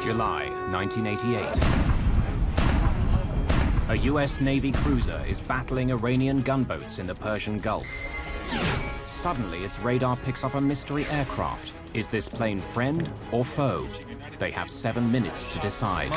July 1988. A US Navy cruiser is battling Iranian gunboats in the Persian Gulf. Suddenly, its radar picks up a mystery aircraft. Is this plane friend or foe? They have 7 minutes to decide.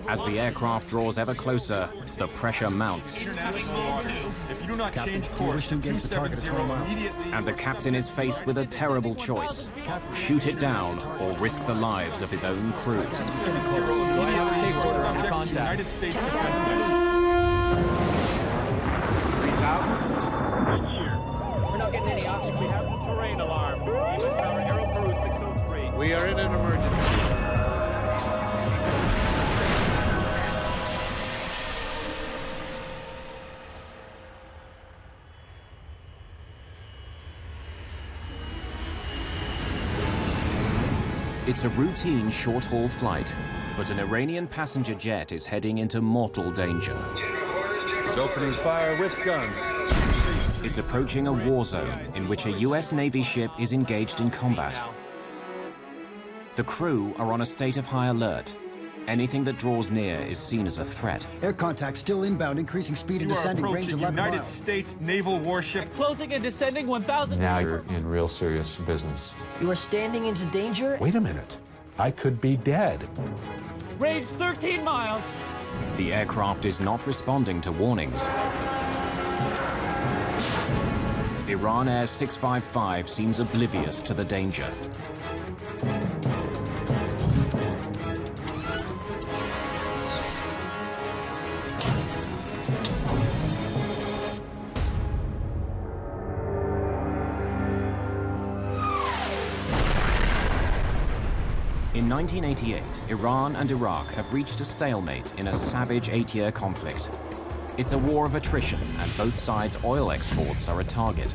As the aircraft draws ever closer, the pressure mounts. If you do not change course to 270 immediately... And the captain is faced with a terrible choice. Shoot it down or risk the lives of his own crew. Subject to United States Defense Measures. 3,000. We're not getting any oxygen. We have the terrain alarm. Tower Aero Peru 603. We are in an emergency. It's a routine short-haul flight, but an Iranian passenger jet is heading into mortal danger. It's opening fire with guns. It's approaching a war zone in which a US Navy ship is engaged in combat. The crew are on a state of high alert. Anything that draws near is seen as a threat. Air contact still inbound, increasing speed and descending range 11 United miles. States naval warship. Closing and descending 1,000. Now you're in real serious business. You are standing into danger? Wait a minute. I could be dead. Range 13 miles. The aircraft is not responding to warnings. Iran Air 655 seems oblivious to the danger. In 1988, Iran and Iraq have reached a stalemate in a savage 8-year conflict. It's a war of attrition, and both sides' oil exports are a target.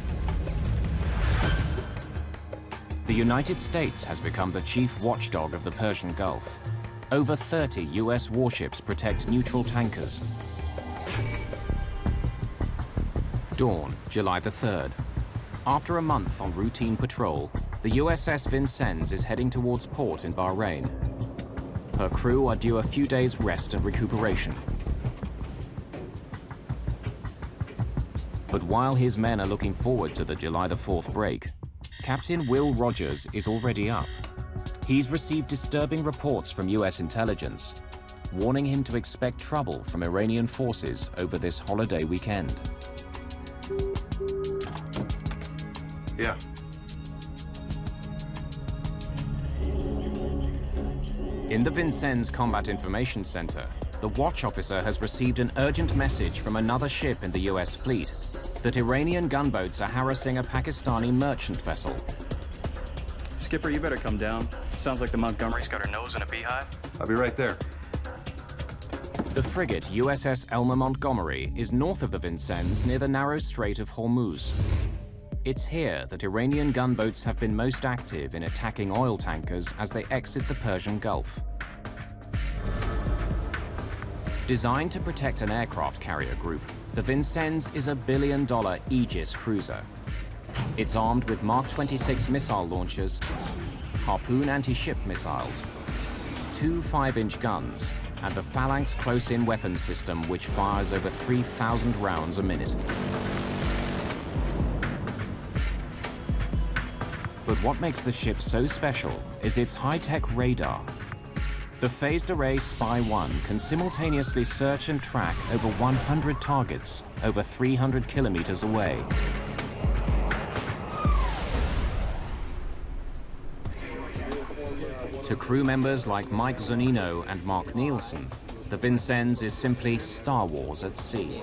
The United States has become the chief watchdog of the Persian Gulf. Over 30 US warships protect neutral tankers. Dawn, July the 3rd. After a month on routine patrol, the USS Vincennes is heading towards port in Bahrain. Her crew are due a few days' rest and recuperation. But while his men are looking forward to the July the 4th break, Captain Will Rogers is already up. He's received disturbing reports from US intelligence, warning him to expect trouble from Iranian forces over this holiday weekend. Yeah. In the Vincennes Combat Information Center, the watch officer has received an urgent message from another ship in the US fleet that Iranian gunboats are harassing a Pakistani merchant vessel. Skipper, you better come down. Sounds like the Montgomery's got her nose in a beehive. I'll be right there. The frigate USS Elmer Montgomery is north of the Vincennes near the narrow Strait of Hormuz. It's here that Iranian gunboats have been most active in attacking oil tankers as they exit the Persian Gulf. Designed to protect an aircraft carrier group, the Vincennes is a billion-dollar Aegis cruiser. It's armed with Mark 26 missile launchers, Harpoon anti-ship missiles, 2 5-inch guns, and the Phalanx close-in weapons system, which fires over 3,000 rounds a minute. But what makes the ship so special is its high-tech radar. The phased array Spy-1 can simultaneously search and track over 100 targets over 300 kilometers away. To crew members like Mike Zunino and Mark Nielsen, the Vincennes is simply Star Wars at sea.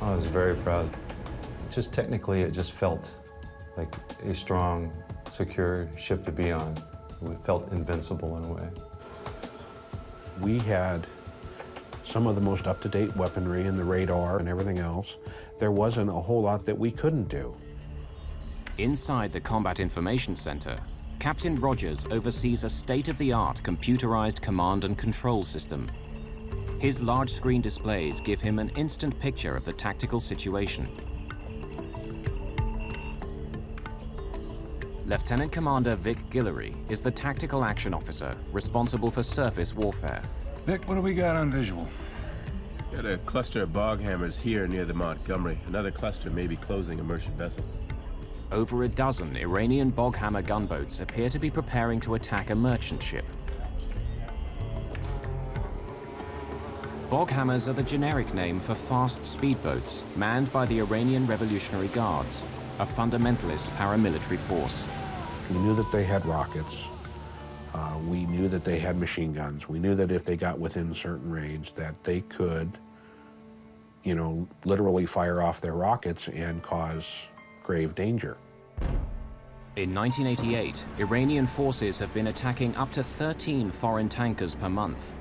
I was very proud. Just technically, it just felt like a strong, secure ship to be on. We felt invincible in a way. We had some of the most up-to-date weaponry and the radar and everything else. There wasn't a whole lot that we couldn't do. Inside the Combat Information Center, Captain Rogers oversees a state-of-the-art computerized command and control system. His large-screen displays give him an instant picture of the tactical situation. Lieutenant Commander Vic Guillory is the tactical action officer responsible for surface warfare. Vic, what do we got on visual? Got a cluster of bog hammers here near the Montgomery. Another cluster may be closing a merchant vessel. Over a dozen Iranian bog hammer gunboats appear to be preparing to attack a merchant ship. Bog hammers are the generic name for fast speedboats manned by the Iranian Revolutionary Guards, a fundamentalist paramilitary force. We knew that they had rockets. We knew that they had machine guns. We knew that if they got within certain range that they could, you know, literally fire off their rockets and cause grave danger. In 1988, Iranian forces have been attacking up to 13 foreign tankers per month.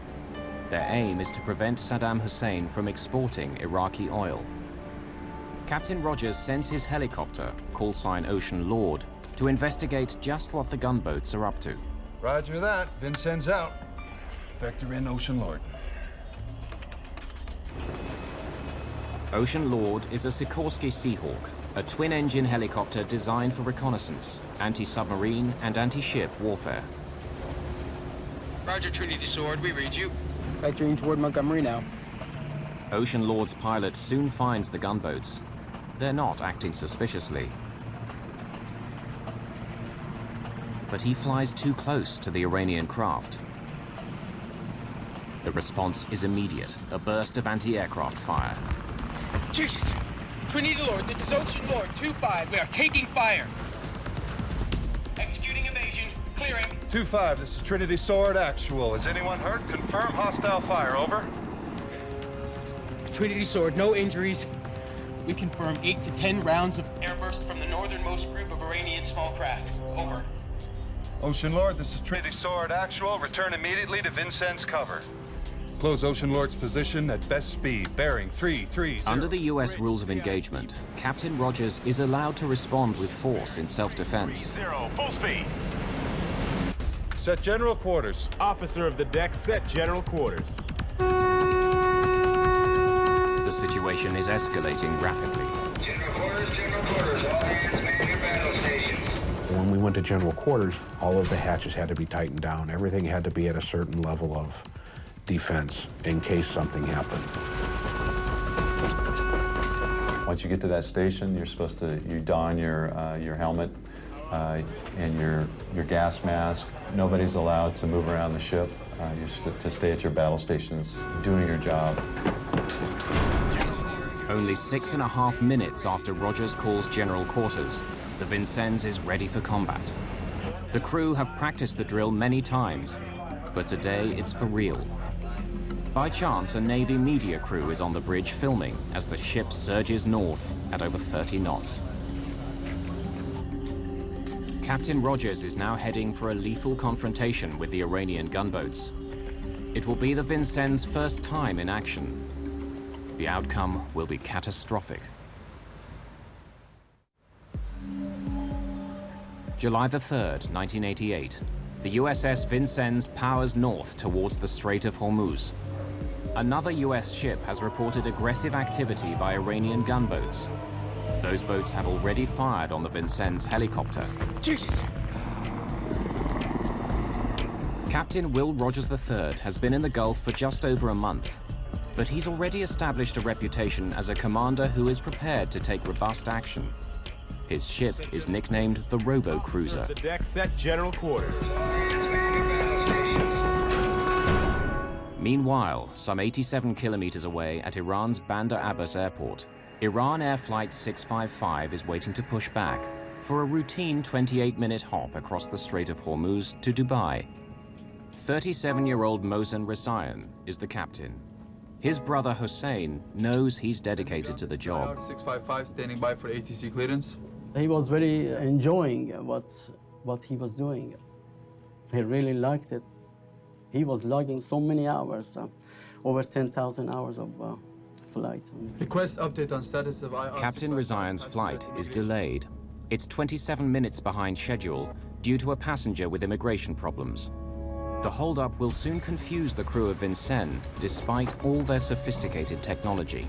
Their aim is to prevent Saddam Hussein from exporting Iraqi oil. Captain Rogers sends his helicopter, call sign Ocean Lord, to investigate just what the gunboats are up to. Roger that. Vincennes out. Vector in Ocean Lord. Ocean Lord is a Sikorsky Seahawk, a twin-engine helicopter designed for reconnaissance, anti-submarine, and anti-ship warfare. Roger, Trinity Sword, we read you. Vectoring toward Montgomery now. Ocean Lord's pilot soon finds the gunboats. They're not acting suspiciously. But he flies too close to the Iranian craft. The response is immediate, a burst of anti-aircraft fire. Jesus! Trinity Lord, this is Ocean Lord 2-5. We are taking fire. Executing evasion. Clearing. 2-5, this is Trinity Sword Actual. Is anyone hurt? Confirm hostile fire, over. Trinity Sword, no injuries. We confirm 8 to 10 rounds of airburst from the northernmost group of Iranian small craft. Over. Ocean Lord, this is Trinity Sword Actual. Return immediately to Vincennes cover. Close Ocean Lord's position at best speed, bearing 330. Under the U.S. rules of engagement, Captain Rogers is allowed to respond with force in self-defense. 30, full speed. Set general quarters. Officer of the deck, set general quarters. The situation is escalating rapidly. General quarters, all hands man your battle stations. When we went to general quarters, all of the hatches had to be tightened down. Everything had to be at a certain level of defense in case something happened. Once you get to that station, you're supposed to, you don your helmet and your gas mask. Nobody's allowed to move around the ship. You're to stay at your battle stations doing your job. Only 6.5 minutes after Rogers calls general quarters, the Vincennes is ready for combat. The crew have practiced the drill many times, but today it's for real. By chance, a Navy media crew is on the bridge filming as the ship surges north at over 30 knots. Captain Rogers is now heading for a lethal confrontation with the Iranian gunboats. It will be the Vincennes' first time in action. The outcome will be catastrophic. July the 3rd, 1988. The USS Vincennes powers north towards the Strait of Hormuz. Another US ship has reported aggressive activity by Iranian gunboats. Those boats have already fired on the Vincennes helicopter. Jesus! Captain Will Rogers III has been in the Gulf for just over a month, but he's already established a reputation as a commander who is prepared to take robust action. His ship is nicknamed the Robo-Cruiser. The deck, set general quarters. Meanwhile, some 87 kilometers away at Iran's Bandar Abbas airport, Iran Air Flight 655 is waiting to push back for a routine 28-minute hop across the Strait of Hormuz to Dubai. 37-year-old Mohsen Rasayan is the captain. His brother Hussein knows he's dedicated to the job. 655 standing by for ATC clearance. He was very enjoying what he was doing. He really liked it. He was logging so many hours, over 10,000 hours of flight. Request update on status of IR. Captain Rasayan's flight is delayed. It's 27 minutes behind schedule due to a passenger with immigration problems. The holdup will soon confuse the crew of Vincennes, despite all their sophisticated technology.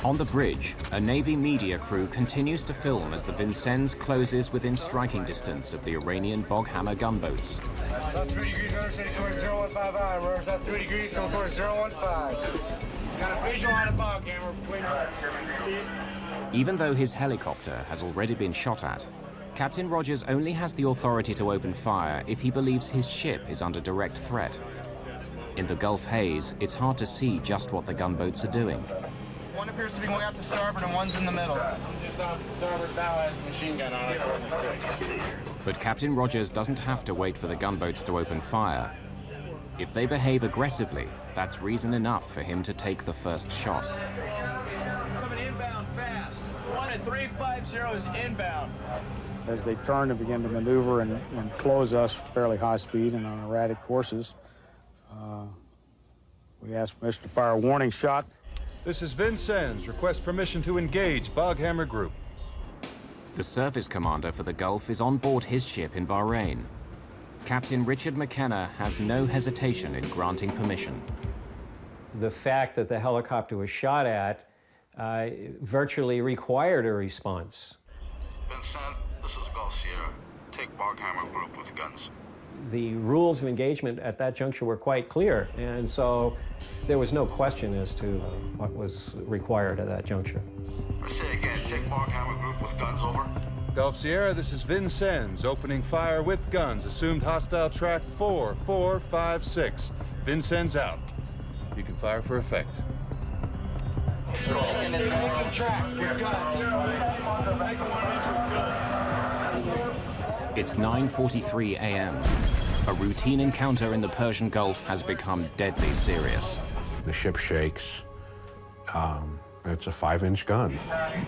On the bridge, a Navy media crew continues to film as the Vincennes closes within striking distance of the Iranian Boghammer gunboats. About 3 degrees north, steady course 015 I. We're about 3 degrees, go course 015. Got a visual on a Boghammer. See it? Even though his helicopter has already been shot at, Captain Rogers only has the authority to open fire if he believes his ship is under direct threat. In the Gulf haze, it's hard to see just what the gunboats are doing. One appears to be going out to starboard and one's in the middle. Just off the starboard bow has a machine gun on it, according to 6. But Captain Rogers doesn't have to wait for the gunboats to open fire. If they behave aggressively, that's reason enough for him to take the first shot. Coming inbound fast. 1 at 350 is inbound. As they turned and began to maneuver and close us fairly high speed and on erratic courses, we asked permission to fire a warning shot. This is Vincennes. Request permission to engage Boghammer Group. The service commander for the Gulf is on board his ship in Bahrain. Captain Richard McKenna has no hesitation in granting permission. The fact that the helicopter was shot at virtually required a response. Vincent, this is Gulf Sierra. Take Boghammer Group with guns. The rules of engagement at that juncture were quite clear, and so there was no question as to what was required at that juncture. I say again, take Boghammer Group with guns, over. Gulf Sierra, this is Vincennes. Opening fire with guns. Assumed hostile track 4456. Vincennes out. You can fire for effect. Making track with guns. It's 9:43 a.m. A routine encounter in the Persian Gulf has become deadly serious. The ship shakes. It's a 5-inch gun. I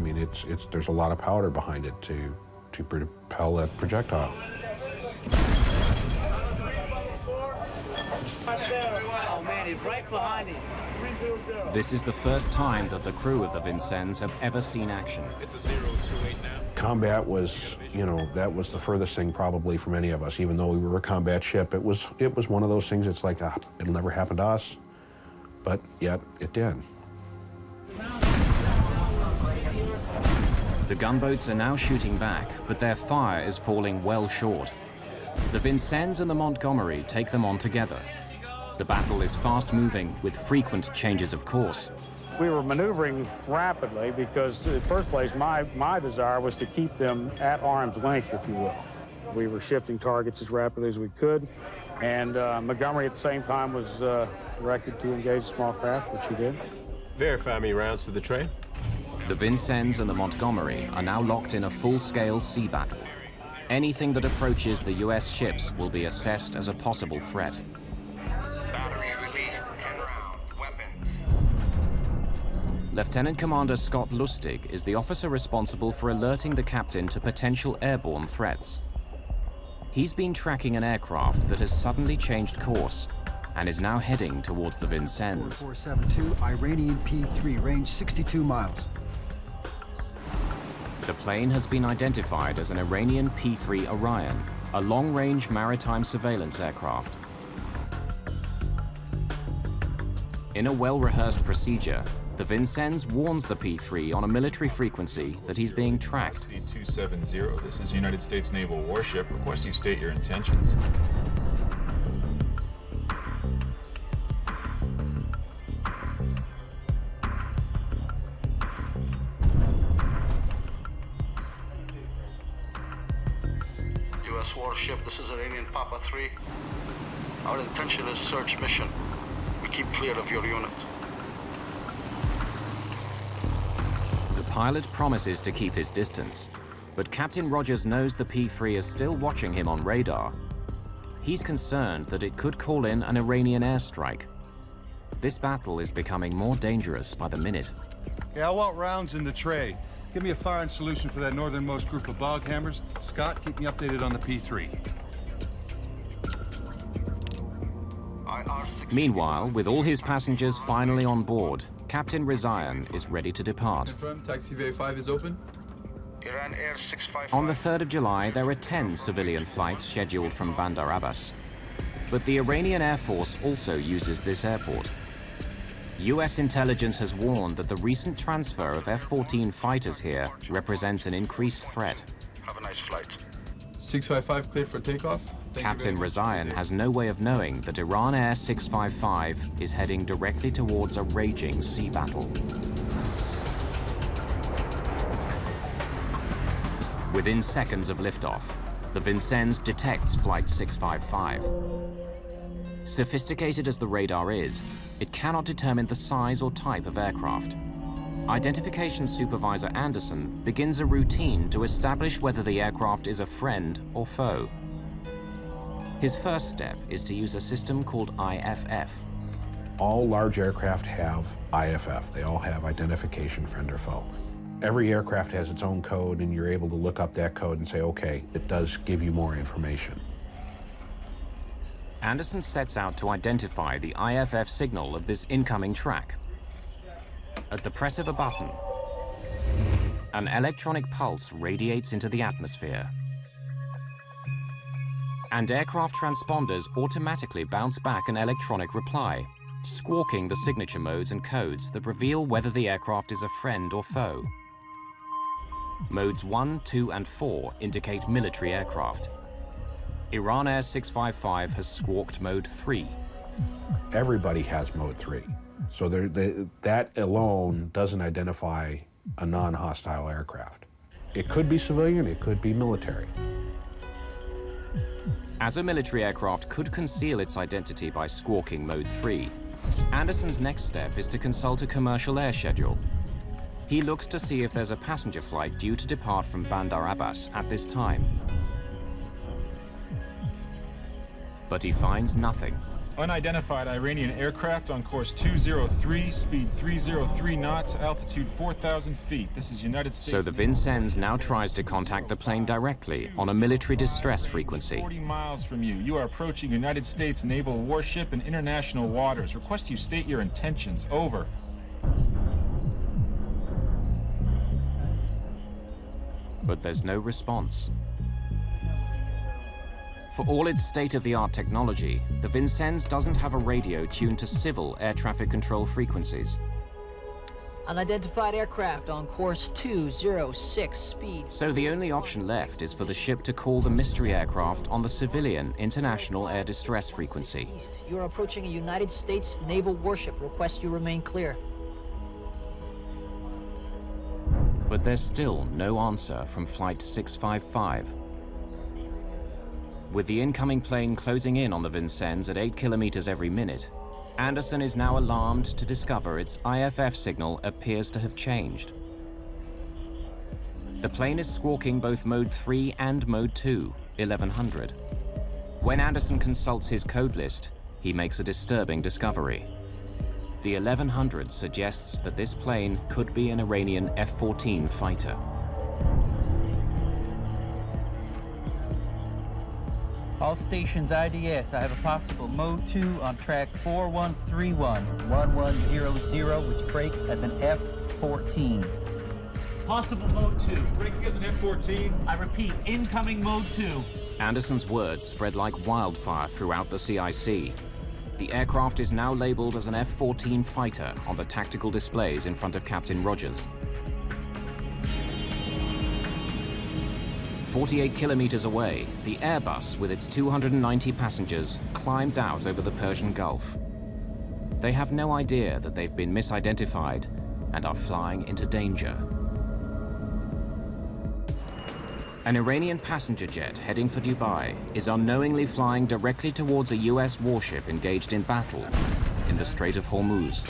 mean, there's a lot of powder behind it to propel that projectile. Oh man, he's right behind him. 300. This is the first time that the crew of the Vincennes have ever seen action. It's a 028 now. Combat was, that was the furthest thing probably from any of us. Even though we were a combat ship, it was one of those things. It's like it'll never happen to us, but yet it did. The gunboats are now shooting back, but their fire is falling well short. The Vincennes and the Montgomery take them on together. The battle is fast-moving, with frequent changes of course. We were maneuvering rapidly because, in the first place, my desire was to keep them at arm's length, if you will. We were shifting targets as rapidly as we could, and Montgomery at the same time was directed to engage small craft, which he did. Verify me rounds to the train. The Vincennes and the Montgomery are now locked in a full-scale sea battle. Anything that approaches the U.S. ships will be assessed as a possible threat. Battery released 10 rounds. Weapons. Lieutenant Commander Scott Lustig is the officer responsible for alerting the captain to potential airborne threats. He's been tracking an aircraft that has suddenly changed course and is now heading towards the Vincennes. 4472, Iranian P-3, range 62 miles. The plane has been identified as an Iranian P-3 Orion, a long-range maritime surveillance aircraft. In a well-rehearsed procedure, the Vincennes warns the P-3 on a military frequency that he's being tracked. 270, this is United States Naval warship. Request you state your intentions. U.S. warship, this is Iranian Papa 3. Our intention is search mission. We keep clear of your unit. The pilot promises to keep his distance, but Captain Rogers knows the P-3 is still watching him on radar. He's concerned that it could call in an Iranian airstrike. This battle is becoming more dangerous by the minute. Yeah, I want rounds in the tray. Give me a firing solution for that northernmost group of Boghammers. Scott, keep me updated on the P-3. Meanwhile, with all his passengers finally on board, Captain Rizayan is ready to depart. Confirm, taxi V5 is open. Iran Air 655. On the 3rd of July, there are 10 civilian flights scheduled from Bandar Abbas. But the Iranian Air Force also uses this airport. US intelligence has warned that the recent transfer of F-14 fighters here represents an increased threat. Have a nice flight. 655 cleared for takeoff. Captain Razayan has no way of knowing that Iran Air 655 is heading directly towards a raging sea battle. Within seconds of liftoff, the Vincennes detects Flight 655. Sophisticated as the radar is, it cannot determine the size or type of aircraft. Identification Supervisor Anderson begins a routine to establish whether the aircraft is a friend or foe. His first step is to use a system called IFF. All large aircraft have IFF. They all have identification friend or foe. Every aircraft has its own code, and you're able to look up that code and say, okay, it does give you more information. Anderson sets out to identify the IFF signal of this incoming track. At the press of a button, an electronic pulse radiates into the atmosphere. And aircraft transponders automatically bounce back an electronic reply, squawking the signature modes and codes that reveal whether the aircraft is a friend or foe. Modes 1, 2, and 4 indicate military aircraft. Iran Air 655 has squawked Mode 3. Everybody has Mode 3. So that alone doesn't identify a non-hostile aircraft. It could be civilian, it could be military. As a military aircraft could conceal its identity by squawking Mode 3, Anderson's next step is to consult a commercial air schedule. He looks to see if there's a passenger flight due to depart from Bandar Abbas at this time. But he finds nothing. Unidentified Iranian aircraft on course 203, speed 303 knots, altitude 4,000 feet. This is United States. So the Vincennes now tries to contact the plane directly on a military distress frequency. 40 miles from you. You are approaching United States naval warship in international waters. Request you state your intentions. Over. But there's no response. For all its state-of-the-art technology, the Vincennes doesn't have a radio tuned to civil air traffic control frequencies. Unidentified aircraft on course 206, speed. So the only option left is for the ship to call the mystery aircraft on the civilian international air distress frequency. You are approaching a United States naval warship. Request you remain clear. But there's still no answer from Flight 655. With the incoming plane closing in on the Vincennes at 8 kilometers every minute, Anderson is now alarmed to discover its IFF signal appears to have changed. The plane is squawking both Mode 3 and Mode 2, 1100. When Anderson consults his code list, he makes a disturbing discovery. The 1100 suggests that this plane could be an Iranian F-14 fighter. All stations IDS, I have a possible Mode 2 on track 4131, 1100, which breaks as an F-14. Possible Mode 2. Breaking as an F-14. I repeat, incoming Mode 2. Anderson's words spread like wildfire throughout the CIC. The aircraft is now labeled as an F-14 fighter on the tactical displays in front of Captain Rogers. 48 kilometers away, the Airbus with its 290 passengers climbs out over the Persian Gulf. They have no idea that they've been misidentified and are flying into danger. An Iranian passenger jet heading for Dubai is unknowingly flying directly towards a US warship engaged in battle in the Strait of Hormuz.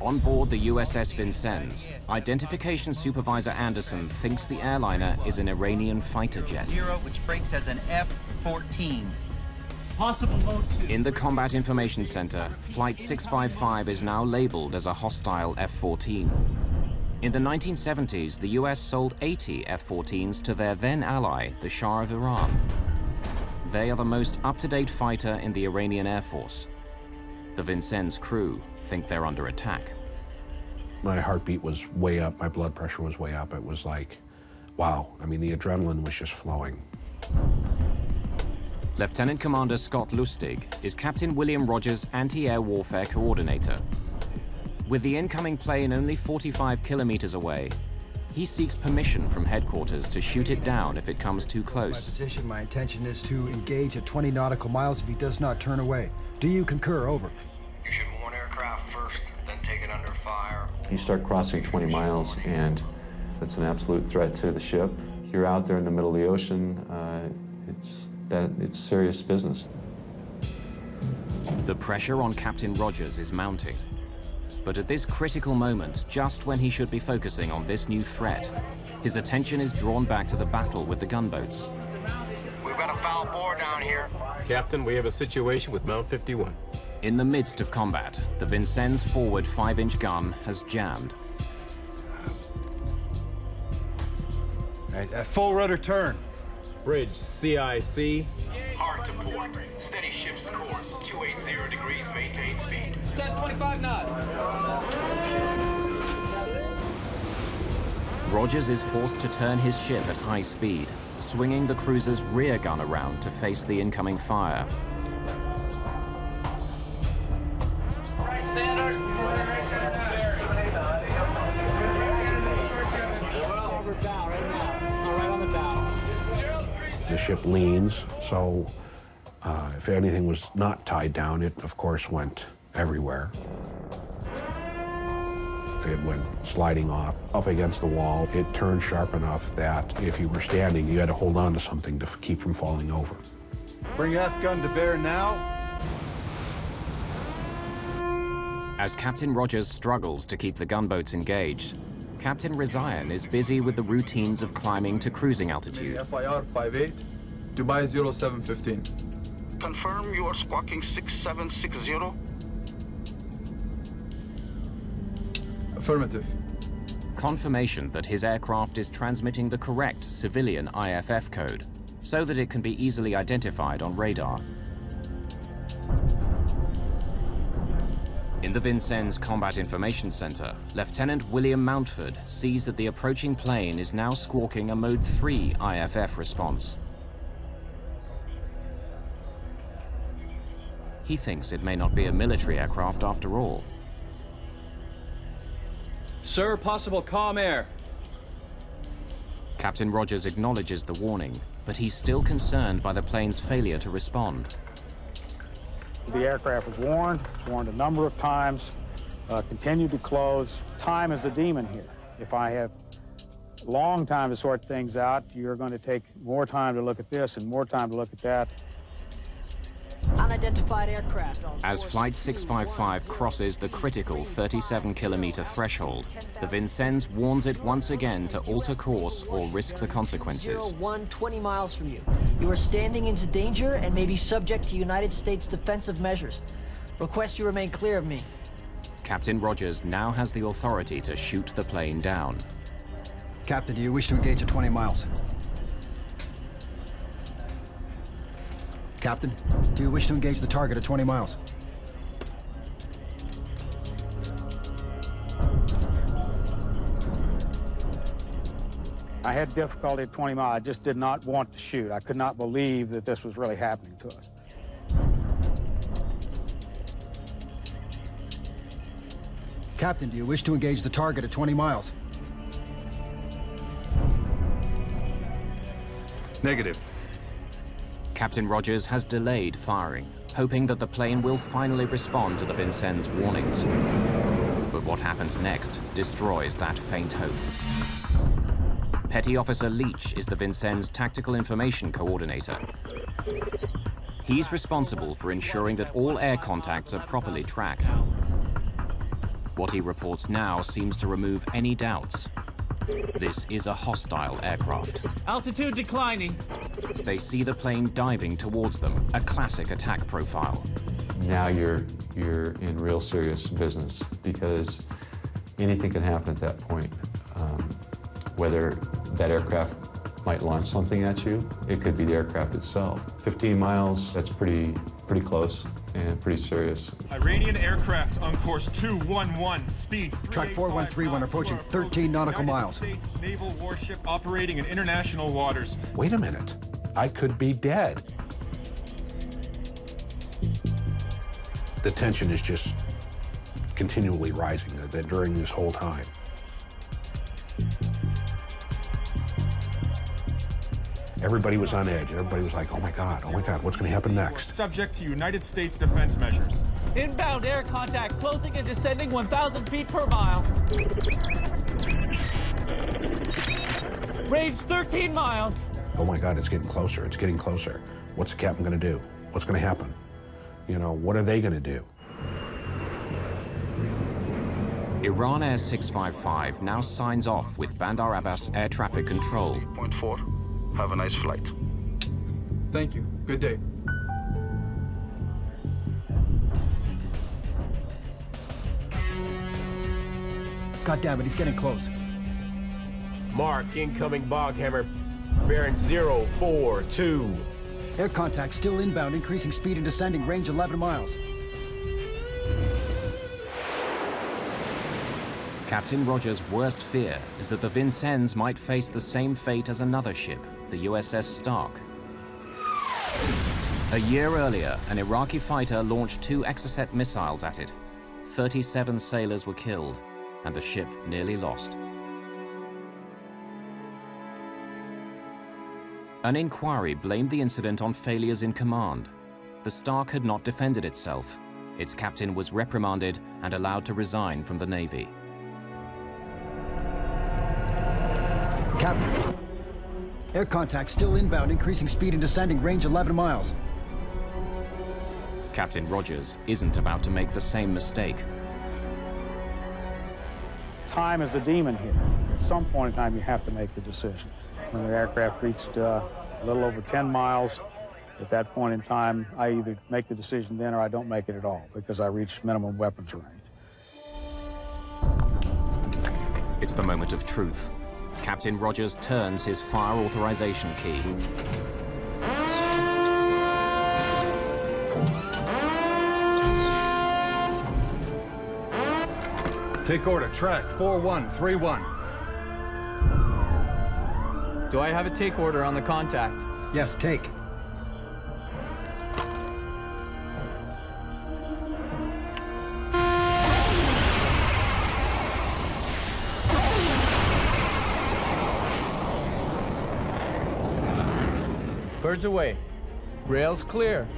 On board the USS Vincennes, Identification Supervisor Anderson thinks the airliner is an Iranian fighter jet. Which breaks as an F-14. Possible Mode 2. In the Combat Information Center, Flight 655 is now labeled as a hostile F-14. In the 1970s, the US sold 80 F-14s to their then ally, the Shah of Iran. They are the most up-to-date fighter in the Iranian Air Force. The Vincennes crew think they're under attack. My heartbeat was way up, my blood pressure was way up. It was like, wow. I mean, the adrenaline was just flowing. Lieutenant Commander Scott Lustig is Captain William Rogers' anti-air warfare coordinator. With the incoming plane only 45 kilometers away, he seeks permission from headquarters to shoot it down if it comes too close. My intention is to engage at 20 nautical miles if he does not turn away. Do you concur? Over. You should warn aircraft first, then take it under fire. You start crossing 20 miles, and it's an absolute threat to the ship. You're out there in the middle of the ocean. It's serious business. The pressure on Captain Rogers is mounting. But at this critical moment, just when he should be focusing on this new threat, his attention is drawn back to the battle with the gunboats. We've got a foul bore down here. Captain, we have a situation with Mount 51. In the midst of combat, the Vincennes' forward 5-inch gun has jammed. Right, full rudder turn. Bridge, CIC. Hard to port. Steady ship's course. 280 degrees, maintain speed. That's 25 knots. Rogers is forced to turn his ship at high speed, swinging the cruiser's rear gun around to face the incoming fire. Right, standard. The ship leans, so if anything was not tied down, it of course went everywhere. It went sliding off, up against the wall. It turned sharp enough that if you were standing, you had to hold on to something to keep from falling over. Bring aft gun to bear now. As Captain Rogers struggles to keep the gunboats engaged, Captain Rizayan is busy with the routines of climbing to cruising altitude. FIR 58, Dubai 0715. Confirm you are squawking 6760. Affirmative. Confirmation that his aircraft is transmitting the correct civilian IFF code, so that it can be easily identified on radar. In the Vincennes Combat Information Center, Lieutenant William Mountford sees that the approaching plane is now squawking a Mode 3 IFF response. He thinks it may not be a military aircraft after all. Sir, possible calm air. Captain Rogers acknowledges the warning, but he's still concerned by the plane's failure to respond. The aircraft was warned a number of times, continued to close. Time is a demon here. If I have a long time to sort things out, you're going to take more time to look at this and more time to look at that. Unidentified aircraft on As Flight 655 crosses the critical 37-kilometer threshold, the Vincennes warns it once again to alter course or risk the consequences. 01, 20 miles from you. You are standing into danger and may be subject to United States defensive measures. Request you remain clear of me. Captain Rogers now has the authority to shoot the plane down. Captain, do you wish to engage at 20 miles? Captain, do you wish to engage the target at 20 miles? I had difficulty at 20 miles. I just did not want to shoot. I could not believe that this was really happening to us. Captain, do you wish to engage the target at 20 miles? Negative. Captain Rogers has delayed firing, hoping that the plane will finally respond to the Vincennes' warnings. But what happens next destroys that faint hope. Petty Officer Leach is the Vincennes' tactical information coordinator. He's responsible for ensuring that all air contacts are properly tracked. What he reports now seems to remove any doubts. This is a hostile aircraft. Altitude declining. They see the plane diving towards them, a classic attack profile. Now you're in real serious business, because anything can happen at that point. Whether that aircraft might launch something at you, it could be the aircraft itself. 15 miles, that's pretty close and pretty serious. Iranian aircraft on course 211, speed 385 Track 4131 approaching 13 nautical miles. United States naval warship operating in international waters. Wait a minute. I could be dead. the tension is just continually rising during this whole time. Everybody was on edge. Everybody was like, oh my God, what's going to happen next? Subject to United States defense measures. Inbound air contact, closing and descending 1,000 feet per mile. Range 13 miles. Oh my God, it's getting closer. It's getting closer. What's the captain going to do? What's going to happen? You know, what are they going to do? Iran Air 655 now signs off with Bandar Abbas Air Traffic Control. 3.4. Have a nice flight. Thank you. Good day. God damn it, he's getting close. Mark, incoming bog hammer, bearing 042. Air contact still inbound, increasing speed and descending, range 11 miles. Captain Rogers' worst fear is that the Vincennes might face the same fate as another ship, the USS Stark. A year earlier, an Iraqi fighter launched 2 Exocet missiles at it. 37 sailors were killed, and the ship nearly lost. An inquiry blamed the incident on failures in command. The Stark had not defended itself. Its captain was reprimanded and allowed to resign from the Navy. Captain, air contact still inbound, increasing speed and descending, range 11 miles. Captain Rogers isn't about to make the same mistake. Time is a demon here. At some point in time, you have to make the decision. When the aircraft reached a little over 10 miles, at that point in time, I either make the decision then or I don't make it at all, because I reached minimum weapons range. It's the moment of truth. Captain Rogers turns his fire authorization key. Take order, track 4131. Do I have a take order on the contact? Yes, take. Birds away. Rails clear.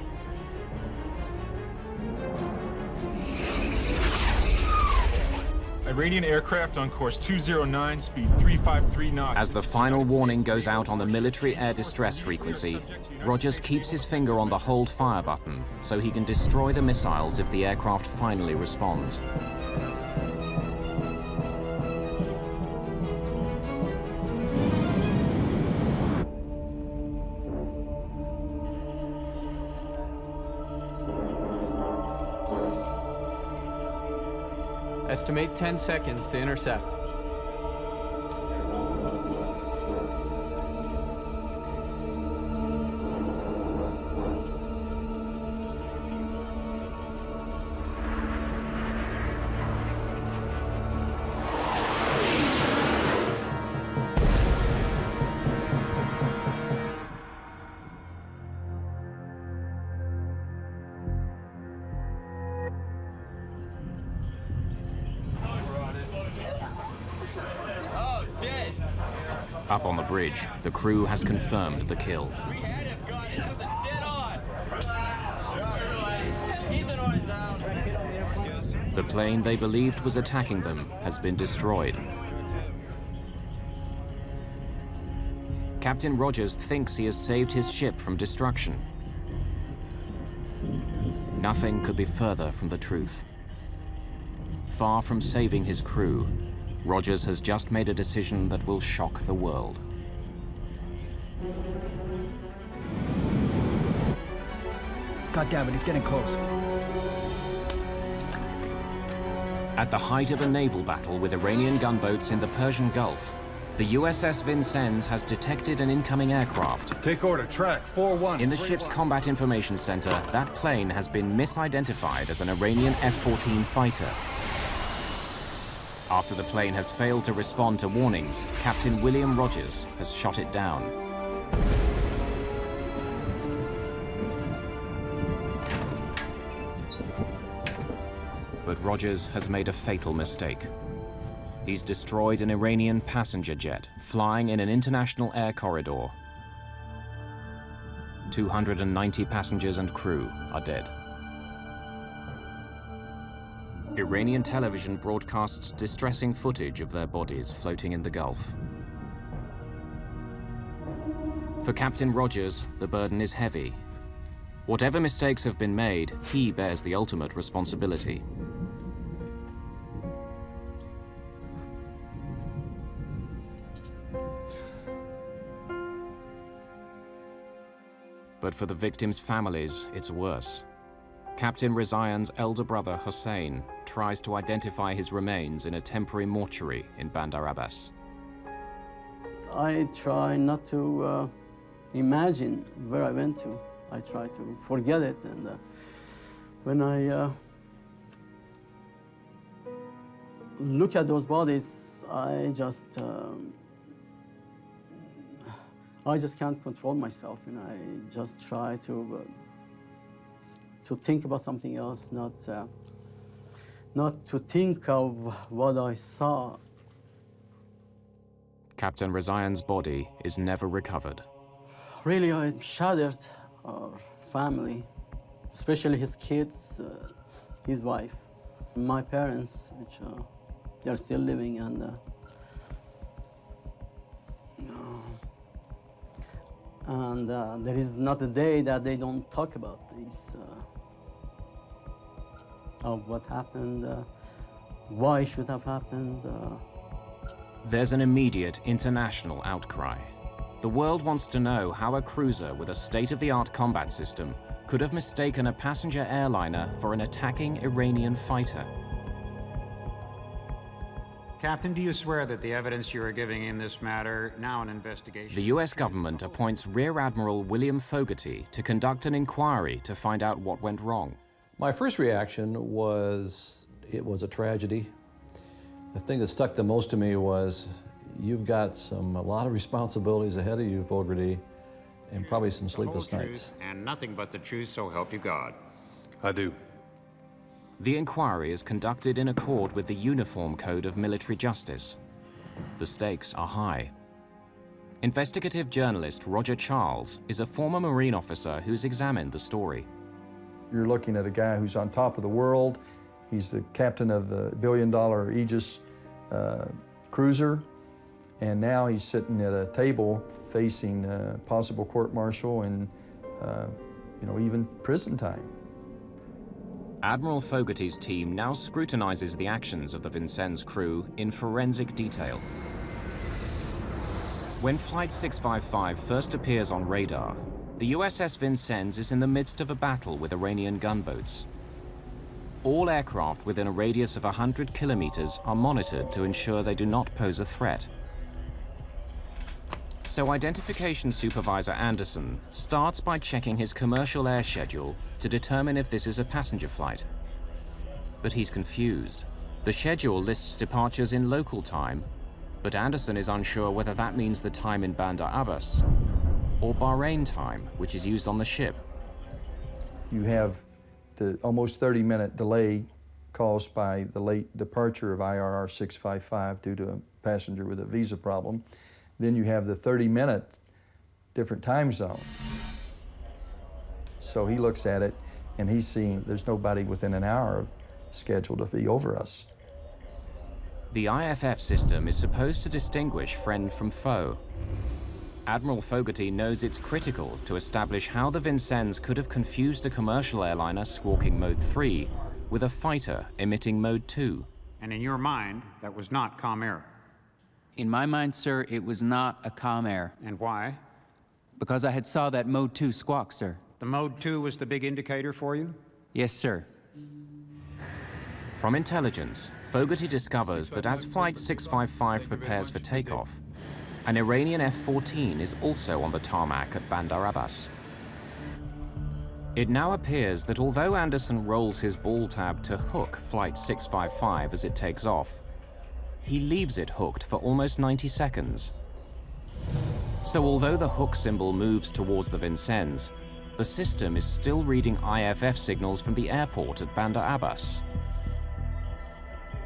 Iranian aircraft on course 209, speed 353 knots. As the final warning goes out on the military air distress frequency, Rogers keeps his finger on the hold fire button so he can destroy the missiles if the aircraft finally responds. Estimate 10 seconds to intercept. Up on the bridge, the crew has confirmed the kill. The plane they believed was attacking them has been destroyed. Captain Rogers thinks he has saved his ship from destruction. Nothing could be further from the truth. Far from saving his crew, Rogers has just made a decision that will shock the world. God damn it, he's getting close. At the height of a naval battle with Iranian gunboats in the Persian Gulf, the USS Vincennes has detected an incoming aircraft. Take order, track 4131. In the ship's combat information center, that plane has been misidentified as an Iranian F-14 fighter. After the plane has failed to respond to warnings, Captain William Rogers has shot it down. But Rogers has made a fatal mistake. He's destroyed an Iranian passenger jet flying in an international air corridor. 290 passengers and crew are dead. Iranian television broadcasts distressing footage of their bodies floating in the Gulf. For Captain Rogers, the burden is heavy. Whatever mistakes have been made, he bears the ultimate responsibility. But for the victims' families, it's worse. Captain Rezaian's elder brother, Hossein, tries to identify his remains in a temporary mortuary in Bandar Abbas. I try not to imagine where I went to. I try to forget it, and when I look at those bodies, I just can't control myself, and I just try to think about something else, not to think of what I saw. Captain Rezaian's body is never recovered. Really, I'm shattered. Our family, especially his kids, his wife, my parents, which they're still living, and there is not a day that they don't talk about this, of what happened, why it should have happened. There's an immediate international outcry. The world wants to know how a cruiser with a state-of-the-art combat system could have mistaken a passenger airliner for an attacking Iranian fighter. Captain, do you swear that the evidence you are giving in this matter, now an investigation... The US government appoints Rear Admiral William Fogarty to conduct an inquiry to find out what went wrong. My first reaction was, it was a tragedy. The thing that stuck the most to me was, you've got a lot of responsibilities ahead of you, Fogarty, and probably some sleepless nights. And nothing but the truth, so help you God. I do. The inquiry is conducted in accord with the Uniform Code of Military Justice. The stakes are high. Investigative journalist Roger Charles is a former Marine officer who's examined the story. You're looking at a guy who's on top of the world. He's the captain of the billion-dollar Aegis cruiser. And now he's sitting at a table facing possible court-martial and, even prison time. Admiral Fogarty's team now scrutinizes the actions of the Vincennes crew in forensic detail. When Flight 655 first appears on radar, the USS Vincennes is in the midst of a battle with Iranian gunboats. All aircraft within a radius of 100 kilometers are monitored to ensure they do not pose a threat. So Identification Supervisor Anderson starts by checking his commercial air schedule to determine if this is a passenger flight. But he's confused. The schedule lists departures in local time, but Anderson is unsure whether that means the time in Bandar Abbas or Bahrain time, which is used on the ship. You have the almost 30-minute delay caused by the late departure of IRR 655 due to a passenger with a visa problem. Then you have the 30-minute different time zone. So he looks at it and he's seeing there's nobody within an hour scheduled to be over us. The IFF system is supposed to distinguish friend from foe. Admiral Fogarty knows it's critical to establish how the Vincennes could have confused a commercial airliner squawking Mode 3 with a fighter emitting Mode 2. And in your mind, that was not Com Air. In my mind, sir, it was not a Com Air. And why? Because I had saw that Mode 2 squawk, sir. The Mode 2 was the big indicator for you? Yes, sir. From intelligence, Fogarty discovers that as Flight 655 prepares for takeoff, an Iranian F-14 is also on the tarmac at Bandar Abbas. It now appears that although Anderson rolls his ball tab to hook Flight 655 as it takes off, he leaves it hooked for almost 90 seconds. So although the hook symbol moves towards the Vincennes, the system is still reading IFF signals from the airport at Bandar Abbas.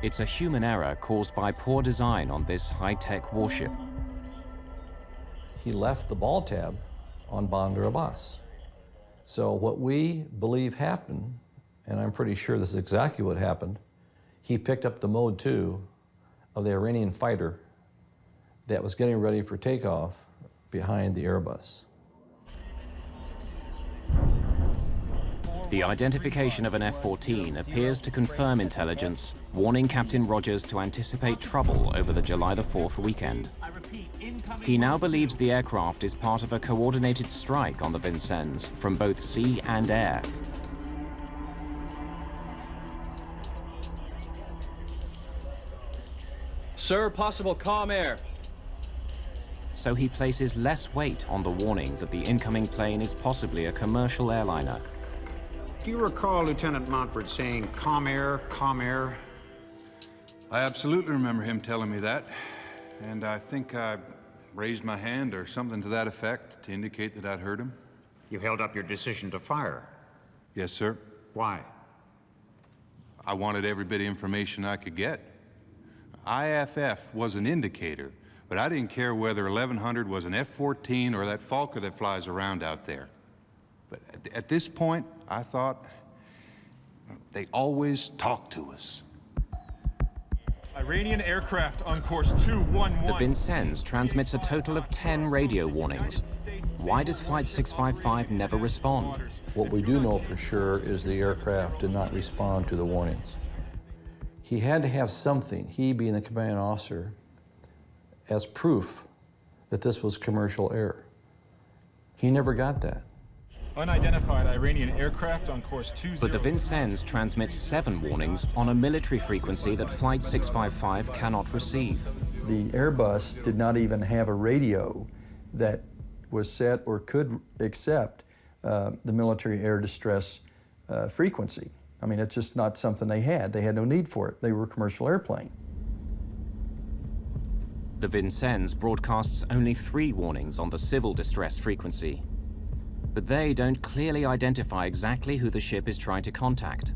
It's a human error caused by poor design on this high-tech warship. He left the ball tab on Bandar Abbas. So what we believe happened, and I'm pretty sure this is exactly what happened, he picked up the Mode 2 of the Iranian fighter that was getting ready for takeoff behind the Airbus. The identification of an F-14 appears to confirm intelligence, warning Captain Rogers to anticipate trouble over the July the 4th weekend. He now believes the aircraft is part of a coordinated strike on the Vincennes from both sea and air. Sir, possible calm air. So he places less weight on the warning that the incoming plane is possibly a commercial airliner. Do you recall Lieutenant Montfort saying, calm air, calm air? I absolutely remember him telling me that, and I think I raised my hand or something to that effect to indicate that I'd heard him. You held up your decision to fire. Yes, sir. Why? I wanted every bit of information I could get. IFF was an indicator, but I didn't care whether 1100 was an F-14 or that Falker that flies around out there. But at this point, I thought they always talk to us. Iranian aircraft on course 211. The Vincennes transmits a total of 10 radio warnings. Why does Flight 655 never respond? What we do know for sure is the aircraft did not respond to the warnings. He had to have something, he being the commanding officer, as proof that this was commercial air. He never got that. Unidentified Iranian aircraft on course 20. But the Vincennes transmits 7 warnings on a military frequency that Flight 655 cannot receive. The Airbus did not even have a radio that was set or could accept the military air distress frequency. I mean, it's just not something they had. They had no need for it. They were a commercial airplane. The Vincennes broadcasts only 3 warnings on the civil distress frequency. But they don't clearly identify exactly who the ship is trying to contact.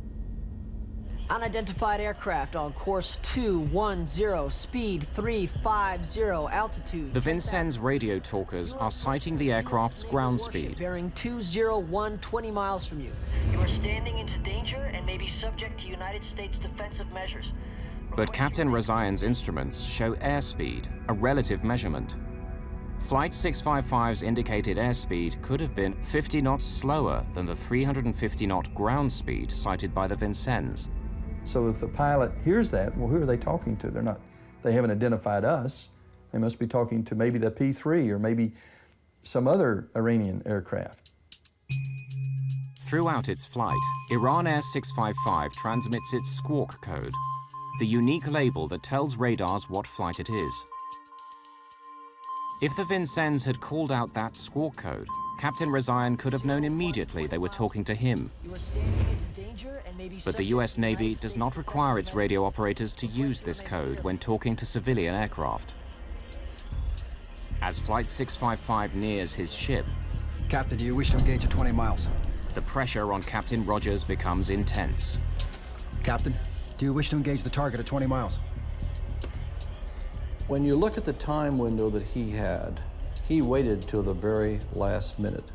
Unidentified aircraft on course 210, speed 350, altitude. The Vincennes radio talkers are citing the aircraft's ground speed. Bearing 201, 20 miles from you. You are standing into danger and may be subject to United States defensive measures. But Captain Razayan's instruments show airspeed, a relative measurement. Flight 655's indicated airspeed could have been 50 knots slower than the 350-knot ground speed cited by the Vincennes. So if the pilot hears that, well, who are they talking to? They haven't identified us. They must be talking to maybe the P-3 or maybe some other Iranian aircraft. Throughout its flight, Iran Air 655 transmits its squawk code, the unique label that tells radars what flight it is. If the Vincennes had called out that squawk code, Captain Razayan could have known immediately they were talking to him. But the US Navy does not require its radio operators to use this code when talking to civilian aircraft. As Flight 655 nears his ship, Captain, do you wish to engage at 20 miles? The pressure on Captain Rogers becomes intense. Captain, do you wish to engage the target at 20 miles? When you look at the time window that he had, he waited till the very last minute.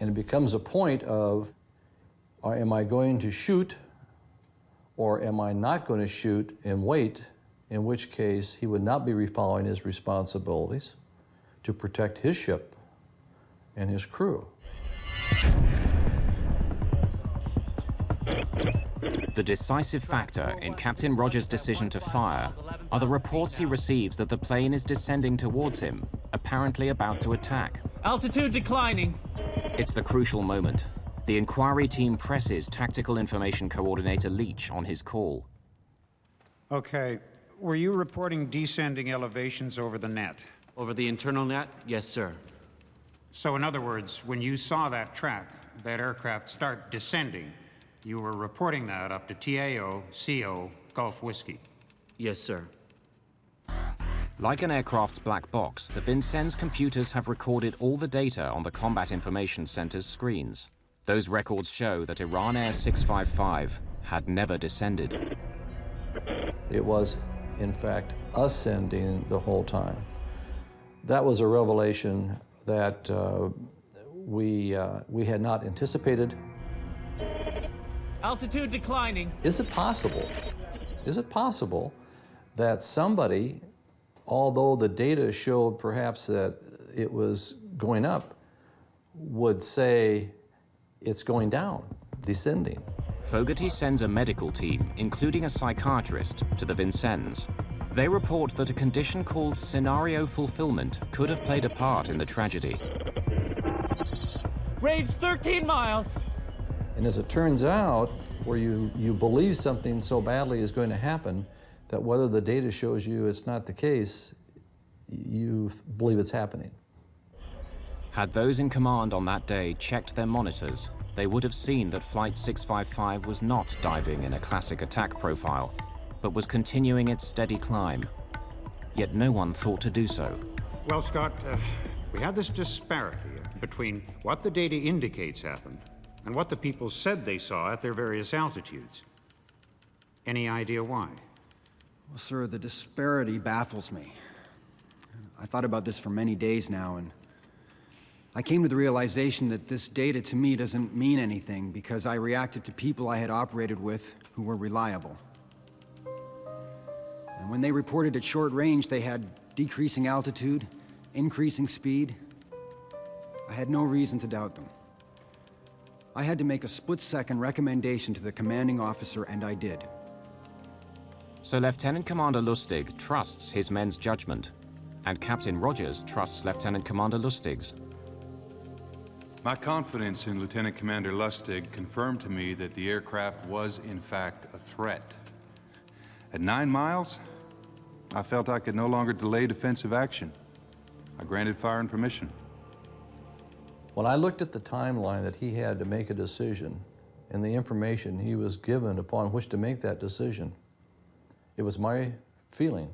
And it becomes a point of, am I going to shoot or am I not going to shoot and wait, in which case he would not be following his responsibilities to protect his ship and his crew. The decisive factor in Captain Rogers' decision to fire are the reports he receives that the plane is descending towards him, apparently about to attack. Altitude declining. It's the crucial moment. The inquiry team presses Tactical Information Coordinator Leach on his call. Okay, were you reporting descending elevations over the net? Over the internal net? Yes, sir. So in other words, when you saw that track, that aircraft start descending, you were reporting that up to TAO, CO, Gulf Whiskey? Yes, sir. Like an aircraft's black box, the Vincennes computers have recorded all the data on the Combat Information Center's screens. Those records show that Iran Air 655 had never descended. It was, in fact, ascending the whole time. That was a revelation that we had not anticipated. Altitude declining. Is it possible that somebody, although the data showed perhaps that it was going up, would say it's going down, descending? Fogarty sends a medical team, including a psychiatrist, to the Vincennes. They report that a condition called scenario fulfillment could have played a part in the tragedy. Range 13 miles. And as it turns out, where you believe something so badly is going to happen, that whether the data shows you it's not the case, you believe it's happening. Had those in command on that day checked their monitors, they would have seen that Flight 655 was not diving in a classic attack profile, but was continuing its steady climb. Yet no one thought to do so. Well, Scott, we had this disparity between what the data indicates happened and what the people said they saw at their various altitudes. Any idea why? Well, sir, the disparity baffles me. I thought about this for many days now, and I came to the realization that this data to me doesn't mean anything because I reacted to people I had operated with who were reliable. And when they reported at short range, they had decreasing altitude, increasing speed. I had no reason to doubt them. I had to make a split-second recommendation to the commanding officer, and I did. So Lieutenant Commander Lustig trusts his men's judgment, and Captain Rogers trusts Lieutenant Commander Lustig's. My confidence in Lieutenant Commander Lustig confirmed to me that the aircraft was, in fact, a threat. At 9 miles, I felt I could no longer delay defensive action. I granted firing permission. When I looked at the timeline that he had to make a decision and the information he was given upon which to make that decision, it was my feeling,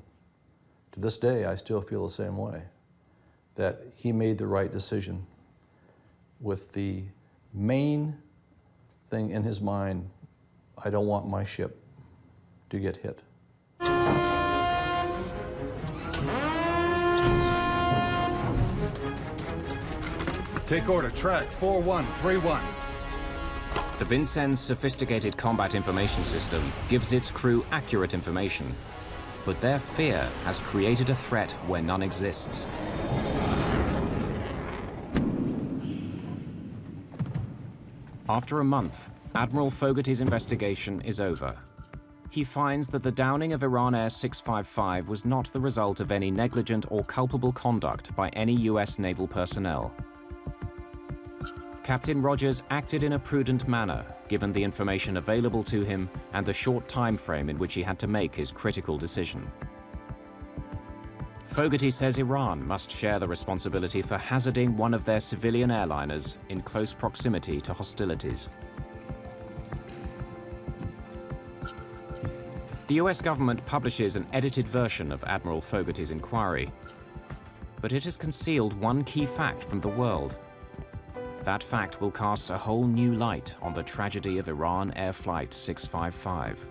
to this day I still feel the same way, that he made the right decision with the main thing in his mind: I don't want my ship to get hit. Take order, track 4131. The Vincennes' sophisticated combat information system gives its crew accurate information, but their fear has created a threat where none exists. After a month, Admiral Fogarty's investigation is over. He finds that the downing of Iran Air 655 was not the result of any negligent or culpable conduct by any US naval personnel. Captain Rogers acted in a prudent manner, given the information available to him and the short time frame in which he had to make his critical decision. Fogarty says Iran must share the responsibility for hazarding one of their civilian airliners in close proximity to hostilities. The US government publishes an edited version of Admiral Fogarty's inquiry, but it has concealed one key fact from the world. That fact will cast a whole new light on the tragedy of Iran Air Flight 655.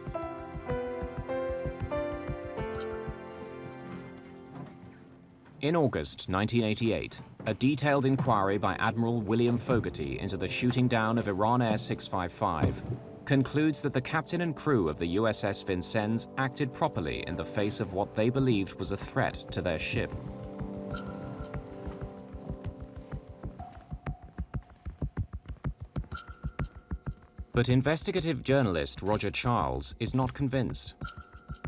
In August 1988, a detailed inquiry by Admiral William Fogarty into the shooting down of Iran Air 655 concludes that the captain and crew of the USS Vincennes acted properly in the face of what they believed was a threat to their ship. But investigative journalist Roger Charles is not convinced.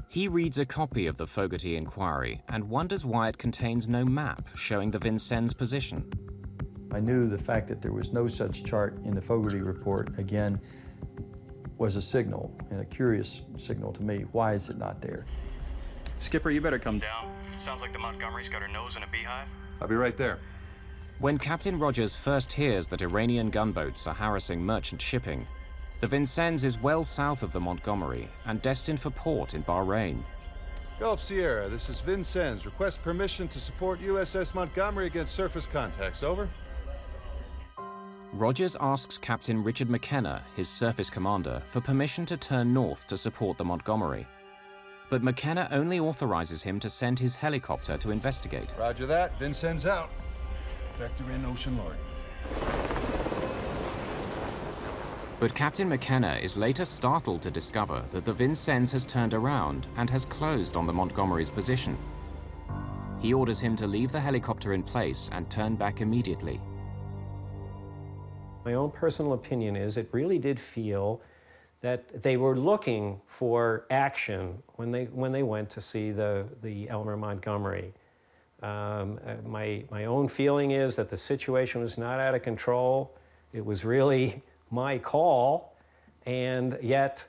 He reads a copy of the Fogarty inquiry and wonders why it contains no map showing the Vincennes' position. I knew the fact that there was no such chart in the Fogarty report, again, was a signal, and a curious signal to me. Why is it not there? Skipper, you better come down. Sounds like the Montgomery's got her nose in a beehive. I'll be right there. When Captain Rogers first hears that Iranian gunboats are harassing merchant shipping, the Vincennes is well south of the Montgomery and destined for port in Bahrain. Gulf Sierra, this is Vincennes. Request permission to support USS Montgomery against surface contacts. Over. Rogers asks Captain Richard McKenna, his surface commander, for permission to turn north to support the Montgomery. But McKenna only authorizes him to send his helicopter to investigate. Roger that. Vincennes out. Vector in, Ocean Lord. But Captain McKenna is later startled to discover that the Vincennes has turned around and has closed on the Montgomery's position. He orders him to leave the helicopter in place and turn back immediately. My own personal opinion is it really did feel that they were looking for action when they went to see the Elmer Montgomery. My own feeling is that the situation was not out of control. It was really my call, and yet,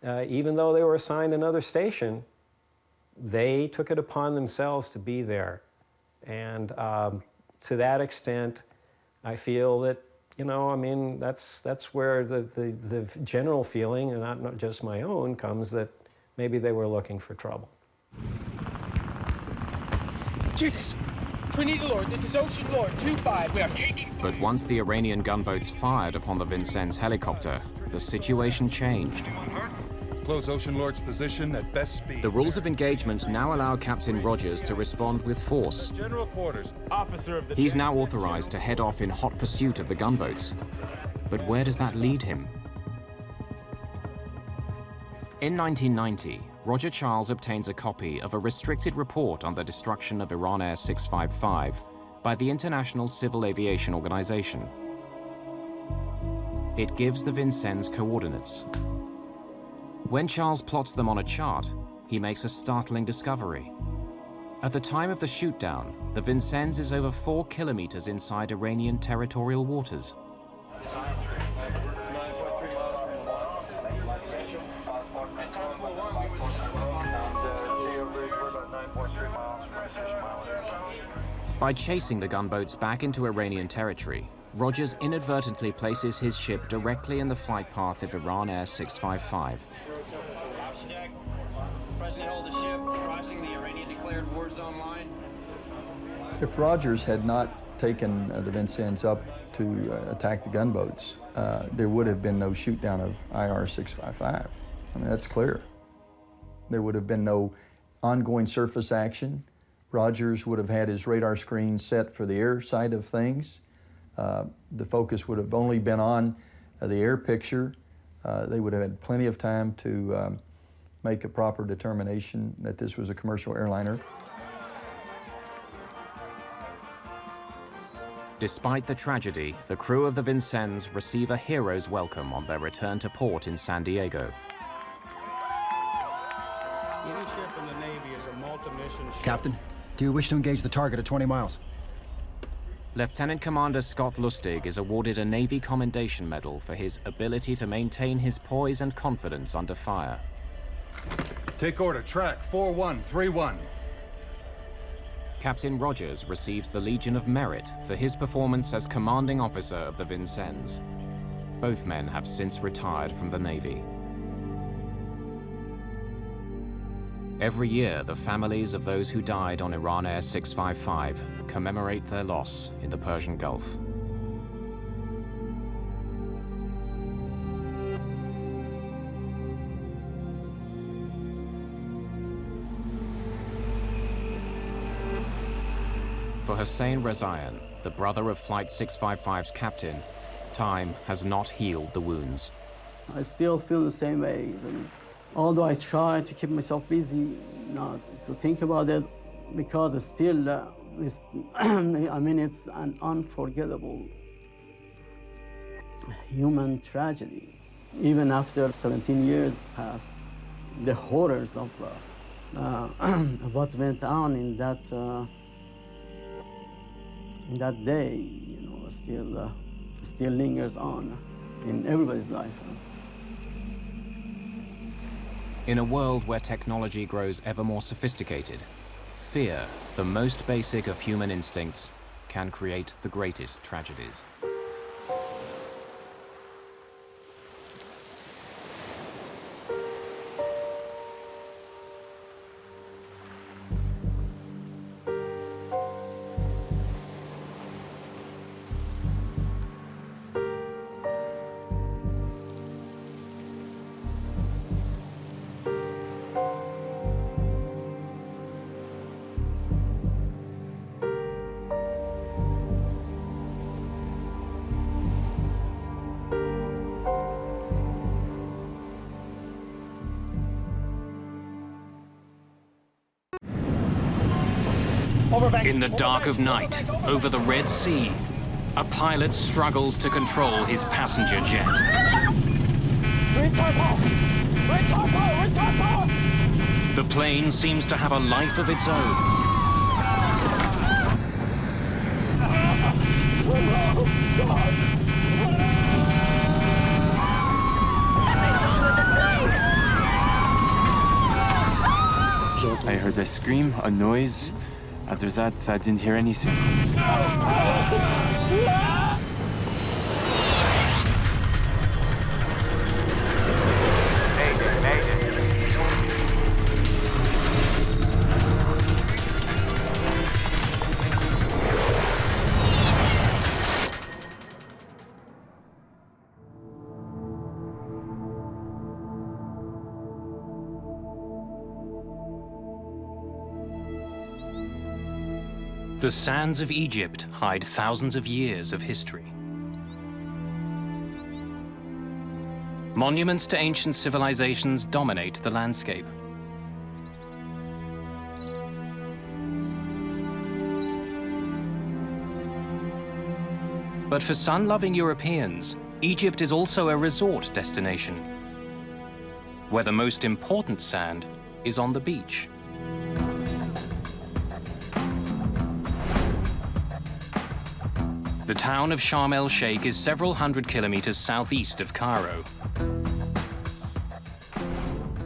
even though they were assigned another station, they took it upon themselves to be there. And to that extent, I feel that, you know, I mean, that's where the general feeling, and not just my own, comes that maybe they were looking for trouble. Jesus! Trinity Lord, this is Ocean Lord 2-5. We are taking... But once the Iranian gunboats fired upon the Vincennes helicopter, the situation changed. Close Ocean Lord's position at best speed. The rules of engagement now allow Captain Rogers to respond with force. General quarters. Officer of the... He's now authorized to head off in hot pursuit of the gunboats. But where does that lead him? In 1990, Roger Charles obtains a copy of a restricted report on the destruction of Iran Air 655 by the International Civil Aviation Organization. It gives the Vincennes coordinates. When Charles plots them on a chart, he makes a startling discovery. At the time of the shootdown, the Vincennes is over 4 kilometers inside Iranian territorial waters. By chasing the gunboats back into Iranian territory, Rogers inadvertently places his ship directly in the flight path of Iran Air 655. If Rogers had not taken the Vincennes up to attack the gunboats, there would have been no shoot down of IR 655. I mean, that's clear. There would have been no ongoing surface action. Rogers would have had his radar screen set for the air side of things. The focus would have only been on the air picture. They would have had plenty of time to make a proper determination that this was a commercial airliner. Despite the tragedy, the crew of the Vincennes receive a hero's welcome on their return to port in San Diego. Any ship in the Navy is a multi-mission ship. Captain, do you wish to engage the target at 20 miles? Lieutenant Commander Scott Lustig is awarded a Navy Commendation Medal for his ability to maintain his poise and confidence under fire. Take order, track 4131. Captain Rogers receives the Legion of Merit for his performance as commanding officer of the Vincennes. Both men have since retired from the Navy. Every year, the families of those who died on Iran Air 655 commemorate their loss in the Persian Gulf. For Hussein Rezaian, the brother of Flight 655's captain, time has not healed the wounds. I still feel the same way. Although I try to keep myself busy, not to think about it, because it's still, I mean, it's an unforgettable human tragedy. Even after 17 years passed, the horrors of what went on in that day, you know, still lingers on in everybody's life. In a world where technology grows ever more sophisticated, fear, the most basic of human instincts, can create the greatest tragedies. In the dark of night, over the Red Sea, a pilot struggles to control his passenger jet. The plane seems to have a life of its own. I heard a scream, a noise. After that, I didn't hear anything. Mayday, Mayday. The sands of Egypt hide thousands of years of history. Monuments to ancient civilizations dominate the landscape. But for sun-loving Europeans, Egypt is also a resort destination, where the most important sand is on the beach. The town of Sharm el-Sheikh is several hundred kilometers southeast of Cairo.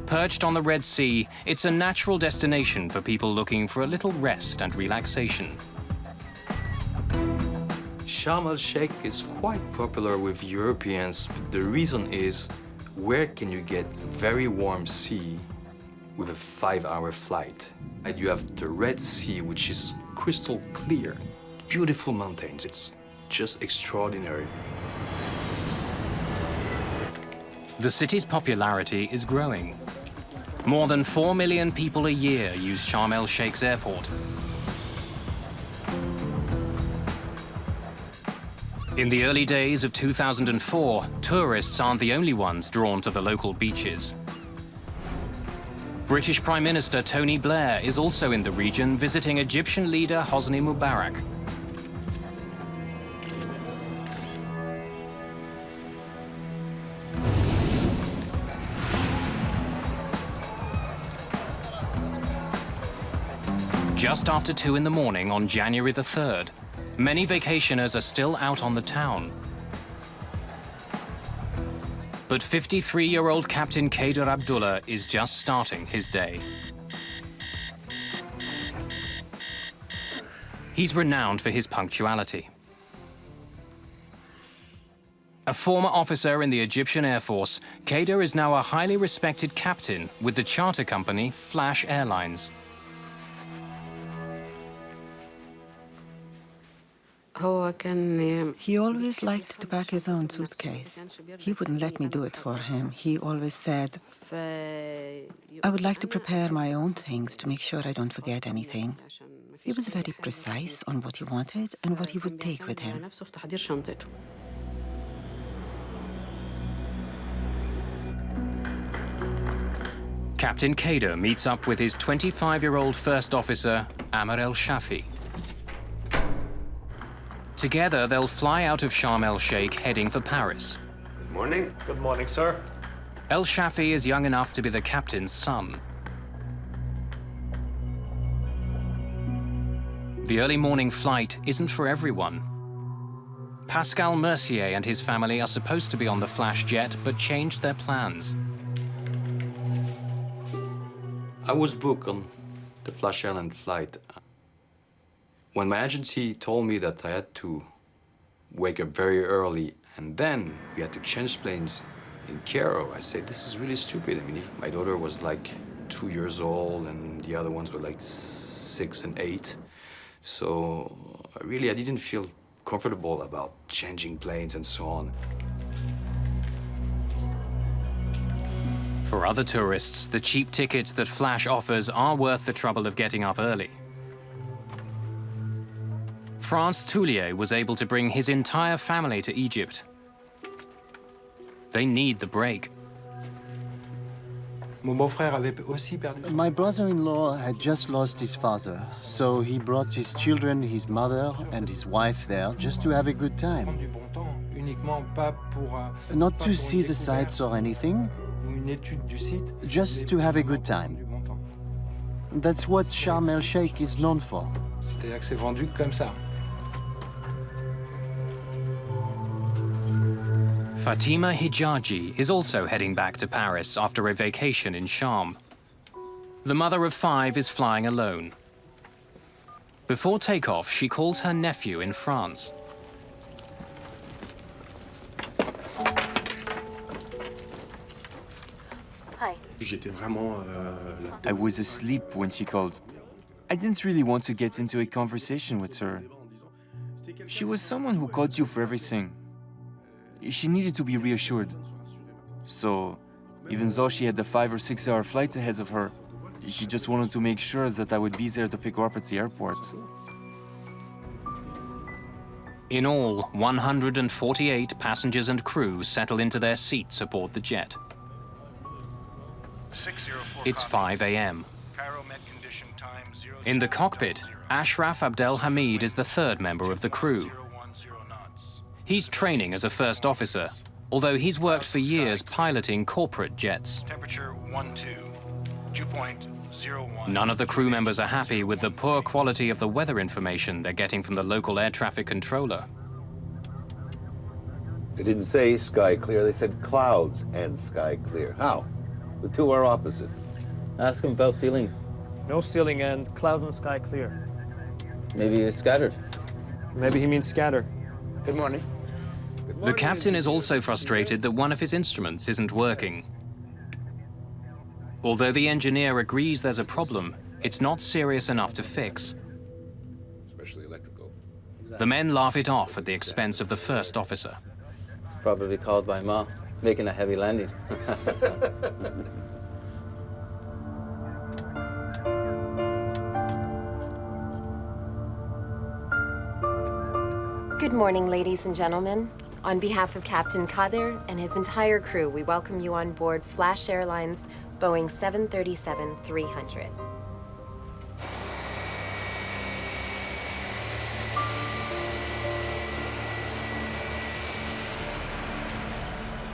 Perched on the Red Sea, it's a natural destination for people looking for a little rest and relaxation. Sharm el-Sheikh is quite popular with Europeans. But the reason is, where can you get very warm sea with a 5-hour flight? And you have the Red Sea, which is crystal clear, beautiful mountains. It's just extraordinary. The city's popularity is growing. More than 4 million people a year use Sharm el-Sheikh's airport. In the early days of 2004, tourists aren't the only ones drawn to the local beaches. British Prime Minister Tony Blair is also in the region visiting Egyptian leader Hosni Mubarak. Just after 2 in the morning on January the 3rd, many vacationers are still out on the town. But 53-year-old Captain Kader Abdullah is just starting his day. He's renowned for his punctuality. A former officer in the Egyptian Air Force, Kader is now a highly respected captain with the charter company Flash Airlines. He always liked to pack his own suitcase. He wouldn't let me do it for him. He always said, I would like to prepare my own things to make sure I don't forget anything. He was very precise on what he wanted and what he would take with him. Captain Kader meets up with his 25-year-old first officer, Amr el-Shafi. Together, they'll fly out of Sharm el-Sheikh heading for Paris. Good morning. Good morning, sir. El-Shafi is young enough to be the captain's son. The early morning flight isn't for everyone. Pascal Mercier and his family are supposed to be on the Flash jet, but changed their plans. I was booked on the Flash Island flight. When my agency told me that I had to wake up very early and then we had to change planes in Cairo, I said, this is really stupid. I mean, if my daughter was like 2 years old and the other ones were like 6 and 8. So really, I didn't feel comfortable about changing planes and so on. For other tourists, the cheap tickets that Flash offers are worth the trouble of getting up early. France Toulier was able to bring his entire family to Egypt. They need the break. My brother-in-law had just lost his father, so he brought his children, his mother, and his wife there just to have a good time. Not to see the sights or anything, just to have a good time. That's what Sharm el-Sheikh is known for. Fatima Hijaji is also heading back to Paris after a vacation in Sharm. The mother of 5 is flying alone. Before takeoff, she calls her nephew in France. Hi. I was asleep when she called. I didn't really want to get into a conversation with her. She was someone who called you for everything. She needed to be reassured. So, even though she had the 5 or 6 hour flight ahead of her, she just wanted to make sure that I would be there to pick her up at the airport. In all, 148 passengers and crew settle into their seats aboard the jet. It's 5 a.m. In the cockpit, Ashraf Abdel Hamid is the 3rd member of the crew. He's training as a first officer, although he's worked for years piloting corporate jets. Temperature 12, dew point 01. None of the crew members are happy with the poor quality of the weather information they're getting from the local air traffic controller. They didn't say sky clear, they said clouds and sky clear. How? The two are opposite. Ask him about ceiling. No ceiling and clouds and sky clear. Maybe it's scattered. Maybe he means scatter. Good morning. The captain is also frustrated that one of his instruments isn't working. Although the engineer agrees there's a problem, it's not serious enough to fix. Especially electrical. The men laugh it off at the expense of the first officer. Probably called by Ma, making a heavy landing. Good morning, ladies and gentlemen. On behalf of Captain Kader and his entire crew, we welcome you on board Flash Airlines Boeing 737-300.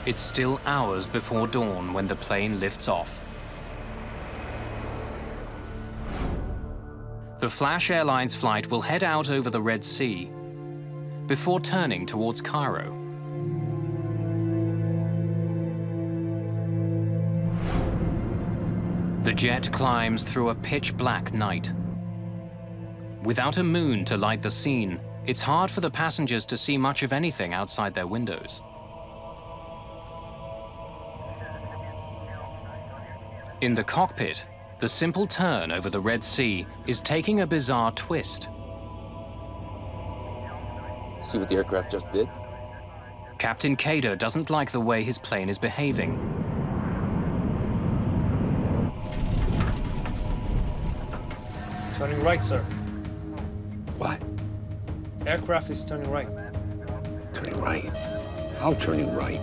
It's still hours before dawn when the plane lifts off. The Flash Airlines flight will head out over the Red Sea before turning towards Cairo. The jet climbs through a pitch-black night. Without a moon to light the scene, it's hard for the passengers to see much of anything outside their windows. In the cockpit, the simple turn over the Red Sea is taking a bizarre twist. See what the aircraft just did? Captain Kader doesn't like the way his plane is behaving. Turning right, sir. What? Aircraft is turning right. Turning right? How turning right?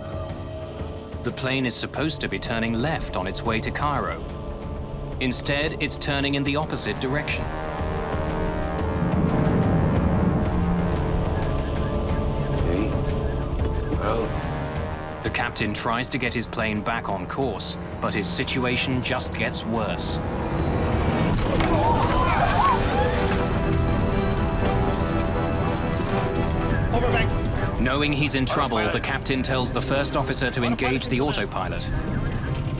The plane is supposed to be turning left on its way to Cairo. Instead, it's turning in the opposite direction. Okay. Out. The captain tries to get his plane back on course, but his situation just gets worse. Overbank. Knowing he's in trouble, the captain tells the first officer to engage the autopilot.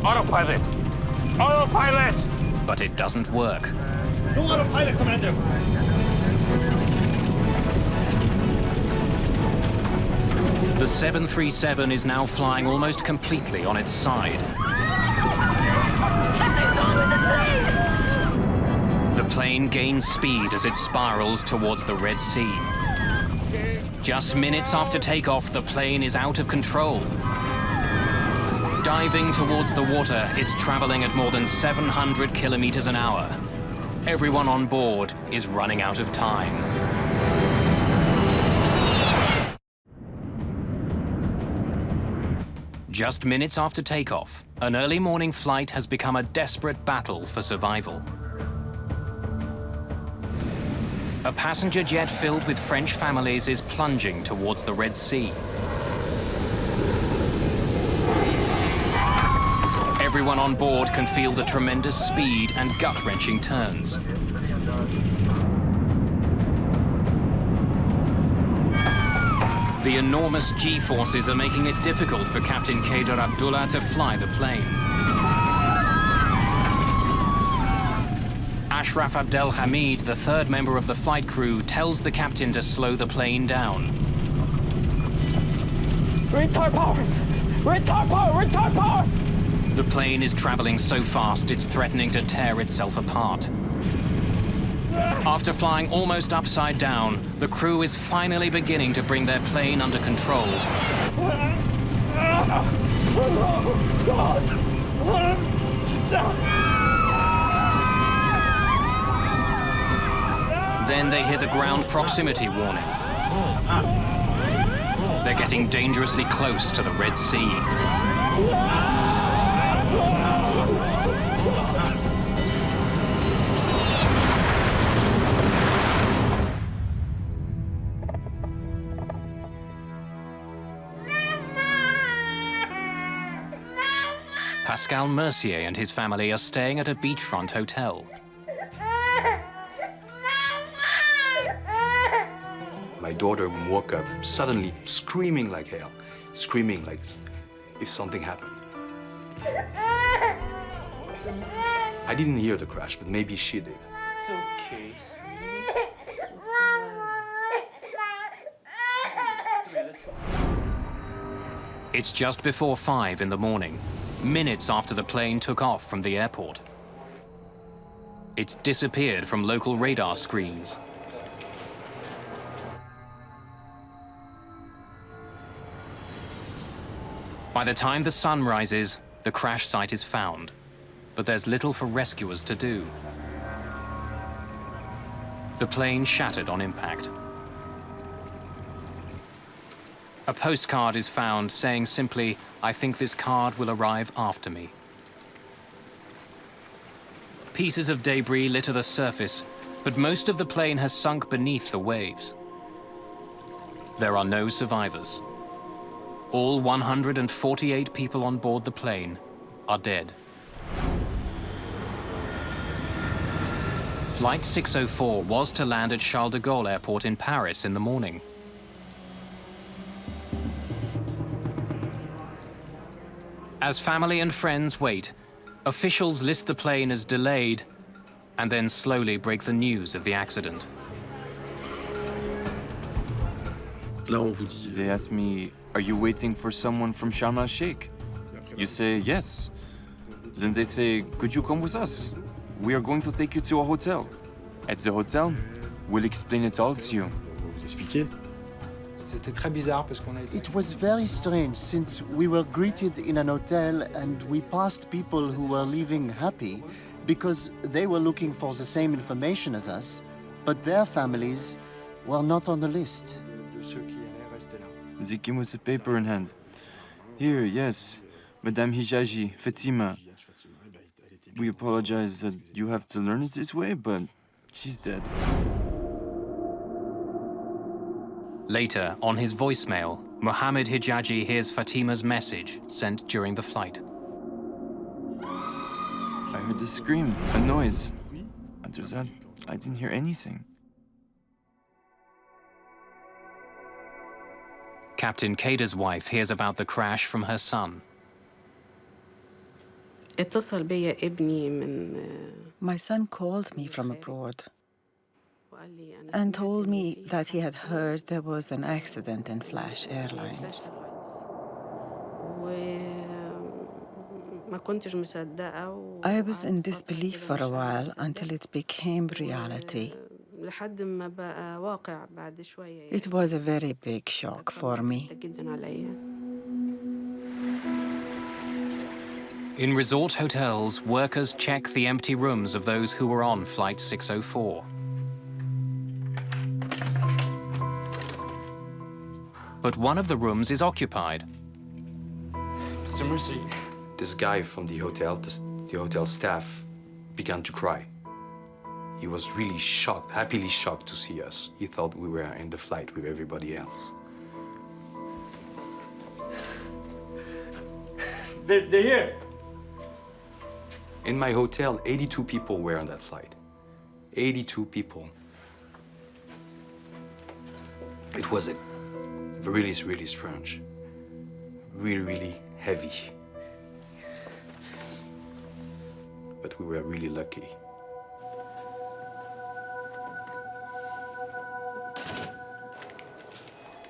Autopilot! Autopilot! But it doesn't work. No autopilot, Commander! The 737 is now flying almost completely on its side. The plane gains speed as it spirals towards the Red Sea. Just minutes after takeoff, the plane is out of control. Diving towards the water, it's traveling at more than 700 kilometers an hour. Everyone on board is running out of time. Just minutes after takeoff, an early morning flight has become a desperate battle for survival. A passenger jet filled with French families is plunging towards the Red Sea. Everyone on board can feel the tremendous speed and gut-wrenching turns. The enormous G-forces are making it difficult for Captain Kader Abdullah to fly the plane. Ashraf Abdel Hamid, the third member of the flight crew, tells the captain to slow the plane down. Retard power! Retard power! Retard power! The plane is traveling so fast it's threatening to tear itself apart. After flying almost upside down, the crew is finally beginning to bring their plane under control. Then they hear the ground proximity warning. They're getting dangerously close to the Red Sea. Pascal Mercier and his family are staying at a beachfront hotel. My daughter woke up suddenly screaming like hell, screaming like if something happened. I didn't hear the crash, but maybe she did. It's okay. It's just before 5 in the morning, minutes after the plane took off from the airport. It's disappeared from local radar screens. By the time the sun rises, the crash site is found, but there's little for rescuers to do. The plane shattered on impact. A postcard is found saying simply, "I think this card will arrive after me." Pieces of debris litter the surface, but most of the plane has sunk beneath the waves. There are no survivors. All 148 people on board the plane are dead. Flight 604 was to land at Charles de Gaulle Airport in Paris in the morning. As family and friends wait, officials list the plane as delayed and then slowly break the news of the accident. They ask me, "Are you waiting for someone from Sharm el-Sheikh?" You say, "Yes." Then they say, "Could you come with us? We are going to take you to a hotel. At the hotel, we'll explain it all to you." It was very strange since we were greeted in an hotel and we passed people who were leaving happy because they were looking for the same information as us, but their families were not on the list. They came with a paper in hand. "Here, yes, Madame Hijaji, Fatima. We apologize that you have to learn it this way, but she's dead." Later, on his voicemail, Mohammed Hijaji hears Fatima's message sent during the flight. I heard a scream, a noise. After that, I didn't hear anything. Captain Kader's wife hears about the crash from her son. My son called me from abroad and told me that he had heard there was an accident in Flash Airlines. I was in disbelief for a while until it became reality. It was a very big shock for me. In resort hotels, workers check the empty rooms of those who were on Flight 604. But one of the rooms is occupied. Sister Mercy. This guy from the hotel, the hotel staff, began to cry. He was really shocked, happily shocked to see us. He thought we were in the flight with everybody else. They're here. In my hotel, 82 people were on that flight. 82 people. It was really, really strange. Really, really heavy. But we were really lucky.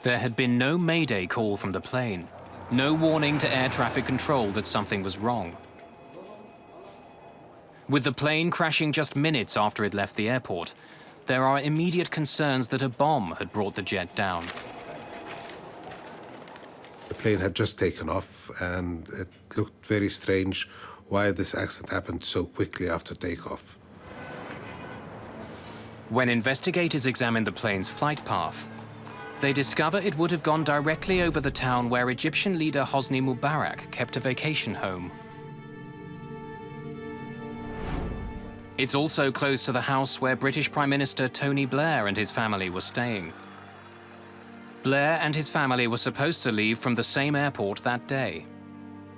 There had been no Mayday call from the plane, no warning to air traffic control that something was wrong. With the plane crashing just minutes after it left the airport, there are immediate concerns that a bomb had brought the jet down. The plane had just taken off, and it looked very strange why this accident happened so quickly after takeoff. When investigators examined the plane's flight path, they discover it would have gone directly over the town where Egyptian leader Hosni Mubarak kept a vacation home. It's also close to the house where British Prime Minister Tony Blair and his family were staying. Blair and his family were supposed to leave from the same airport that day.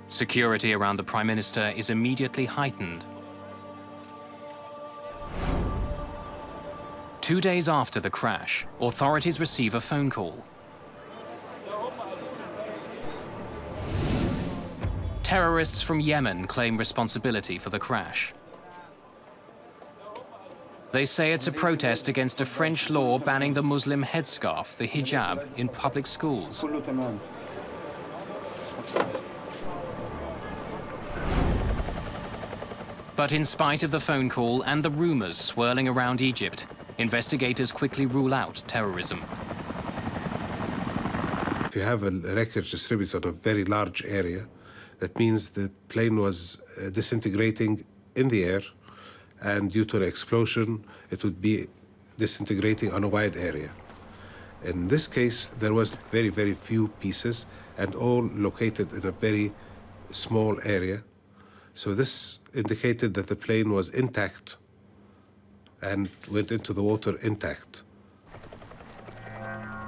Security around the Prime Minister is immediately heightened. 2 days after the crash, authorities receive a phone call. Terrorists from Yemen claim responsibility for the crash. They say it's a protest against a French law banning the Muslim headscarf, the hijab, in public schools. But in spite of the phone call and the rumors swirling around Egypt, investigators quickly rule out terrorism. If you have a wreckage distributed on a very large area, that means the plane was disintegrating in the air, and due to an explosion, it would be disintegrating on a wide area. In this case, there was very, very few pieces, and all located in a very small area. So this indicated that the plane was intact and went into the water intact.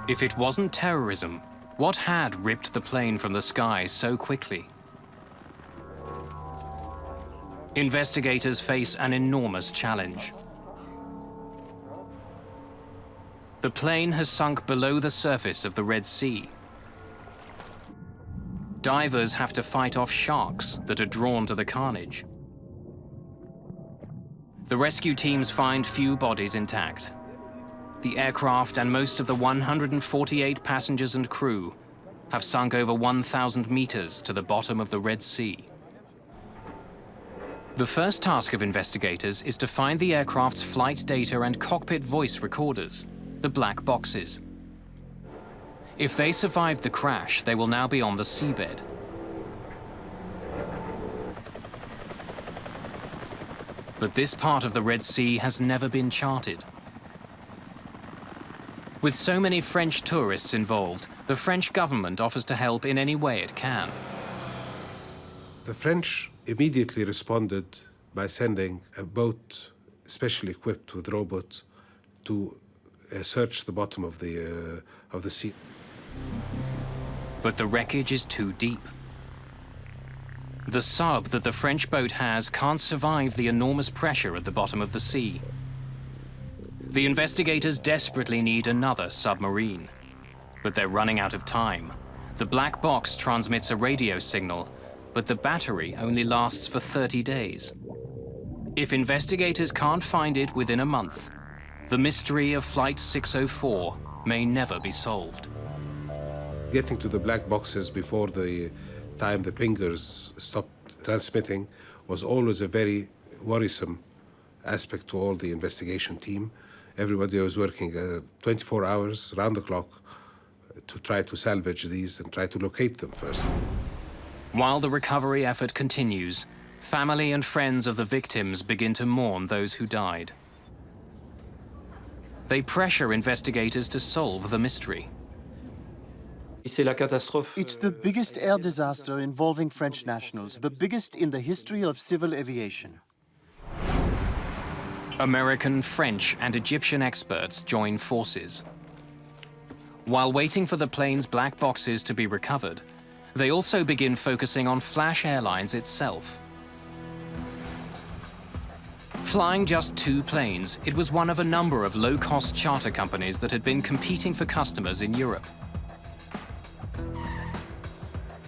If it wasn't terrorism, what had ripped the plane from the sky so quickly? Investigators face an enormous challenge. The plane has sunk below the surface of the Red Sea. Divers have to fight off sharks that are drawn to the carnage. The rescue teams find few bodies intact. The aircraft and most of the 148 passengers and crew have sunk over 1,000 meters to the bottom of the Red Sea. The first task of investigators is to find the aircraft's flight data and cockpit voice recorders, the black boxes. If they survived the crash, they will now be on the seabed. But this part of the Red Sea has never been charted. With so many French tourists involved, the French government offers to help in any way it can. The French immediately responded by sending a boat specially equipped with robots to search the bottom of the sea. But the wreckage is too deep. The sub that the French boat has can't survive the enormous pressure at the bottom of the sea. The investigators desperately need another submarine. But they're running out of time. The black box transmits a radio signal, but the battery only lasts for 30 days. If investigators can't find it within a month, the mystery of Flight 604 may never be solved. Getting to the black boxes before the time the pingers stopped transmitting was always a very worrisome aspect to all the investigation team. Everybody was working 24 hours, round the clock, to try to salvage these and try to locate them first. While the recovery effort continues, family and friends of the victims begin to mourn those who died. They pressure investigators to solve the mystery. It's the biggest air disaster involving French nationals, the biggest in the history of civil aviation. American, French, and Egyptian experts join forces. While waiting for the plane's black boxes to be recovered, they also begin focusing on Flash Airlines itself. Flying just 2 planes, it was one of a number of low-cost charter companies that had been competing for customers in Europe.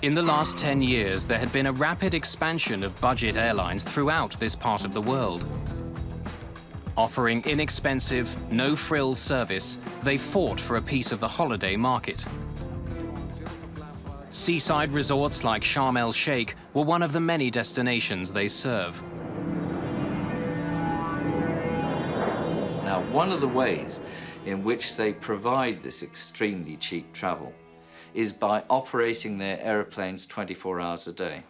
In the last 10 years, there had been a rapid expansion of budget airlines throughout this part of the world. Offering inexpensive, no-frills service, they fought for a piece of the holiday market. Seaside resorts like Sharm el-Sheikh were one of the many destinations they serve. Now, one of the ways in which they provide this extremely cheap travel is by operating their airplanes 24 hours a day.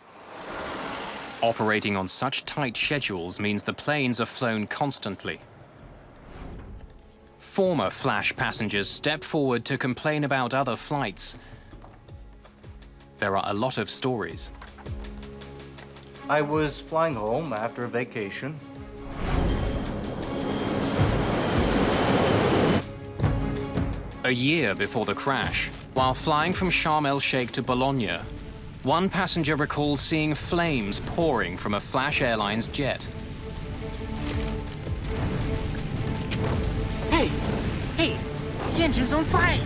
Operating on such tight schedules means the planes are flown constantly. Former Flash passengers step forward to complain about other flights. There are a lot of stories. I was flying home after a vacation. A year before the crash, while flying from Sharm el-Sheikh to Bologna, one passenger recalls seeing flames pouring from a Flash Airlines jet. Hey! Hey! The engine's on fire!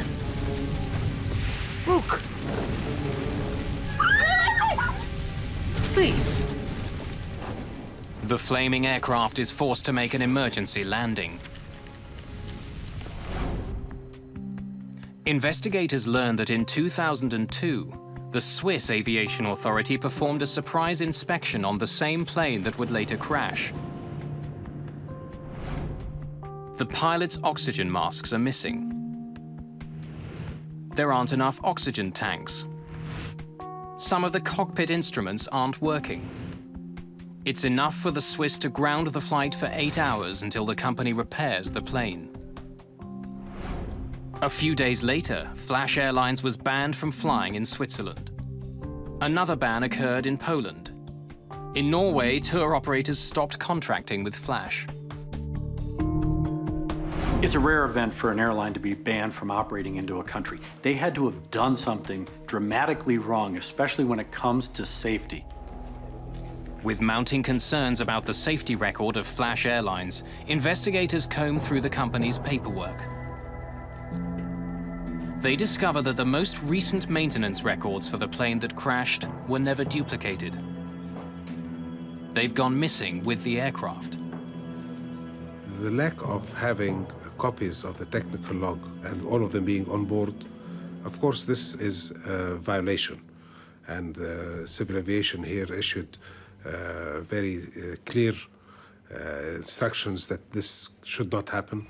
Look! Please! The flaming aircraft is forced to make an emergency landing. Investigators learned that in 2002, the Swiss Aviation Authority performed a surprise inspection on the same plane that would later crash. The pilot's oxygen masks are missing. There aren't enough oxygen tanks. Some of the cockpit instruments aren't working. It's enough for the Swiss to ground the flight for 8 hours until the company repairs the plane. A few days later, Flash Airlines was banned from flying in Switzerland. Another ban occurred in Poland. In Norway, tour operators stopped contracting with Flash. It's a rare event for an airline to be banned from operating into a country. They had to have done something dramatically wrong, especially when it comes to safety. With mounting concerns about the safety record of Flash Airlines, investigators combed through the company's paperwork. They discover that the most recent maintenance records for the plane that crashed were never duplicated. They've gone missing with the aircraft. The lack of having copies of the technical log and all of them being on board, of course, this is a violation. And civil aviation here issued very clear instructions that this should not happen.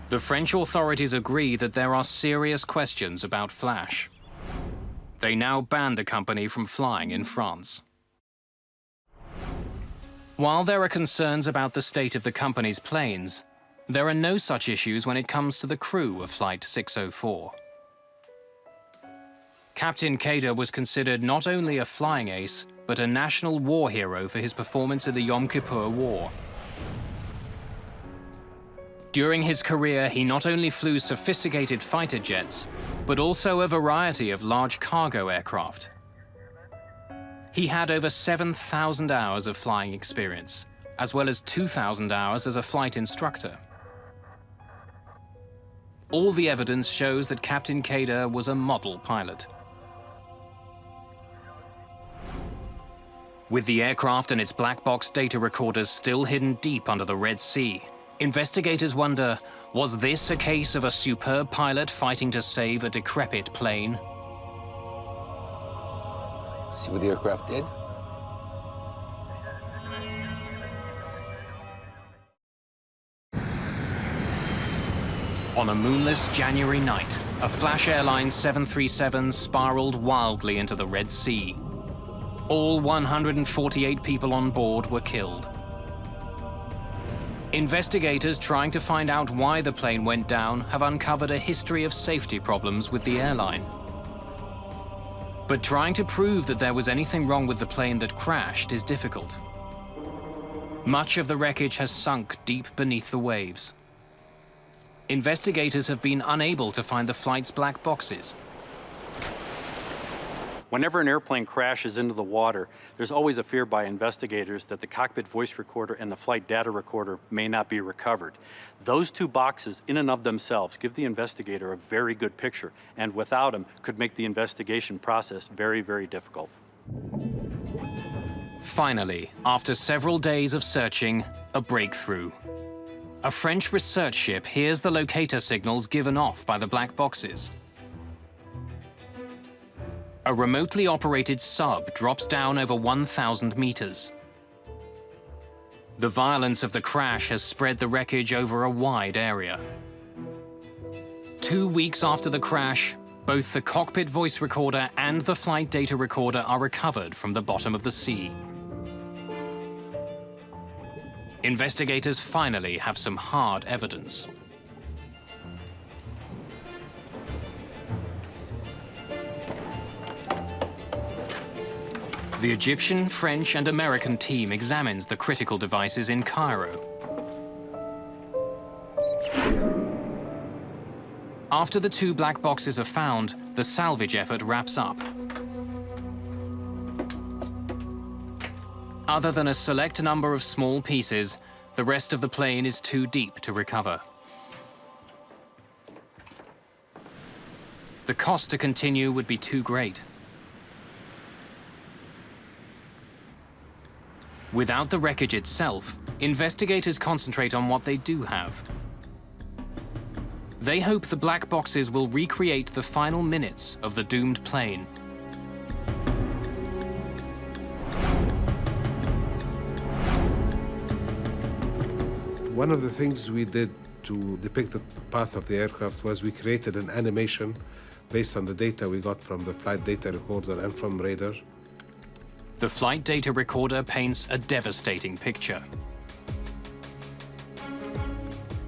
The French authorities agree that there are serious questions about Flash. They now ban the company from flying in France. While there are concerns about the state of the company's planes, there are no such issues when it comes to the crew of Flight 604. Captain Kader was considered not only a flying ace, but a national war hero for his performance in the Yom Kippur War. During his career, he not only flew sophisticated fighter jets, but also a variety of large cargo aircraft. He had over 7,000 hours of flying experience, as well as 2,000 hours as a flight instructor. All the evidence shows that Captain Kader was a model pilot. With the aircraft and its black box data recorders still hidden deep under the Red Sea, investigators wonder, was this a case of a superb pilot fighting to save a decrepit plane? See what the aircraft did? On a moonless January night, a Flash Airlines 737 spiraled wildly into the Red Sea. All 148 people on board were killed. Investigators trying to find out why the plane went down have uncovered a history of safety problems with the airline. But trying to prove that there was anything wrong with the plane that crashed is difficult. Much of the wreckage has sunk deep beneath the waves. Investigators have been unable to find the flight's black boxes. Whenever an airplane crashes into the water, there's always a fear by investigators that the cockpit voice recorder and the flight data recorder may not be recovered. Those two boxes in and of themselves give the investigator a very good picture, and without them could make the investigation process very, very difficult. Finally, after several days of searching, a breakthrough. A French research ship hears the locator signals given off by the black boxes. A remotely operated sub drops down over 1,000 meters. The violence of the crash has spread the wreckage over a wide area. 2 weeks after the crash, both the cockpit voice recorder and the flight data recorder are recovered from the bottom of the sea. Investigators finally have some hard evidence. The Egyptian, French, and American team examines the critical devices in Cairo. After the two black boxes are found, the salvage effort wraps up. Other than a select number of small pieces, the rest of the plane is too deep to recover. The cost to continue would be too great. Without the wreckage itself, investigators concentrate on what they do have. They hope the black boxes will recreate the final minutes of the doomed plane. One of the things we did to depict the path of the aircraft was we created an animation based on the data we got from the flight data recorder and from radar. The flight data recorder paints a devastating picture.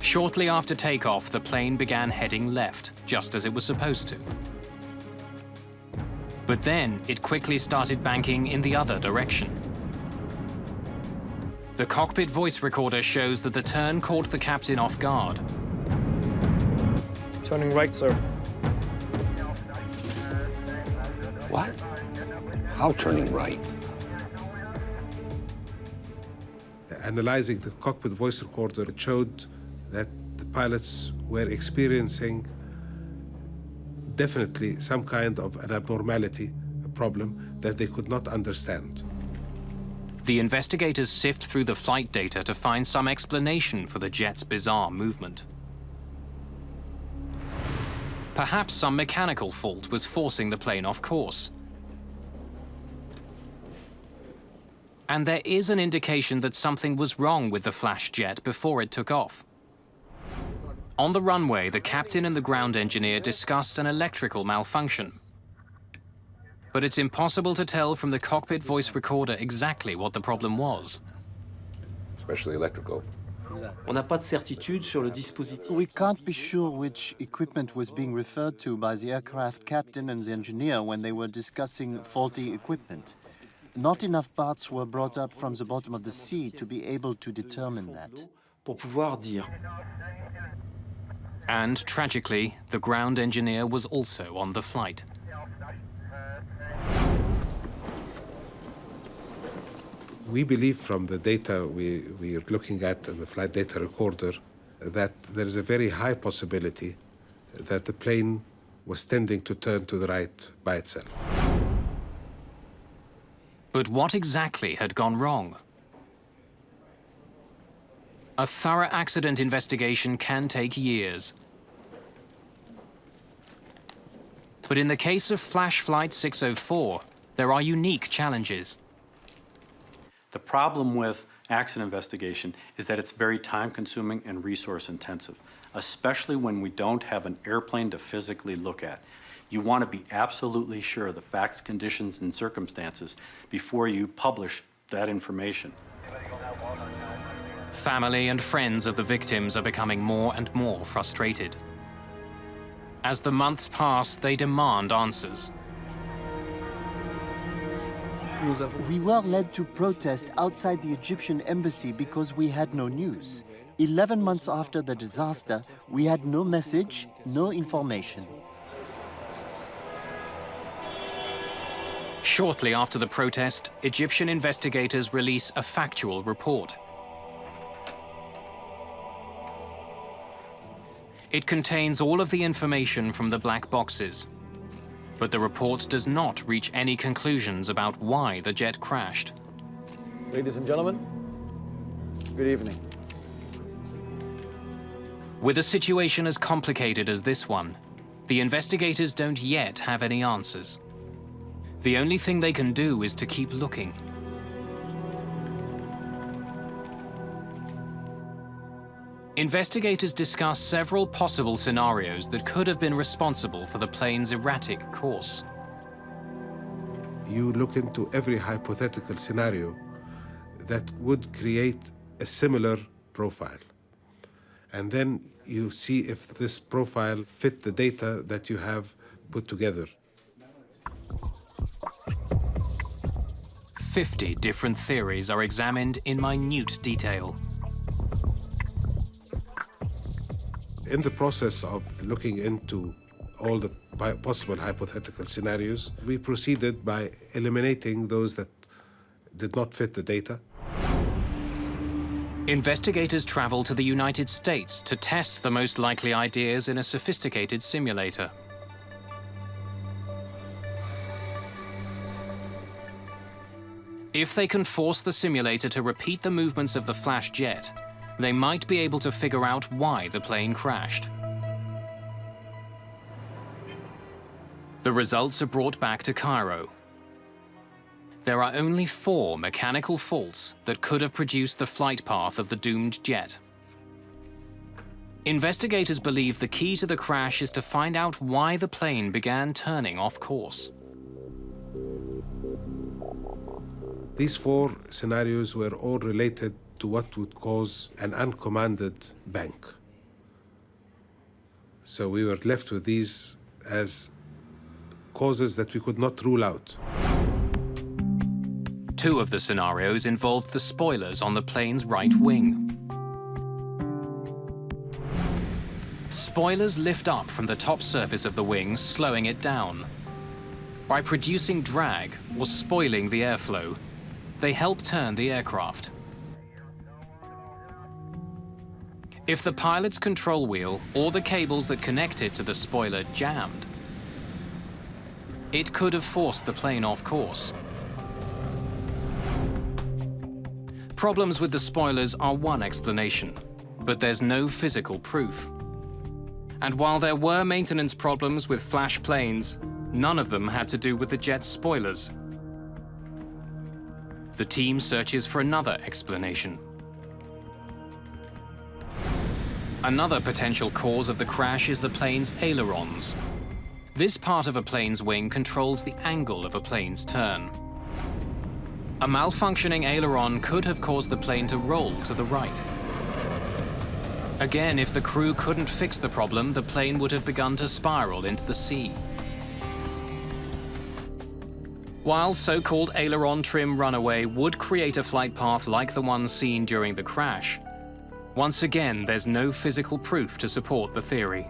Shortly after takeoff, the plane began heading left, just as it was supposed to. But then it quickly started banking in the other direction. The cockpit voice recorder shows that the turn caught the captain off guard. Turning right, sir. What? How turning right? Analyzing the cockpit voice recorder, it showed that the pilots were experiencing definitely some kind of an abnormality, a problem that they could not understand. The investigators sift through the flight data to find some explanation for the jet's bizarre movement. Perhaps some mechanical fault was forcing the plane off course. And there is an indication that something was wrong with the flash jet before it took off. On the runway, the captain and the ground engineer discussed an electrical malfunction. But it's impossible to tell from the cockpit voice recorder exactly what the problem was. Especially electrical. On n'a pas de certitude sur le dispositif. We can't be sure which equipment was being referred to by the aircraft captain and the engineer when they were discussing faulty equipment. Not enough parts were brought up from the bottom of the sea to be able to determine that. Pour pouvoir dire. And tragically, the ground engineer was also on the flight. We believe from the data we are looking at in the flight data recorder that there is a very high possibility that the plane was tending to turn to the right by itself. But what exactly had gone wrong? A thorough accident investigation can take years. But in the case of Flash Flight 604, there are unique challenges. The problem with accident investigation is that it's very time-consuming and resource-intensive, especially when we don't have an airplane to physically look at. You want to be absolutely sure of the facts, conditions, and circumstances before you publish that information. Family and friends of the victims are becoming more and more frustrated. As the months pass, they demand answers. We were led to protest outside the Egyptian embassy because we had no news. 11 months after the disaster, we had no message, no information. Shortly after the protest, Egyptian investigators release a factual report. It contains all of the information from the black boxes, but the report does not reach any conclusions about why the jet crashed. Ladies and gentlemen, good evening. With a situation as complicated as this one, the investigators don't yet have any answers. The only thing they can do is to keep looking. Investigators discuss several possible scenarios that could have been responsible for the plane's erratic course. You look into every hypothetical scenario that would create a similar profile. And then you see if this profile fit the data that you have put together. 50 different theories are examined in minute detail. In the process of looking into all the possible hypothetical scenarios, we proceeded by eliminating those that did not fit the data. Investigators travel to the United States to test the most likely ideas in a sophisticated simulator. If they can force the simulator to repeat the movements of the flash jet, they might be able to figure out why the plane crashed. The results are brought back to Cairo. There are only 4 mechanical faults that could have produced the flight path of the doomed jet. Investigators believe the key to the crash is to find out why the plane began turning off course. These 4 scenarios were all related to what would cause an uncommanded bank. So we were left with these as causes that we could not rule out. 2 of the scenarios involved the spoilers on the plane's right wing. Spoilers lift up from the top surface of the wing, slowing it down. By producing drag or spoiling the airflow, they help turn the aircraft. If the pilot's control wheel or the cables that connect it to the spoiler jammed, it could have forced the plane off course. Problems with the spoilers are one explanation, but there's no physical proof. And while there were maintenance problems with flash planes, none of them had to do with the jet's spoilers. The team searches for another explanation. Another potential cause of the crash is the plane's ailerons. This part of a plane's wing controls the angle of a plane's turn. A malfunctioning aileron could have caused the plane to roll to the right. Again, if the crew couldn't fix the problem, the plane would have begun to spiral into the sea. While so-called aileron trim runaway would create a flight path like the one seen during the crash, once again, there's no physical proof to support the theory.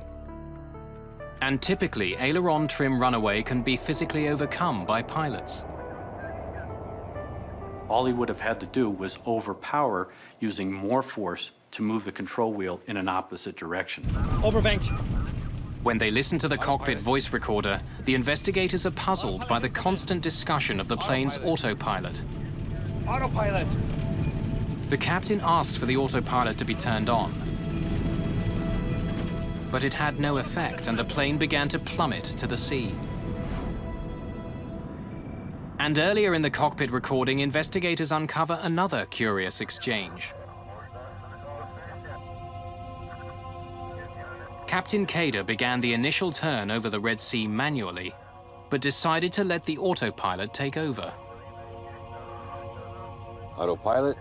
And typically, aileron trim runaway can be physically overcome by pilots. All he would have had to do was overpower using more force to move the control wheel in an opposite direction. Overbanked. When they listen to the cockpit voice recorder, the investigators are puzzled by the constant discussion of the plane's autopilot. Autopilot. The captain asked for the autopilot to be turned on, but it had no effect and the plane began to plummet to the sea. And earlier in the cockpit recording, investigators uncover another curious exchange. Captain Kader began the initial turn over the Red Sea manually, but decided to let the autopilot take over. Autopilot,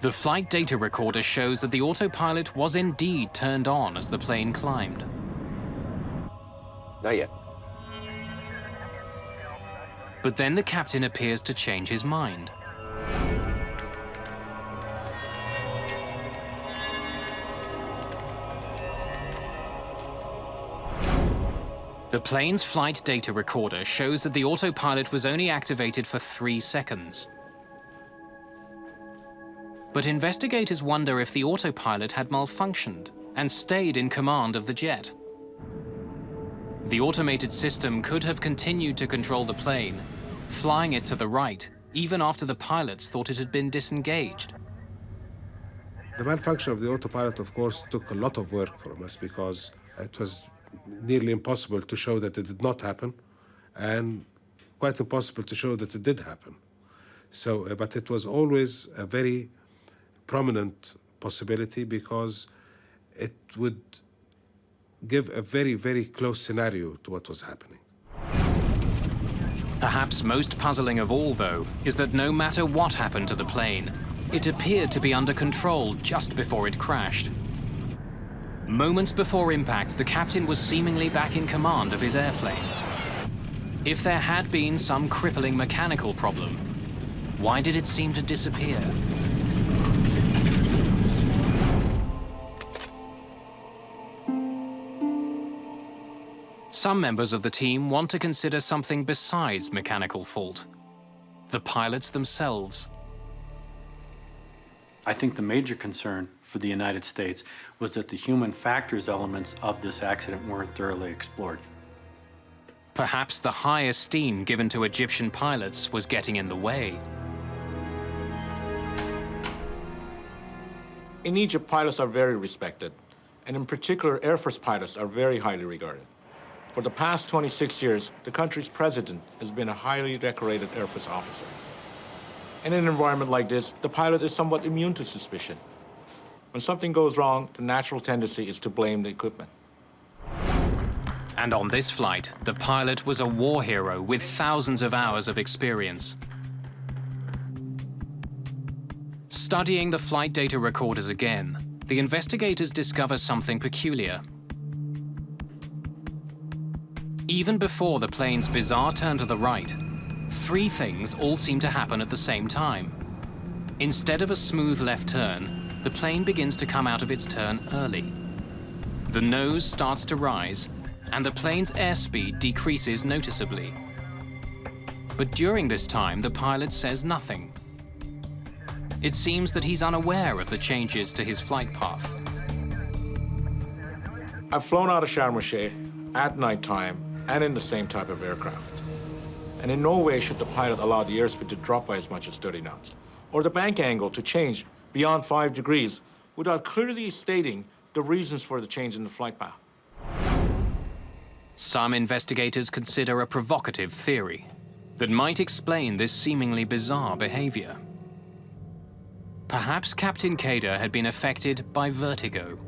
The flight data recorder shows that the autopilot was indeed turned on as the plane climbed. Not yet. But then the captain appears to change his mind. The plane's flight data recorder shows that the autopilot was only activated for 3 seconds. But investigators wonder if the autopilot had malfunctioned and stayed in command of the jet. The automated system could have continued to control the plane, flying it to the right, even after the pilots thought it had been disengaged. The malfunction of the autopilot, of course, took a lot of work from us because it was nearly impossible to show that it did not happen, and quite impossible to show that it did happen. So, but it was always a very prominent possibility because it would give a very, very close scenario to what was happening. Perhaps most puzzling of all, though, is that no matter what happened to the plane, it appeared to be under control just before it crashed. Moments before impact, the captain was seemingly back in command of his airplane. If there had been some crippling mechanical problem, why did it seem to disappear? Some members of the team want to consider something besides mechanical fault: the pilots themselves. I think the major concern for the United States was that the human factors elements of this accident weren't thoroughly explored. Perhaps the high esteem given to Egyptian pilots was getting in the way. In Egypt, pilots are very respected, and in particular, Air Force pilots are very highly regarded. For the past 26 years, the country's president has been a highly decorated Air Force officer. In an environment like this, the pilot is somewhat immune to suspicion. When something goes wrong, the natural tendency is to blame the equipment. And on this flight, the pilot was a war hero with thousands of hours of experience. Studying the flight data recorders again, the investigators discover something peculiar. Even before the plane's bizarre turn to the right, 3 things all seem to happen at the same time. Instead of a smooth left turn, the plane begins to come out of its turn early. The nose starts to rise, and the plane's airspeed decreases noticeably. But during this time, the pilot says nothing. It seems that he's unaware of the changes to his flight path. I've flown out of Sharm el-Sheikh at nighttime and in the same type of aircraft. And in no way should the pilot allow the airspeed to drop by as much as 30 knots, or the bank angle to change beyond 5 degrees without clearly stating the reasons for the change in the flight path. Some investigators consider a provocative theory that might explain this seemingly bizarre behavior. Perhaps Captain Kader had been affected by vertigo.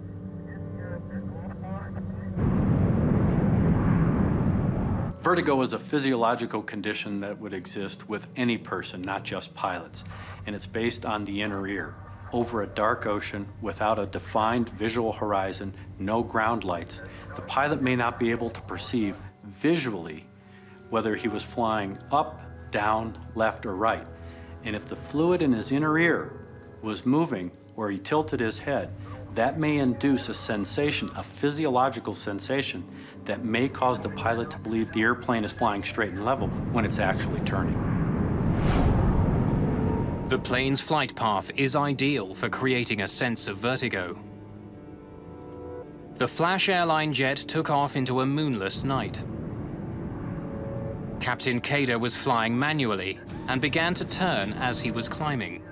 Vertigo is a physiological condition that would exist with any person, not just pilots, and it's based on the inner ear. Over a dark ocean, without a defined visual horizon, no ground lights, the pilot may not be able to perceive visually whether he was flying up, down, left, or right. And if the fluid in his inner ear was moving or he tilted his head, that may induce a sensation, a physiological sensation, that may cause the pilot to believe the airplane is flying straight and level when it's actually turning. The plane's flight path is ideal for creating a sense of vertigo. The Flash airline jet took off into a moonless night. Captain Kader was flying manually and began to turn as he was climbing.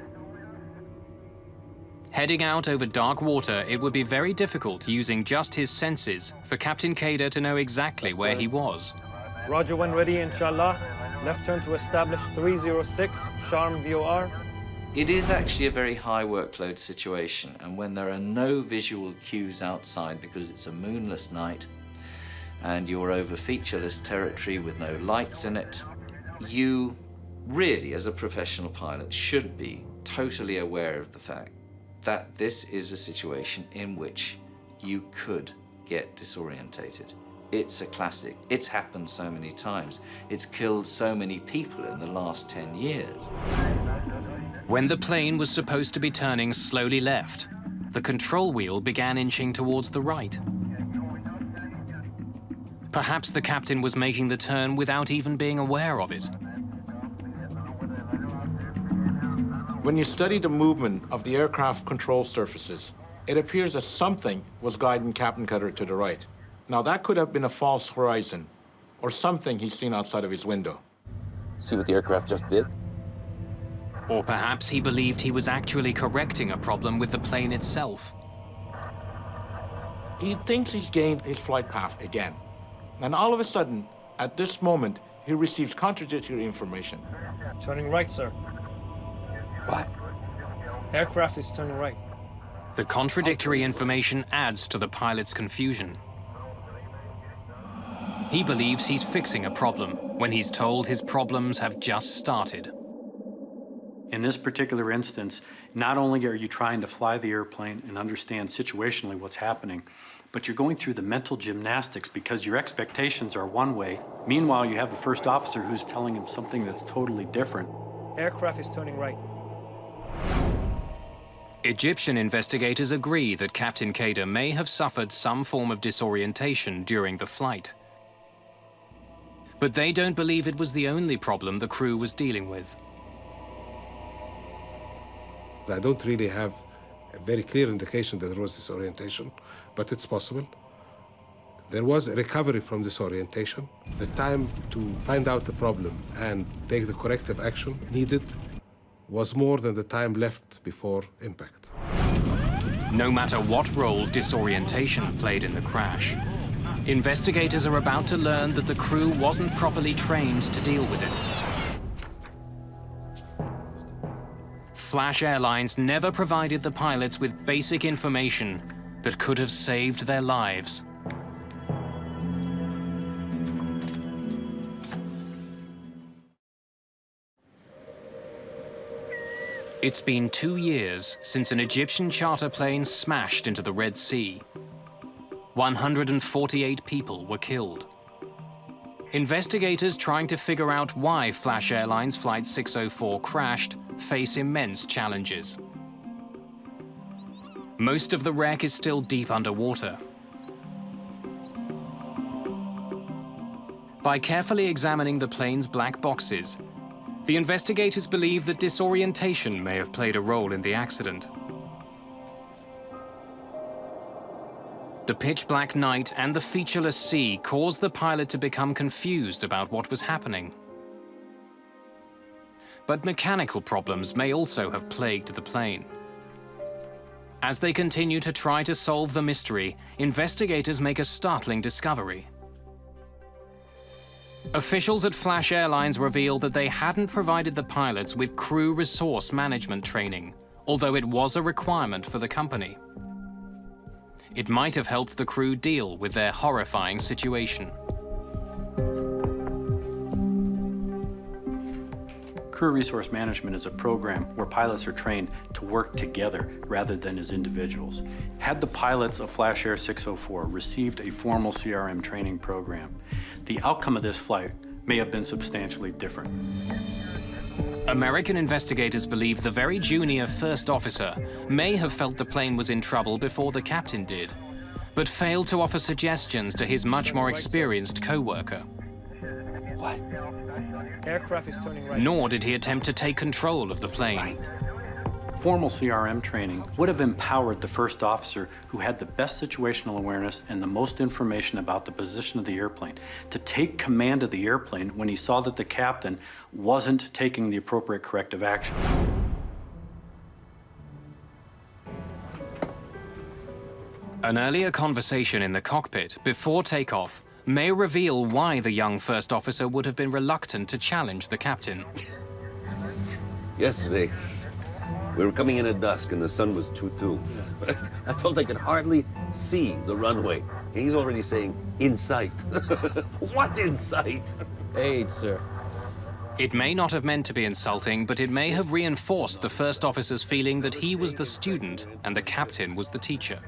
Heading out over dark water, it would be very difficult using just his senses for Captain Kader to know exactly where he was. Roger, when ready, inshallah. Left turn to establish 306, Sharm VOR. It is actually a very high workload situation, and when there are no visual cues outside because it's a moonless night and you're over featureless territory with no lights in it, you really, as a professional pilot, should be totally aware of the fact that this is a situation in which you could get disorientated. It's a classic. It's happened so many times. It's killed so many people in the last 10 years. When the plane was supposed to be turning slowly left, the control wheel began inching towards the right. Perhaps the captain was making the turn without even being aware of it. When you study the movement of the aircraft control surfaces, it appears that something was guiding Captain Cutter to the right. Now, that could have been a false horizon or something he's seen outside of his window. See what the aircraft just did? Or perhaps he believed he was actually correcting a problem with the plane itself. He thinks he's gained his flight path again. And all of a sudden, at this moment, he receives contradictory information. Turning right, sir. What? Aircraft is turning right. The contradictory information adds to the pilot's confusion. He believes he's fixing a problem when he's told his problems have just started. In this particular instance, not only are you trying to fly the airplane and understand situationally what's happening, but you're going through the mental gymnastics because your expectations are one way. Meanwhile, you have a first officer who's telling him something that's totally different. Aircraft is turning right. Egyptian investigators agree that Captain Kader may have suffered some form of disorientation during the flight. But they don't believe it was the only problem the crew was dealing with. I don't really have a very clear indication that there was disorientation, but it's possible. There was a recovery from disorientation. The time to find out the problem and take the corrective action needed was more than the time left before impact. No matter what role disorientation played in the crash, investigators are about to learn that the crew wasn't properly trained to deal with it. Flash Airlines never provided the pilots with basic information that could have saved their lives. It's been 2 years since an Egyptian charter plane smashed into the Red Sea. 148 people were killed. Investigators trying to figure out why Flash Airlines Flight 604 crashed face immense challenges. Most of the wreck is still deep underwater. By carefully examining the plane's black boxes, the investigators believe that disorientation may have played a role in the accident. The pitch-black night and the featureless sea caused the pilot to become confused about what was happening. But mechanical problems may also have plagued the plane. As they continue to try to solve the mystery, investigators make a startling discovery. Officials at Flash Airlines reveal that they hadn't provided the pilots with crew resource management training, although it was a requirement for the company. It might have helped the crew deal with their horrifying situation. Crew resource management is a program where pilots are trained to work together rather than as individuals. Had the pilots of Flash Air 604 received a formal CRM training program, the outcome of this flight may have been substantially different. American investigators believe the very junior first officer may have felt the plane was in trouble before the captain did, but failed to offer suggestions to his much more experienced co-worker. What? Aircraft is turning right. Nor did he attempt to take control of the plane. Formal CRM training would have empowered the first officer who had the best situational awareness and the most information about the position of the airplane to take command of the airplane when he saw that the captain wasn't taking the appropriate corrective action. An earlier conversation in the cockpit before takeoff may reveal why the young first officer would have been reluctant to challenge the captain. Yesterday, we were coming in at dusk and the sun was 2-2. I felt I could hardly see the runway. And he's already saying, in sight. What in sight? Age, sir. It may not have meant to be insulting, but it may have reinforced the first officer's feeling that he was the student and the captain was the teacher.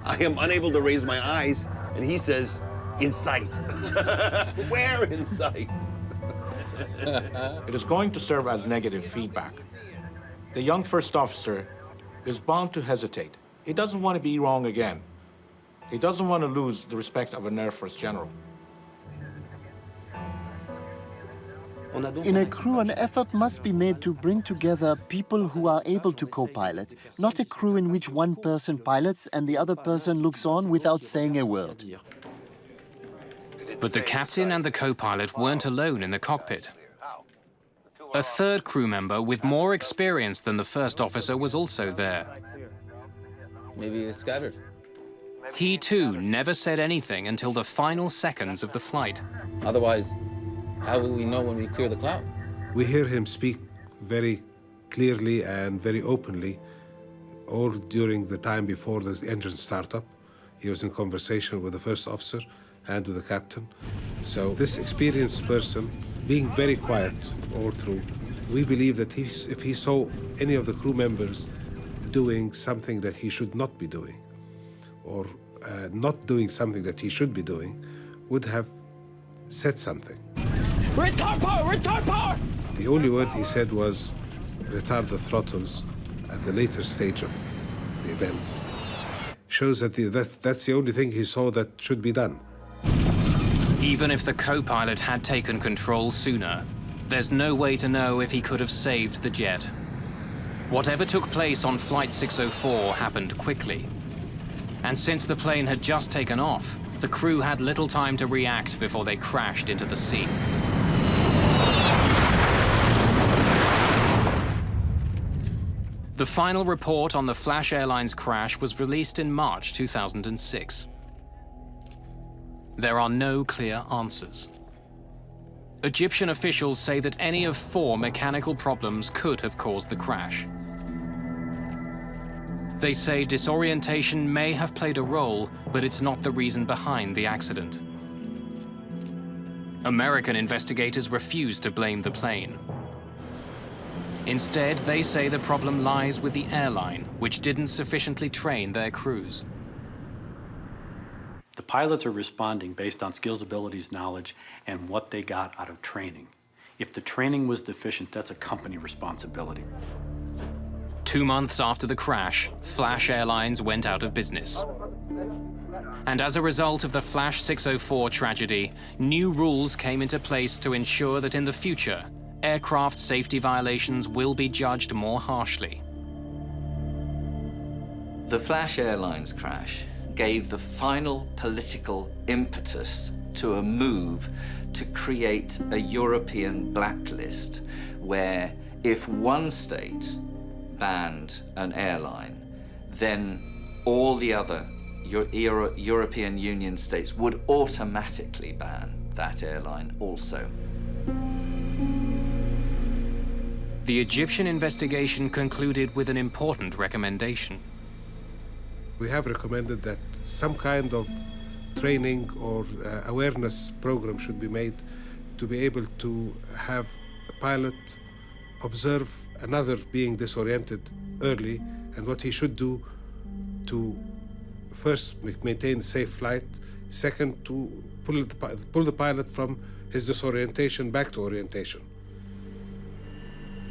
I am unable to raise my eyes, and he says, in sight. Where in sight? It is going to serve as negative feedback. The young first officer is bound to hesitate. He doesn't want to be wrong again. He doesn't want to lose the respect of an Air Force general. In a crew, an effort must be made to bring together people who are able to co-pilot, not a crew in which one person pilots and the other person looks on without saying a word. But the captain and the co-pilot weren't alone in the cockpit. A third crew member with more experience than the first officer was also there. Maybe he's scattered. He too never said anything until the final seconds of the flight. Otherwise, how will we know when we clear the cloud? We hear him speak very clearly and very openly all during the time before the engine startup. He was in conversation with the first officer and with the captain. So this experienced person, being very quiet all through, we believe that if he saw any of the crew members doing something that he should not be doing, or not doing something that he should be doing, would have said something. Retard power! Retard power! The only word he said was, retard the throttles at the later stage of the event. Shows that that's the only thing he saw that should be done. Even if the co-pilot had taken control sooner, there's no way to know if he could have saved the jet. Whatever took place on Flight 604 happened quickly. And since the plane had just taken off, the crew had little time to react before they crashed into the sea. The final report on the Flash Airlines crash was released in March 2006. There are no clear answers. Egyptian officials say that any of 4 mechanical problems could have caused the crash. They say disorientation may have played a role, but it's not the reason behind the accident. American investigators refuse to blame the plane. Instead, they say the problem lies with the airline, which didn't sufficiently train their crews. The pilots are responding based on skills, abilities, knowledge, and what they got out of training. If the training was deficient, that's a company responsibility. 2 months after the crash, Flash Airlines went out of business. And as a result of the Flash 604 tragedy, new rules came into place to ensure that in the future, aircraft safety violations will be judged more harshly. The Flash Airlines crash gave the final political impetus to a move to create a European blacklist where if one state banned an airline, then all the other European Union states would automatically ban that airline also. The Egyptian investigation concluded with an important recommendation. We have recommended that some kind of training or awareness program should be made to be able to have a pilot observe another being disoriented early and what he should do to first maintain a safe flight, second to pull the pilot from his disorientation back to orientation.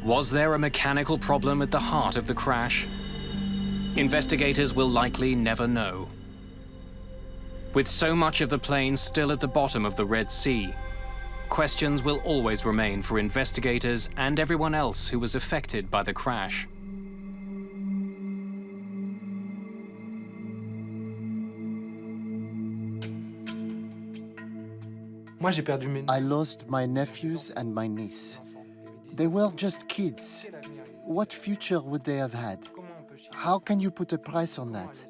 Was there a mechanical problem at the heart of the crash? Investigators will likely never know. With so much of the plane still at the bottom of the Red Sea, questions will always remain for investigators and everyone else who was affected by the crash. I lost my nephews and my niece. They were just kids. What future would they have had? How can you put a price on that?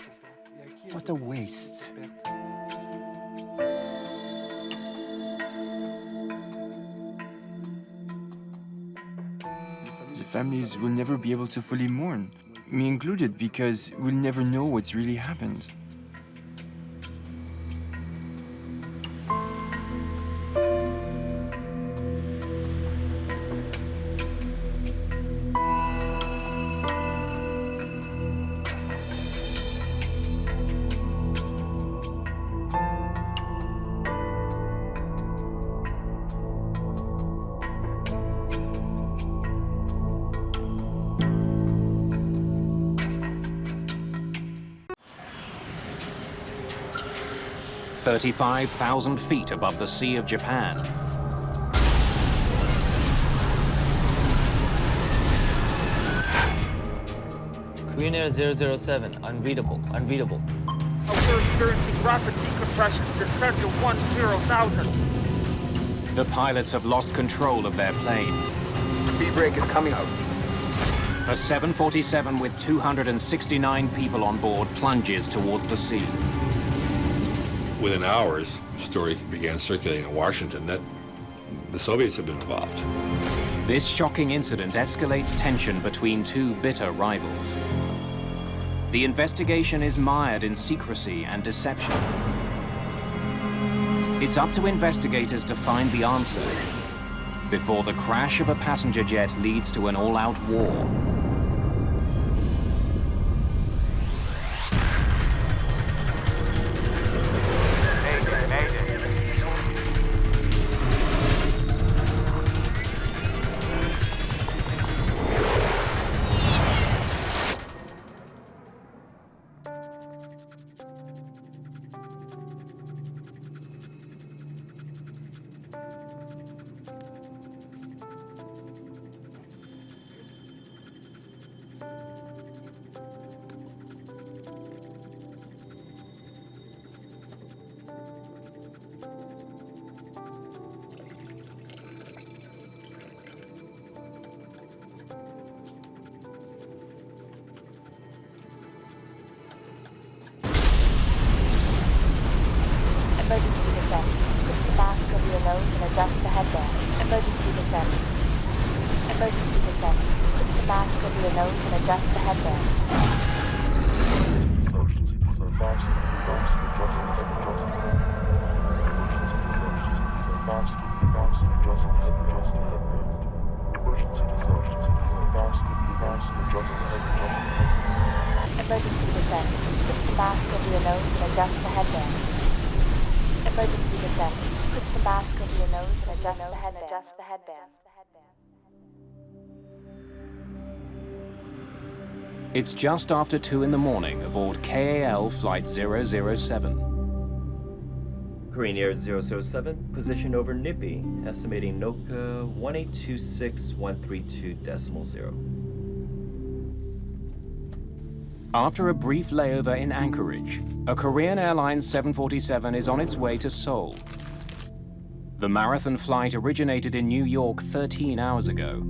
What a waste. The families will never be able to fully mourn, me included, because we'll never know what's really happened. 35,000 feet above the Sea of Japan. Korean Air 007, unreadable, unreadable. We're experiencing rapid decompression. Descent to 10,000. The pilots have lost control of their plane. Speed brake is coming out. A 747 with 269 people on board plunges towards the sea. Within hours, the story began circulating in Washington that the Soviets have been involved. This shocking incident escalates tension between two bitter rivals. The investigation is mired in secrecy and deception. It's up to investigators to find the answer before the crash of a passenger jet leads to an all-out war. Emergency descent. Put the mask over your nose and adjust the headband. Emergency descent. Emergency descent. Put the mask over your nose and adjust the headband. Emergency descent. Put the mask over your nose and adjust the headband. Emergency descent. Put the mask over your nose and adjust the headband. It's just after 2 in the morning aboard KAL Flight 007. Korean Air 007, position over Nippy, estimating NOCA 1826132.0. After a brief layover in Anchorage, a Korean Airlines 747 is on its way to Seoul. The marathon flight originated in New York 13 hours ago.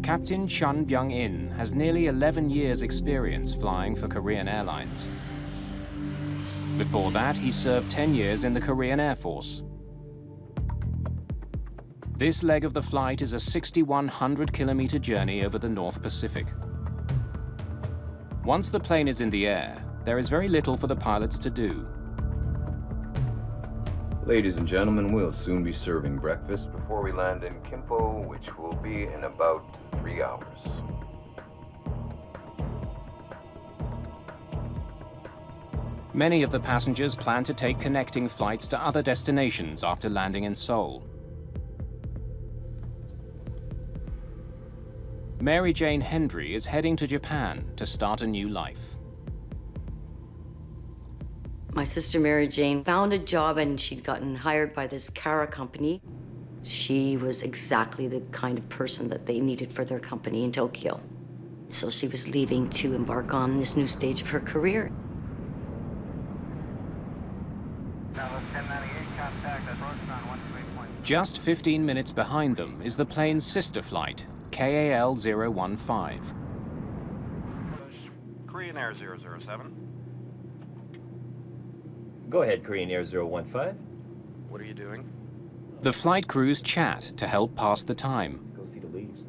Captain Chun Byung-in has nearly 11 years' experience flying for Korean Airlines. Before that, he served 10 years in the Korean Air Force. This leg of the flight is a 6,100-kilometer journey over the North Pacific. Once the plane is in the air, there is very little for the pilots to do. Ladies and gentlemen, we'll soon be serving breakfast before we land in Kimpo, which will be in about 3 hours. Many of the passengers plan to take connecting flights to other destinations after landing in Seoul. Mary Jane Hendry is heading to Japan to start a new life. My sister Mary Jane found a job and she'd gotten hired by this Kara company. She was exactly the kind of person that they needed for their company in Tokyo. So she was leaving to embark on this new stage of her career. Just 15 minutes behind them is the plane's sister flight, KAL 015. Korean Air 007. Go ahead, Korean Air 015. What are you doing? The flight crews chat to help pass the time. Go see the leaves.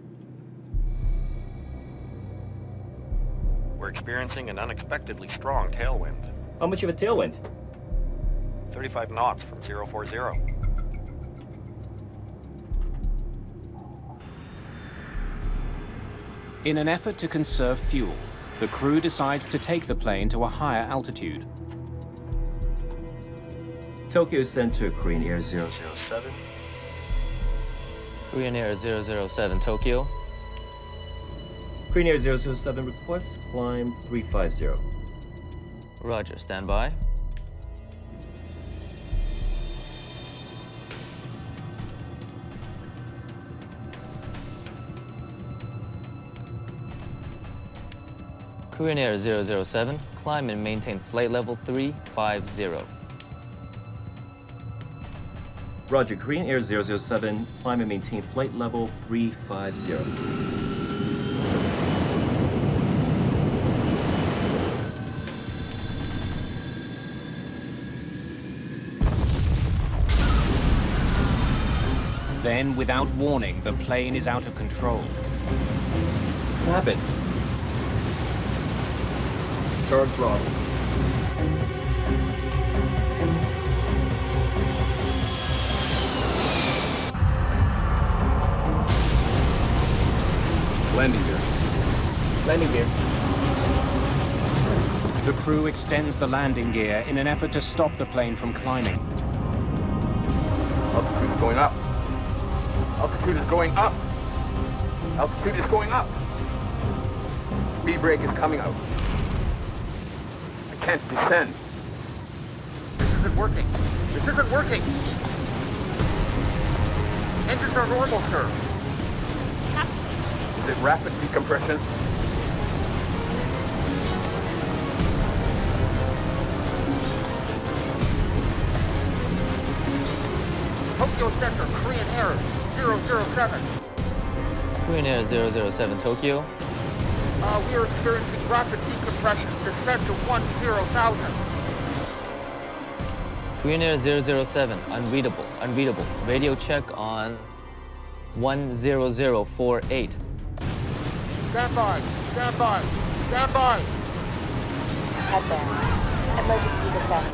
We're experiencing an unexpectedly strong tailwind. How much of a tailwind? 35 knots from 040. In an effort to conserve fuel, the crew decides to take the plane to a higher altitude. Tokyo Center, Korean Air 007. Korean Air 007, Tokyo. Korean Air 007 requests climb 350. Roger, stand by. Korean Air 007, climb and maintain flight level 350. Roger, Korean Air 007, climb and maintain flight level 350. Then, without warning, the plane is out of control. What happened? Charge throttles. Landing gear. Landing gear. The crew extends the landing gear in an effort to stop the plane from climbing. Altitude is going up. Altitude is going up. Altitude is going up. Speed brake is coming out. I can't descend. This isn't working. This isn't working. Engines are normal, sir. Is it rapid decompression? Tokyo Center, Korean Air 007. Korean Air 007, Tokyo. We are experiencing rapid decompression. Descend to 10,000. Korean Air 007, unreadable, unreadable. Radio check on 10048. Stand by, stand by, stand by. Headband. Emergency descent.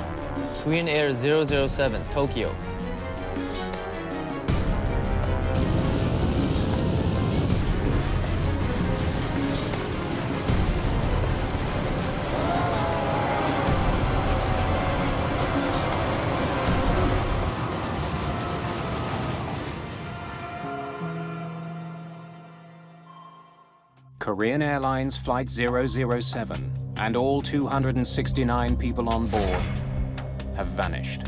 Korean Air 007, Tokyo. Korean Airlines Flight 007 and all 269 people on board have vanished.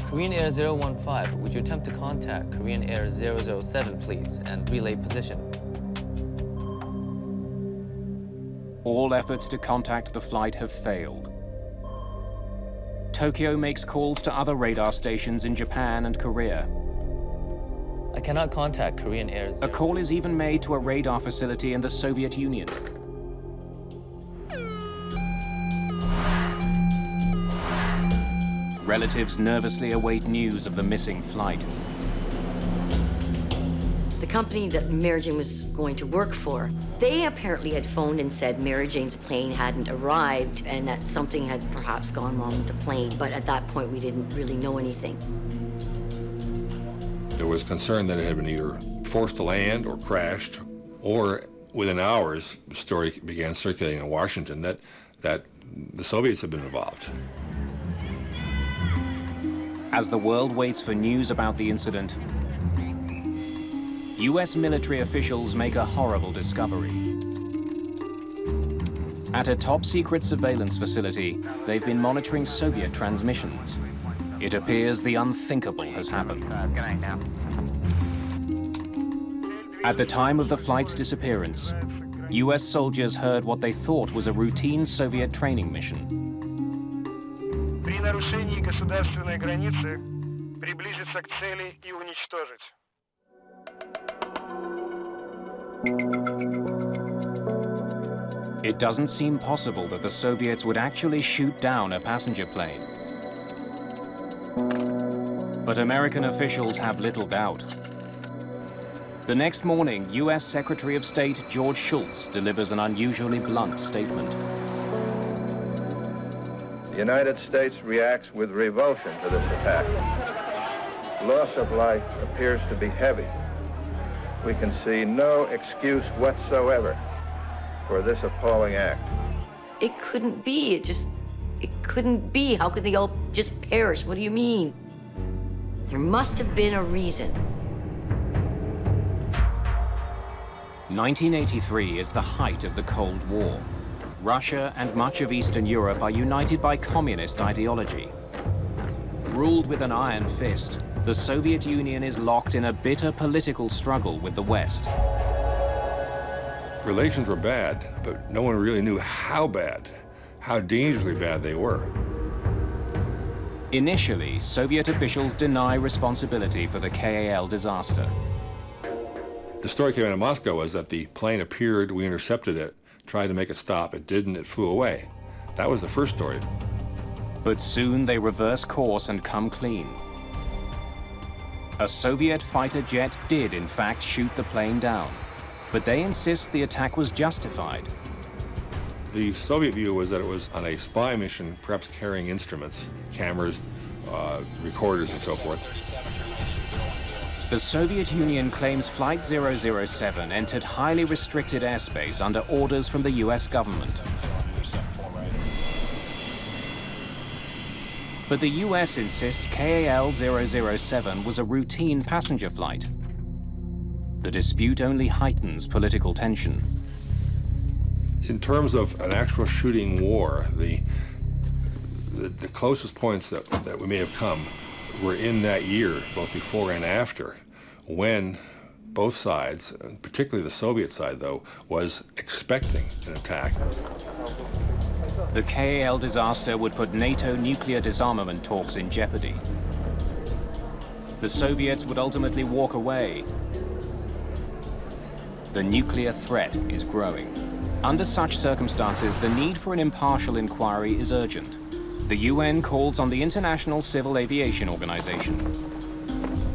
Korean Air 015, would you attempt to contact Korean Air 007, please, and relay position? All efforts to contact the flight have failed. Tokyo makes calls to other radar stations in Japan and Korea. I cannot contact Korean Air 007. A call is even made to a radar facility in the Soviet Union. Relatives nervously await news of the missing flight. The company that Mary Jane was going to work for, they apparently had phoned and said Mary Jane's plane hadn't arrived and that something had perhaps gone wrong with the plane. But at that point, we didn't really know anything. There was concern that it had been either forced to land or crashed, or within hours, the story began circulating in Washington that the Soviets had been involved. As the world waits for news about the incident, US military officials make a horrible discovery. At a top-secret surveillance facility, they've been monitoring Soviet transmissions. It appears the unthinkable has happened. At the time of the flight's disappearance, US soldiers heard what they thought was a routine Soviet training mission. При нарушении государственной границы приблизиться к цели и уничтожить. It doesn't seem possible that the Soviets would actually shoot down a passenger plane. But American officials have little doubt. The next morning, US Secretary of State George Shultz delivers an unusually blunt statement. The United States reacts with revulsion to this attack. Loss of life appears to be heavy. We can see no excuse whatsoever for this appalling act. It couldn't be. It couldn't be. How could they all just perish? What do you mean? There must have been a reason. 1983 is the height of the Cold War. Russia and much of Eastern Europe are united by communist ideology. Ruled with an iron fist, the Soviet Union is locked in a bitter political struggle with the West. Relations were bad, but no one really knew how bad, how dangerously bad they were. Initially, Soviet officials deny responsibility for the KAL disaster. The story came out of Moscow was that the plane appeared, we intercepted it, tried to make it stop, it didn't, it flew away. That was the first story. But soon they reverse course and come clean. A Soviet fighter jet did in fact shoot the plane down, but they insist the attack was justified. The Soviet view was that it was on a spy mission, perhaps carrying instruments, cameras, recorders, and so forth. The Soviet Union claims Flight 007 entered highly restricted airspace under orders from the US government. But the US insists KAL 007 was a routine passenger flight. The dispute only heightens political tension. In terms of an actual shooting war, the closest points that we may have come were in that year, both before and after, when both sides, particularly the Soviet side, though, was expecting an attack. The KAL disaster would put NATO nuclear disarmament talks in jeopardy. The Soviets would ultimately walk away. The nuclear threat is growing. Under such circumstances, the need for an impartial inquiry is urgent. The UN calls on the International Civil Aviation Organization.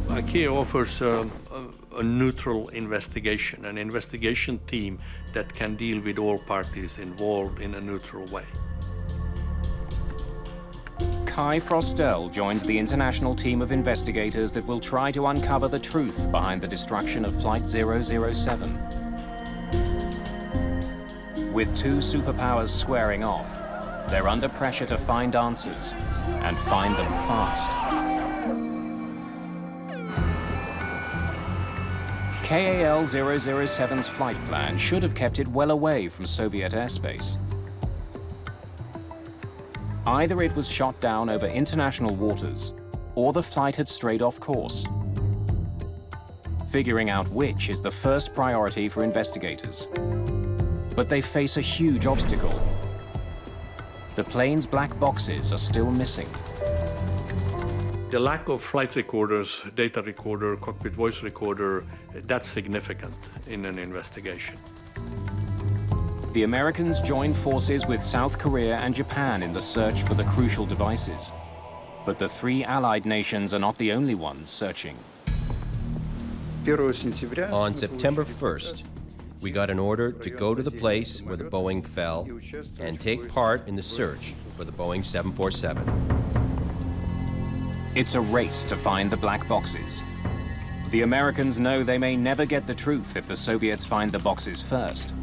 ICAO offers a neutral investigation, an investigation team that can deal with all parties involved in a neutral way. Kai Frostel joins the international team of investigators that will try to uncover the truth behind the destruction of Flight 007. With two superpowers squaring off, they're under pressure to find answers and find them fast. KAL 007's flight plan should have kept it well away from Soviet airspace. Either it was shot down over international waters, or the flight had strayed off course. Figuring out which is the first priority for investigators. But they face a huge obstacle. The plane's black boxes are still missing. The lack of flight recorders, data recorder, cockpit voice recorder, that's significant in an investigation. The Americans joined forces with South Korea and Japan in the search for the crucial devices. But the three allied nations are not the only ones searching. On September 1st, we got an order to go to the place where the Boeing fell and take part in the search for the Boeing 747. It's a race to find the black boxes. The Americans know they may never get the truth if the Soviets find the boxes first.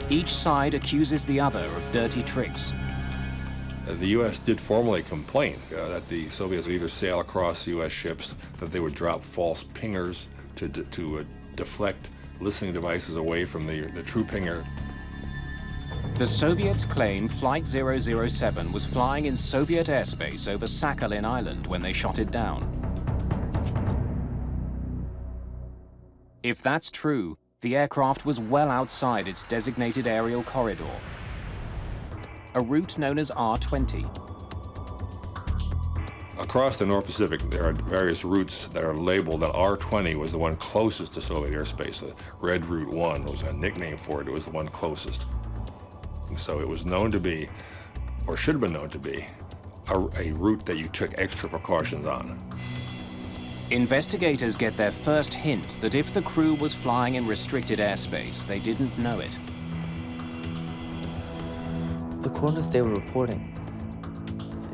Each side accuses the other of dirty tricks. The U.S. did formally complain that the Soviets would either sail across U.S. ships, that they would drop false pingers to deflect listening devices away from the true pinger. The Soviets claim Flight 007 was flying in Soviet airspace over Sakhalin Island when they shot it down. If that's true, the aircraft was well outside its designated aerial corridor, a route known as R20. Across the North Pacific, there are various routes that are labeled that R20 was the one closest to Soviet airspace. The Red Route 1 was a nickname for it. It was the one closest. So it was known to be, or should have been known to be, a route that you took extra precautions on. Investigators get their first hint that if the crew was flying in restricted airspace, they didn't know it. The coordinates they were reporting,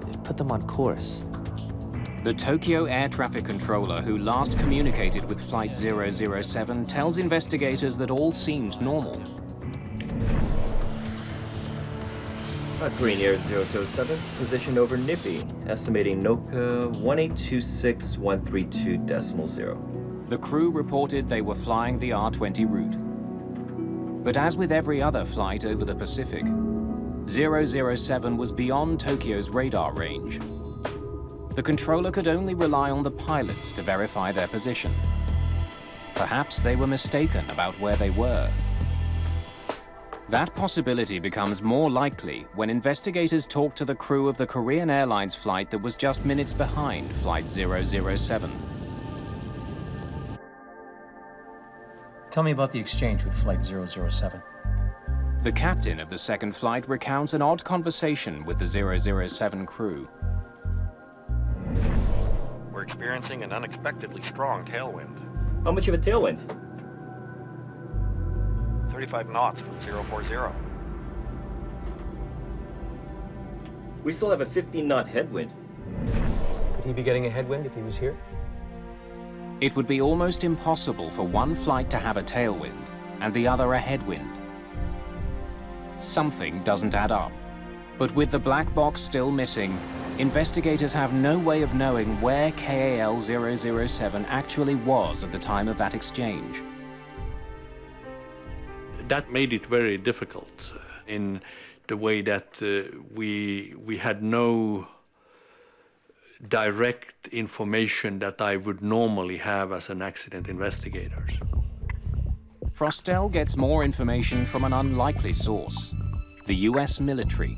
it put them on course. The Tokyo air traffic controller who last communicated with Flight 007 tells investigators that all seemed normal. Korean Air 007, positioned over Nippy, estimating NOCA 1826132.0. The crew reported they were flying the R20 route. But as with every other flight over the Pacific, 007 was beyond Tokyo's radar range. The controller could only rely on the pilots to verify their position. Perhaps they were mistaken about where they were. That possibility becomes more likely when investigators talk to the crew of the Korean Airlines flight that was just minutes behind Flight 007. Tell me about the exchange with Flight 007. The captain of the second flight recounts an odd conversation with the 007 crew. We're experiencing an unexpectedly strong tailwind. How much of a tailwind? 35 knots from 040. We still have a 15-knot headwind. Could he be getting a headwind if he was here? It would be almost impossible for one flight to have a tailwind and the other a headwind. Something doesn't add up. But with the black box still missing, investigators have no way of knowing where KAL 007 actually was at the time of that exchange. That made it very difficult in the way that we had no direct information that I would normally have as an accident investigator. Frostel gets more information from an unlikely source, the US military.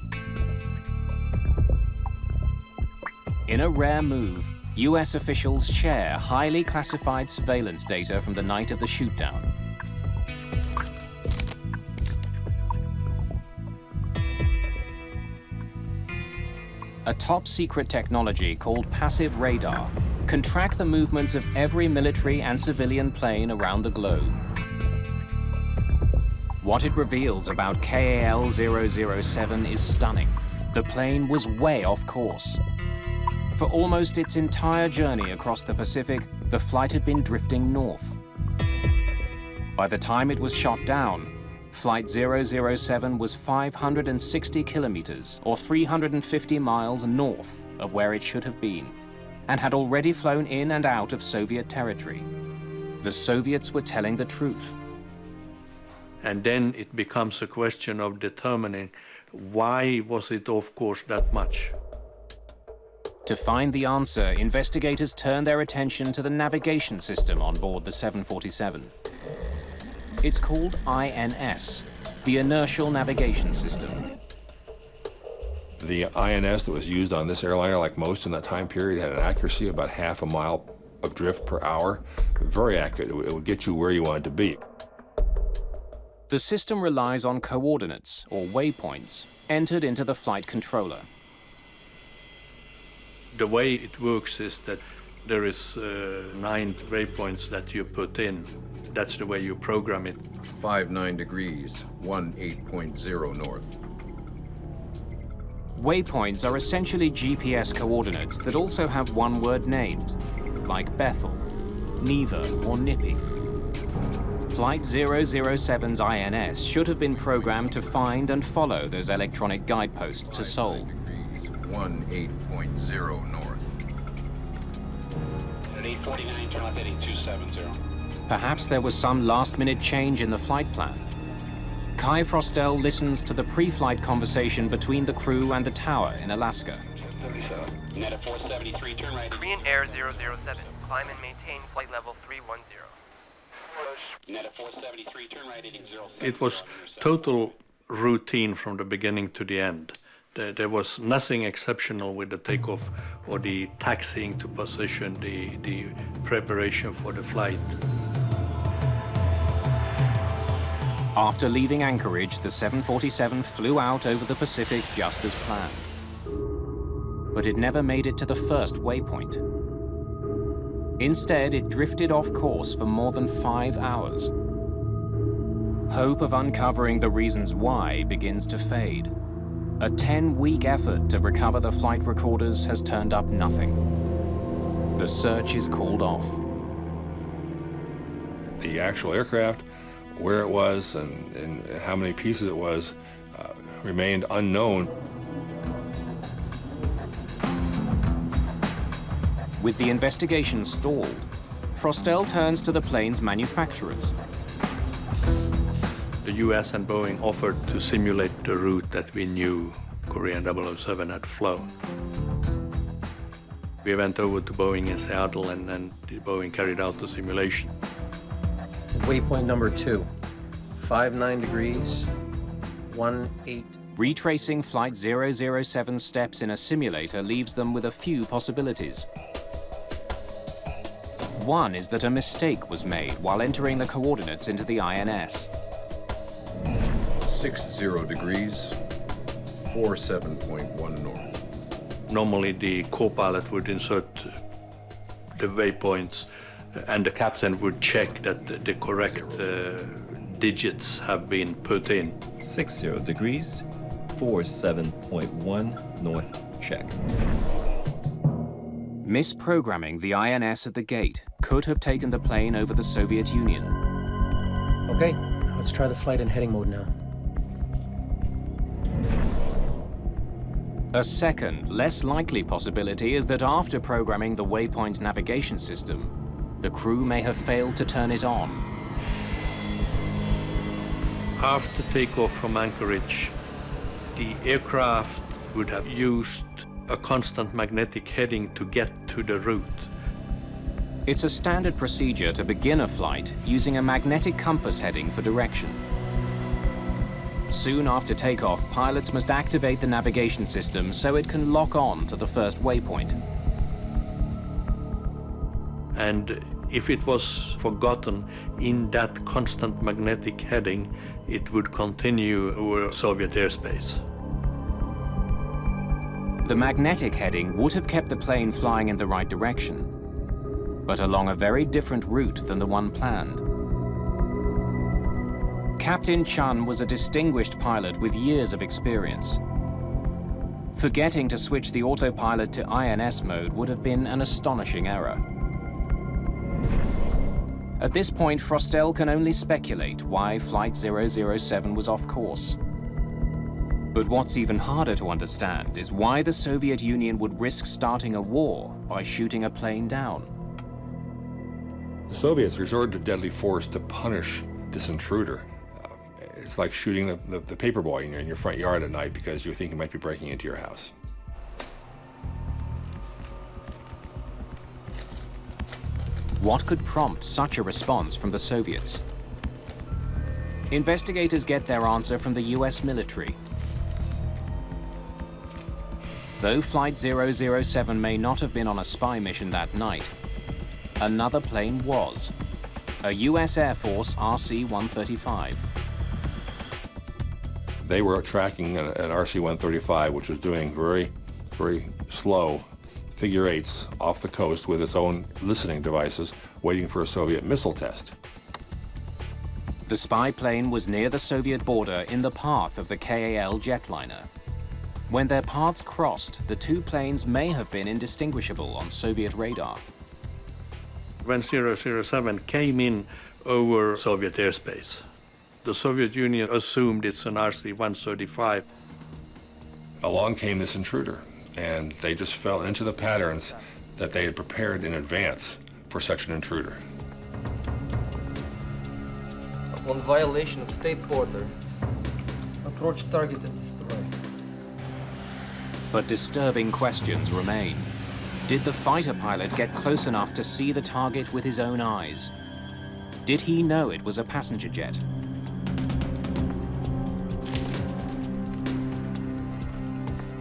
In a rare move, US officials share highly classified surveillance data from the night of the shootdown. A top-secret technology called passive radar can track the movements of every military and civilian plane around the globe. What it reveals about KAL 007 is stunning. The plane was way off course. For almost its entire journey across the Pacific, the flight had been drifting north. By the time it was shot down, Flight 007 was 560 kilometers, or 350 miles north of where it should have been, and had already flown in and out of Soviet territory. The Soviets were telling the truth. And then it becomes a question of determining why was it off course that much. To find the answer, investigators turned their attention to the navigation system on board the 747. It's called INS, the Inertial Navigation System. The INS that was used on this airliner, like most in that time period, had an accuracy of about half a mile of drift per hour. Very accurate. It would get you where you wanted to be. The system relies on coordinates, or waypoints, entered into the flight controller. The way it works is that there is 9 waypoints that you put in. That's the way you program it. 59 degrees, 18.0 north. Waypoints are essentially GPS coordinates that also have one-word names, like Bethel, Neva, or Nippy. Flight 007's INS should have been programmed to find and follow those electronic guideposts to Seoul. 18.0 north. At 8:49, turn left heading 270. Perhaps there was some last-minute change in the flight plan. Kai Frostel listens to the pre-flight conversation between the crew and the tower in Alaska. Net at 473, turn right. Korean Air 007, climb and maintain flight level 310. Net at 473, turn right heading 07. It was total routine from the beginning to the end. There was nothing exceptional with the takeoff or the taxiing to position, the preparation for the flight. After leaving Anchorage, the 747 flew out over the Pacific just as planned. But it never made it to the first waypoint. Instead, it drifted off course for more than 5 hours. Hope of uncovering the reasons why begins to fade. A 10-week effort to recover the flight recorders has turned up nothing. The search is called off. The actual aircraft, where it was and how many pieces it was, remained unknown. With the investigation stalled, Frostel turns to the plane's manufacturers. The US and Boeing offered to simulate the route that we knew Korean 007 had flown. We went over to Boeing in Seattle and then Boeing carried out the simulation. Waypoint number 2. 59 degrees, 18. Retracing Flight 007's steps in a simulator leaves them with a few possibilities. One is that a mistake was made while entering the coordinates into the INS. 60 degrees, 47.1 north. Normally the co-pilot would insert the waypoints and the captain would check that the correct digits have been put in. 60 degrees, 47.1 north, check. Misprogramming the INS at the gate could have taken the plane over the Soviet Union. Okay, let's try the flight in heading mode now. A second, less likely possibility is that after programming the waypoint navigation system, the crew may have failed to turn it on. After takeoff from Anchorage, the aircraft would have used a constant magnetic heading to get to the route. It's a standard procedure to begin a flight using a magnetic compass heading for direction. Soon after takeoff, pilots must activate the navigation system so it can lock on to the first waypoint. And if it was forgotten in that constant magnetic heading, it would continue over Soviet airspace. The magnetic heading would have kept the plane flying in the right direction, but along a very different route than the one planned. Captain Chun was a distinguished pilot with years of experience. Forgetting to switch the autopilot to INS mode would have been an astonishing error. At this point, Frostel can only speculate why Flight 007 was off course. But what's even harder to understand is why the Soviet Union would risk starting a war by shooting a plane down. The Soviets resorted to deadly force to punish this intruder. It's like shooting the paper boy in your front yard at night because you think he might be breaking into your house. What could prompt such a response from the Soviets? Investigators get their answer from the US military. Though Flight 007 may not have been on a spy mission that night, another plane was, a US Air Force RC-135. They were tracking an RC-135, which was doing very, very slow figure eights off the coast with its own listening devices, waiting for a Soviet missile test. The spy plane was near the Soviet border in the path of the KAL jetliner. When their paths crossed, the two planes may have been indistinguishable on Soviet radar. When 007 came in over Soviet airspace, the Soviet Union assumed it's an RC-135. Along came this intruder, and they just fell into the patterns that they had prepared in advance for such an intruder. On violation of state border, approach target and destroy. But disturbing questions remain. Did the fighter pilot get close enough to see the target with his own eyes? Did he know it was a passenger jet?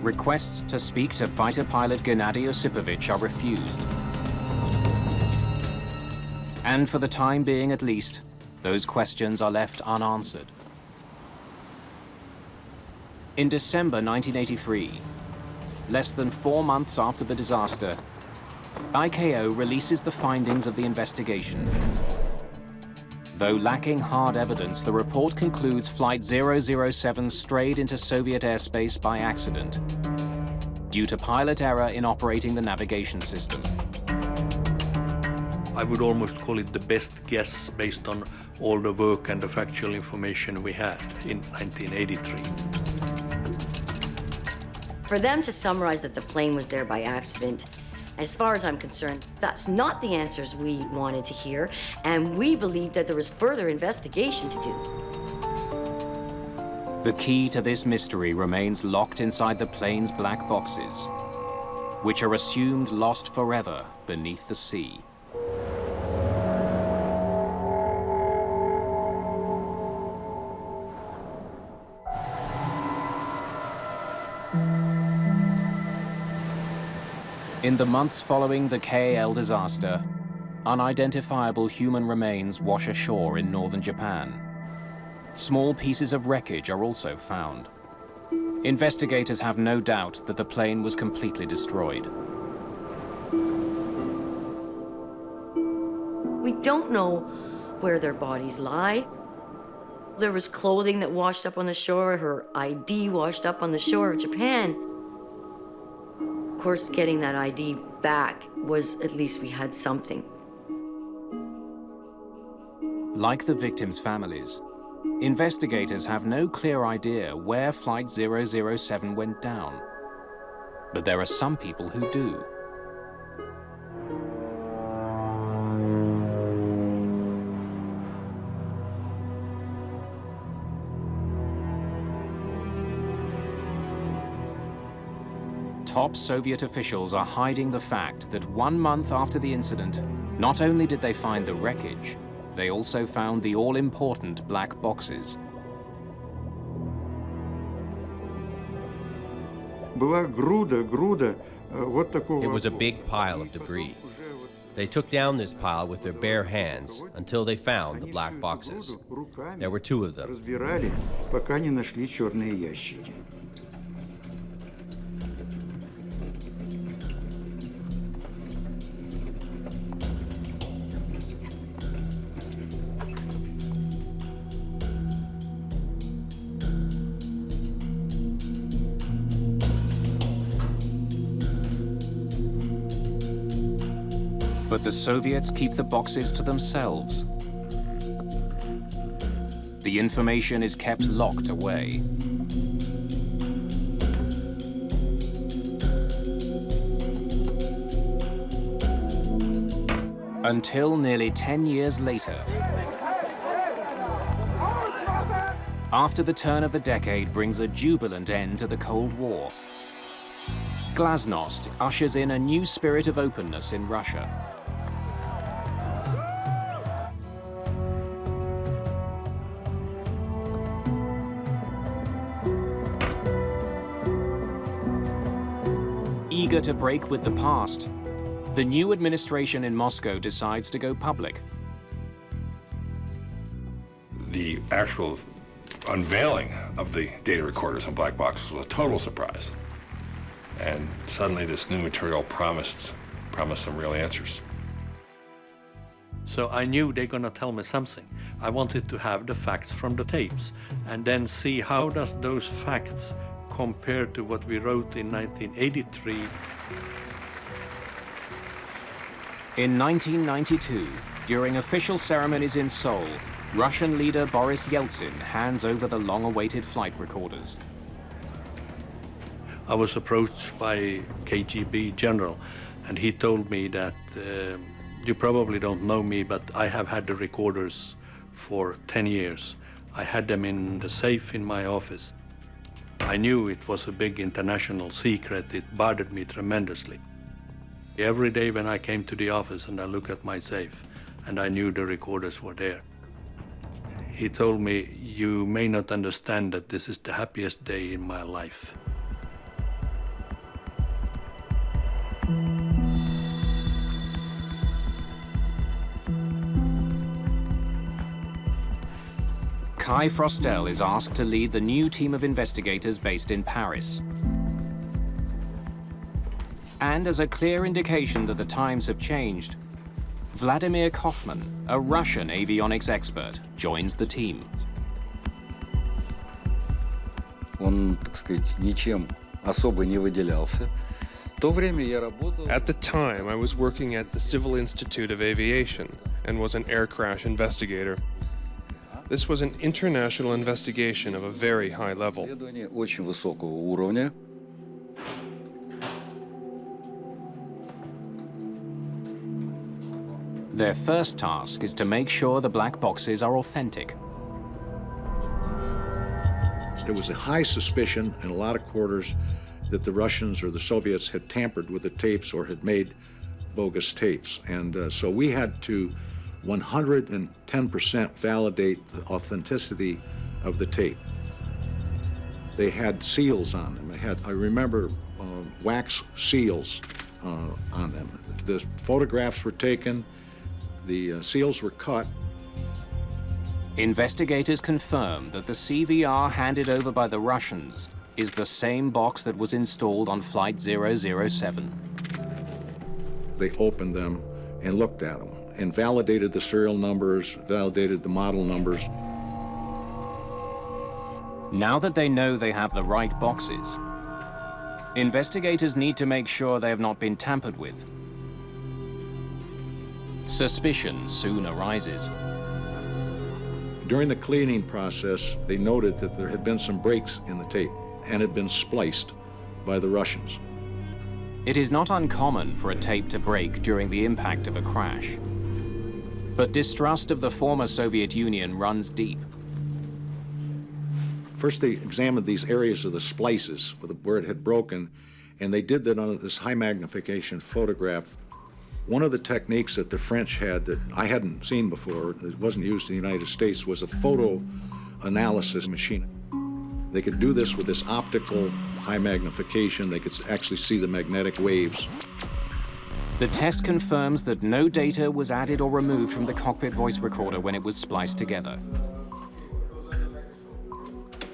Requests to speak to fighter pilot Gennady Osipovich are refused. And for the time being at least, those questions are left unanswered. In December 1983, less than 4 months after the disaster, ICAO releases the findings of the investigation. Though lacking hard evidence, the report concludes Flight 007 strayed into Soviet airspace by accident, due to pilot error in operating the navigation system. I would almost call it the best guess based on all the work and the factual information we had in 1983. For them to summarize that the plane was there by accident, as far as I'm concerned, that's not the answers we wanted to hear, and we believed that there was further investigation to do. The key to this mystery remains locked inside the plane's black boxes, which are assumed lost forever beneath the sea. In the months following the KAL disaster, unidentifiable human remains wash ashore in northern Japan. Small pieces of wreckage are also found. Investigators have no doubt that the plane was completely destroyed. We don't know where their bodies lie. There was clothing that washed up on the shore, her ID washed up on the shore of Japan. Of course, getting that ID back was, at least we had something. Like the victims' families, investigators have no clear idea where Flight 007 went down. But there are some people who do. Top Soviet officials are hiding the fact that 1 month after the incident, not only did they find the wreckage, they also found the all-important black boxes. It was a big pile of debris. They took down this pile with their bare hands until they found the black boxes. There were 2 of them. But the Soviets keep the boxes to themselves. The information is kept locked away. Until nearly 10 years later. After the turn of the decade brings a jubilant end to the Cold War, Glasnost ushers in a new spirit of openness in Russia. Eager to break with the past, the new administration in Moscow decides to go public. The actual unveiling of the data recorders and black boxes was a total surprise. And suddenly this new material promised some real answers. So I knew they're gonna tell me something. I wanted to have the facts from the tapes and then see how does those facts compare to what we wrote in 1983. In 1992, during official ceremonies in Seoul, Russian leader Boris Yeltsin hands over the long-awaited flight recorders. I was approached by KGB general, and he told me that you probably don't know me, but I have had the recorders for 10 years. I had them in the safe in my office. I knew it was a big international secret. It bothered me tremendously. Every day when I came to the office and I looked at my safe, and I knew the recorders were there. He told me, you may not understand that this is the happiest day in my life. Kai Frostel is asked to lead the new team of investigators based in Paris. And as a clear indication that the times have changed, Vladimir Kaufman, a Russian avionics expert, joins the team. Он, так сказать, ничем особо не выделялся. At the time, I was working at the Civil Institute of Aviation and was an air crash investigator. This was an international investigation of a very high level. Очень высокого уровня. Their first task is to make sure the black boxes are authentic. There was a high suspicion in a lot of quarters that the Russians or the Soviets had tampered with the tapes or had made bogus tapes. And so we had to 110% 110% validate the authenticity of the tape. They had seals on them. I remember wax seals on them. The photographs were taken, the seals were cut. Investigators confirm that the CVR handed over by the Russians is the same box that was installed on Flight 007. They opened them and looked at them and validated the serial numbers, validated the model numbers. Now that they know they have the right boxes, investigators need to make sure they have not been tampered with. Suspicion soon arises. During the cleaning process, they noted that there had been some breaks in the tape and had been spliced by the Russians. It is not uncommon for a tape to break during the impact of a crash. But distrust of the former Soviet Union runs deep. First, they examined these areas of the splices where it had broken, and they did that on this high magnification photograph. One of the techniques that the French had that I hadn't seen before, that wasn't used in the United States, was a photo analysis machine. They could do this with this optical high magnification. They could actually see the magnetic waves. The test confirms that no data was added or removed from the cockpit voice recorder when it was spliced together.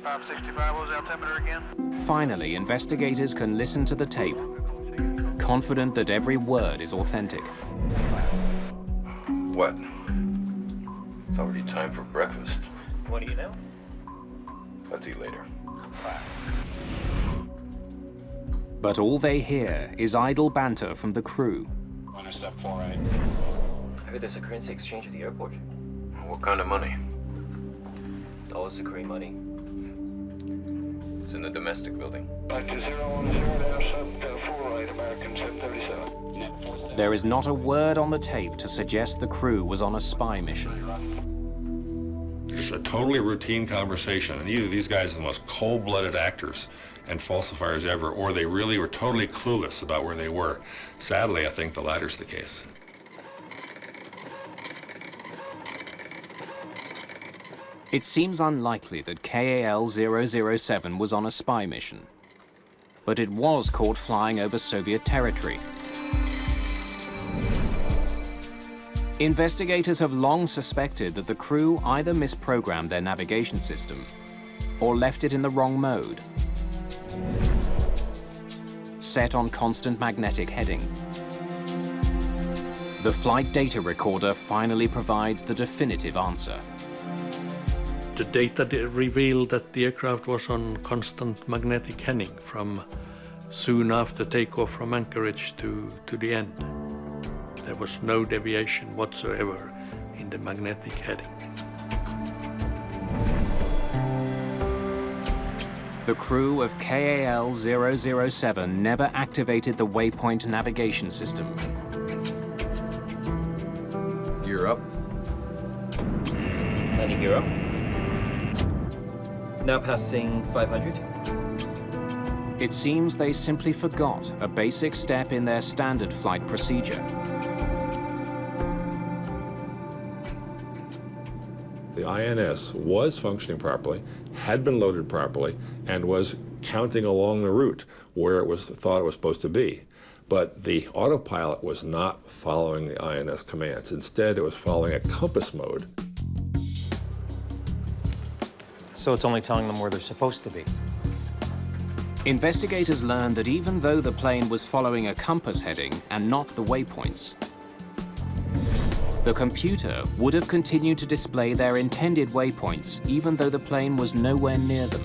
565, what was the altimeter again? Finally, investigators can listen to the tape, confident that every word is authentic. What? It's already time for breakfast. What do you know? Let's eat later. But all they hear is idle banter from the crew. On a step 4 right. I heard there's a currency exchange at the airport. What kind of money? Dollars to Korean money. It's in the domestic building. Back to 010, 4 right, American 737. There is not a word on the tape to suggest the crew was on a spy mission. Just a totally routine conversation, and either these guys are the most cold-blooded actors and falsifiers ever, or they really were totally clueless about where they were. Sadly, I think the latter's the case. It seems unlikely that KAL-007 was on a spy mission, but it was caught flying over Soviet territory. Investigators have long suspected that the crew either misprogrammed their navigation system or left it in the wrong mode, set on constant magnetic heading. The flight data recorder finally provides the definitive answer. The data revealed that the aircraft was on constant magnetic heading from soon after takeoff from Anchorage to the end. There was no deviation whatsoever in the magnetic heading. The crew of KAL-007 never activated the waypoint navigation system. Gear up. Landing gear up. Now passing 500. It seems they simply forgot a basic step in their standard flight procedure. The INS was functioning properly, had been loaded properly, and was counting along the route where it was thought it was supposed to be. But the autopilot was not following the INS commands. Instead, it was following a compass mode. So it's only telling them where they're supposed to be. Investigators learned that even though the plane was following a compass heading and not the waypoints, the computer would have continued to display their intended waypoints even though the plane was nowhere near them.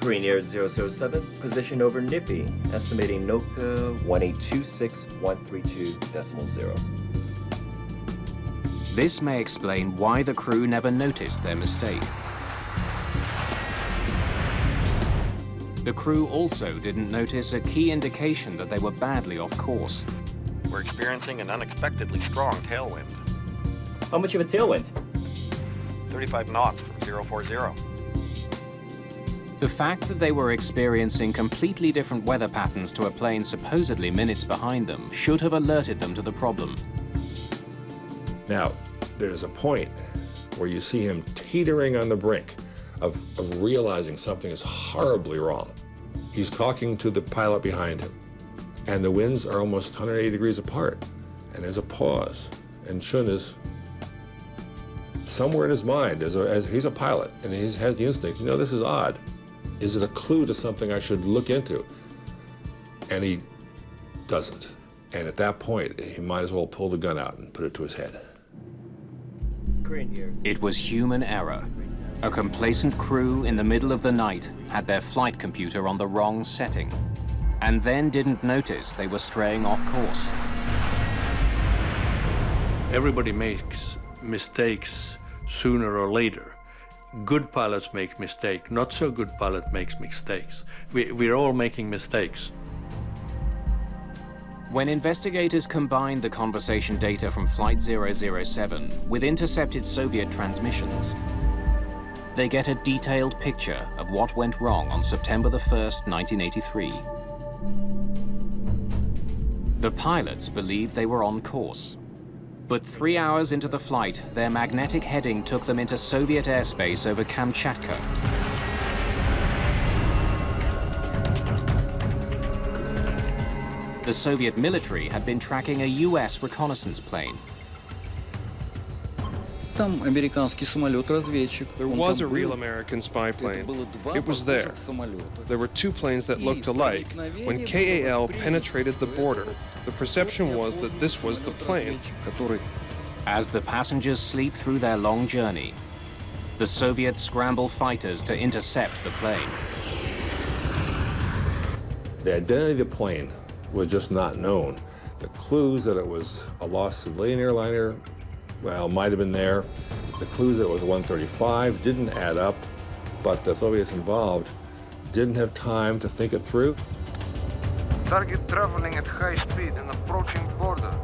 Korean Air 007, position over Nippy, estimating NOCA 1826132.0. This may explain why the crew never noticed their mistake. The crew also didn't notice a key indication that they were badly off course. We're experiencing an unexpectedly strong tailwind. How much of a tailwind? 35 knots from 040. The fact that they were experiencing completely different weather patterns to a plane supposedly minutes behind them should have alerted them to the problem. Now, there's a point where you see him teetering on the brink of realizing something is horribly wrong. He's talking to the pilot behind him, and the winds are almost 180 degrees apart, and there's a pause, and Shun is somewhere in his mind, as he's a pilot, and he has the instinct, you know, this is odd. Is it a clue to something I should look into? And he doesn't. And at that point, he might as well pull the gun out and put it to his head. It was human error. A complacent crew in the middle of the night had their flight computer on the wrong setting, and then didn't notice they were straying off course. Everybody makes mistakes sooner or later. Good pilots make mistakes. Not so good pilot makes mistakes. We're all making mistakes. When investigators combined the conversation data from Flight 007 with intercepted Soviet transmissions, they get a detailed picture of what went wrong on September the 1st, 1983. The pilots believed they were on course. But 3 hours into the flight, their magnetic heading took them into Soviet airspace over Kamchatka. The Soviet military had been tracking a US reconnaissance plane. Там американский самолет-разведчик. There was a real American spy plane. It was there. There were two planes that looked alike. When KAL penetrated the border, the perception was that this was the plane. As the passengers sleep through their long journey, the Soviets scramble fighters to intercept the plane. The identity of the plane was just not known. The clues that it was a lost civilian airliner, well, might have been there. The clues that it was a 135 didn't add up, but the Soviets involved didn't have time to think it through. Target traveling at high speed and approaching border.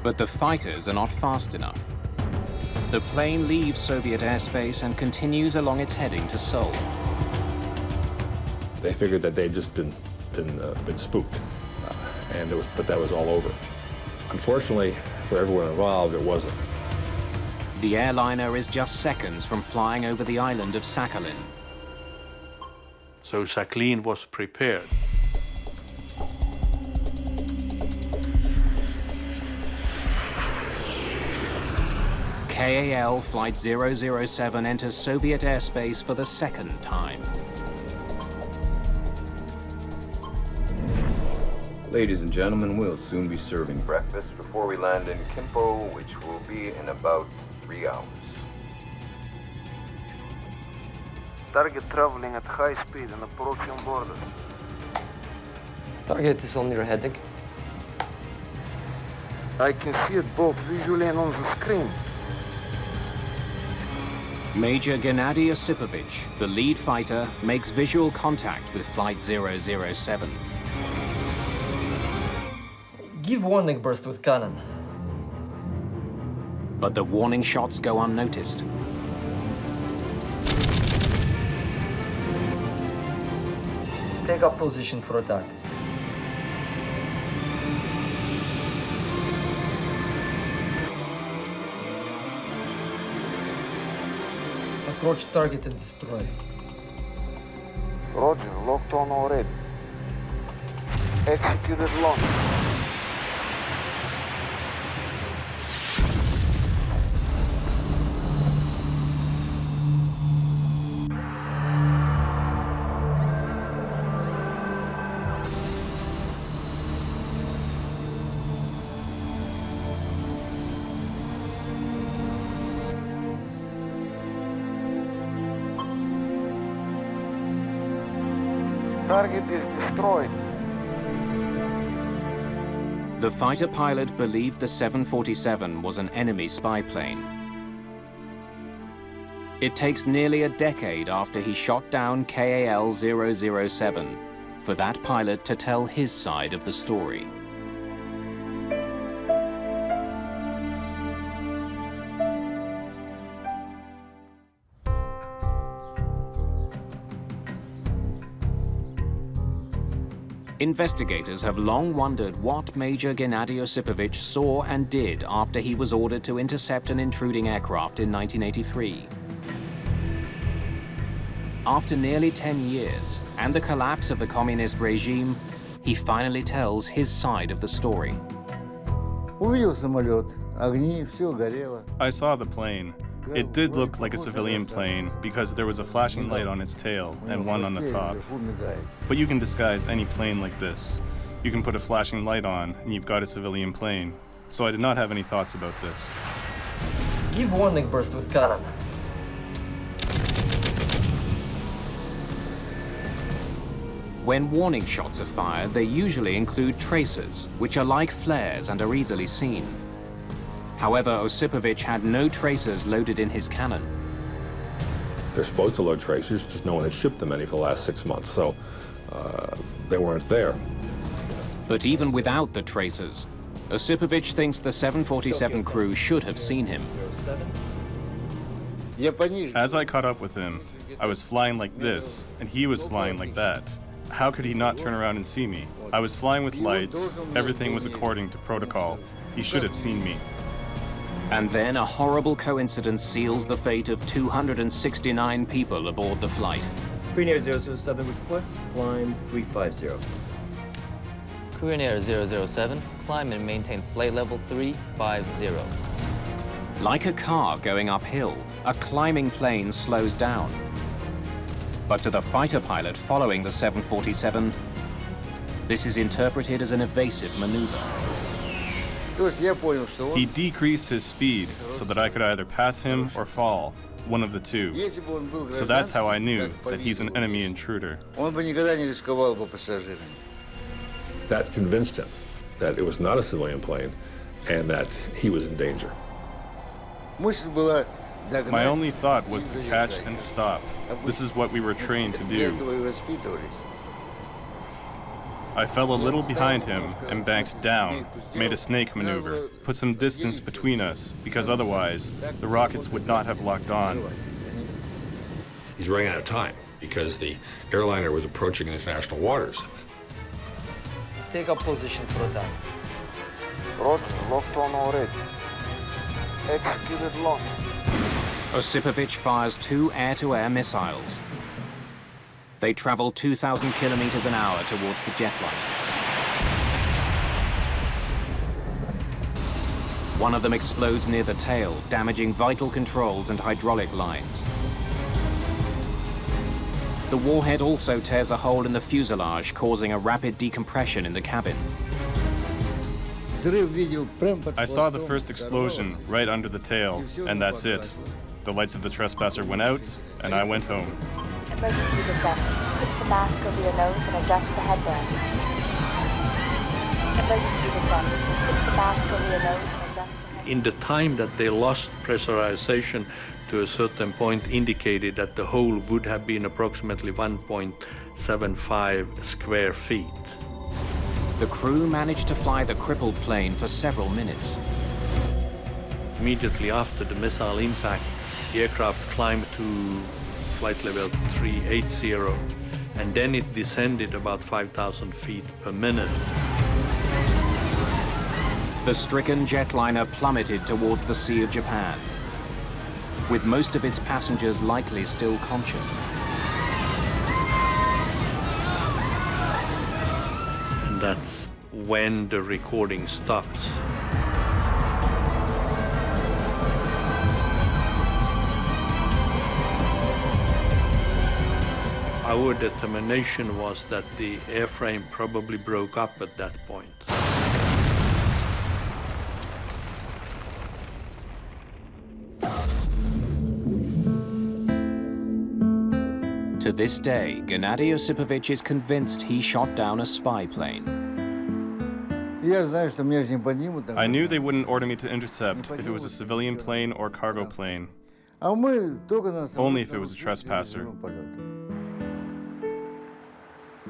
But the fighters are not fast enough. The plane leaves Soviet airspace and continues along its heading to Seoul. They figured that they'd just been spooked, but that was all over. Unfortunately, for everyone involved, it wasn't. The airliner is just seconds from flying over the island of Sakhalin. So Sakhalin was prepared. KAL Flight 007 enters Soviet airspace for the second time. Ladies and gentlemen, we'll soon be serving breakfast before we land in Kimpo, which will be in about 3 hours. Target traveling at high speed and approaching border. Target is on your heading. I can see it both visually and on the screen. Major Gennady Osipovich, the lead fighter, makes visual contact with Flight 007. Give warning burst with cannon. But the warning shots go unnoticed. Take up position for attack. Approach target and destroy. Roger, locked on already. Executed launch. Target is destroyed. The fighter pilot believed the 747 was an enemy spy plane. It takes nearly a decade after he shot down KAL 007 for that pilot to tell his side of the story. Investigators have long wondered what Major Gennady Osipovich saw and did after he was ordered to intercept an intruding aircraft in 1983. After nearly 10 years and the collapse of the communist regime, he finally tells his side of the story. I saw the plane. It did look like a civilian plane because there was a flashing light on its tail and one on the top. But you can disguise any plane like this. You can put a flashing light on and you've got a civilian plane. So I did not have any thoughts about this. Give warning burst with cannon. When warning shots are fired, they usually include tracers, which are like flares and are easily seen. However, Osipovich had no tracers loaded in his cannon. They're supposed to load tracers, just no one had shipped them any for the last 6 months, so they weren't there. But even without the tracers, Osipovich thinks the 747 crew should have seen him. As I caught up with him, I was flying like this, and he was flying like that. How could he not turn around and see me? I was flying with lights. Everything was according to protocol. He should have seen me. And then a horrible coincidence seals the fate of 269 people aboard the flight. Korean Air 007 requests climb 350. Korean Air 007, climb and maintain flight level 350. Like a car going uphill, a climbing plane slows down. But to the fighter pilot following the 747, this is interpreted as an evasive maneuver. He decreased his speed so that I could either pass him or fall, one of the two. So that's how I knew that he's an enemy intruder. That convinced him that it was not a civilian plane and that he was in danger. My only thought was to catch and stop. This is what we were trained to do. I fell a little behind him and banked down, made a snake maneuver, put some distance between us, because otherwise the rockets would not have locked on. He's running out of time because the airliner was approaching international waters. Take up position for attack. Roger, locked on already. Executed lock. Osipovich fires 2 air-to-air missiles. They travel 2,000 kilometers an hour towards the jetliner. One of them explodes near the tail, damaging vital controls and hydraulic lines. The warhead also tears a hole in the fuselage, causing a rapid decompression in the cabin. I saw the first explosion right under the tail, and that's it. The lights of the trespasser went out, and I went home. Emergency descent. Put the mask over your nose and adjust the headband. Emergency descent. Put the mask over your nose and adjust the headband. In the time that they lost pressurization to a certain point indicated that the hole would have been approximately 1.75 square feet. The crew managed to fly the crippled plane for several minutes. Immediately after the missile impact, the aircraft climbed to flight level 380, and then it descended about 5,000 feet per minute. The stricken jetliner plummeted towards the Sea of Japan, with most of its passengers likely still conscious. And that's when the recording stops. Our determination was that the airframe probably broke up at that point. To this day, Gennady Osipovich is convinced he shot down a spy plane. I knew they wouldn't order me to intercept if it was a civilian plane or cargo plane. Only if it was a trespasser.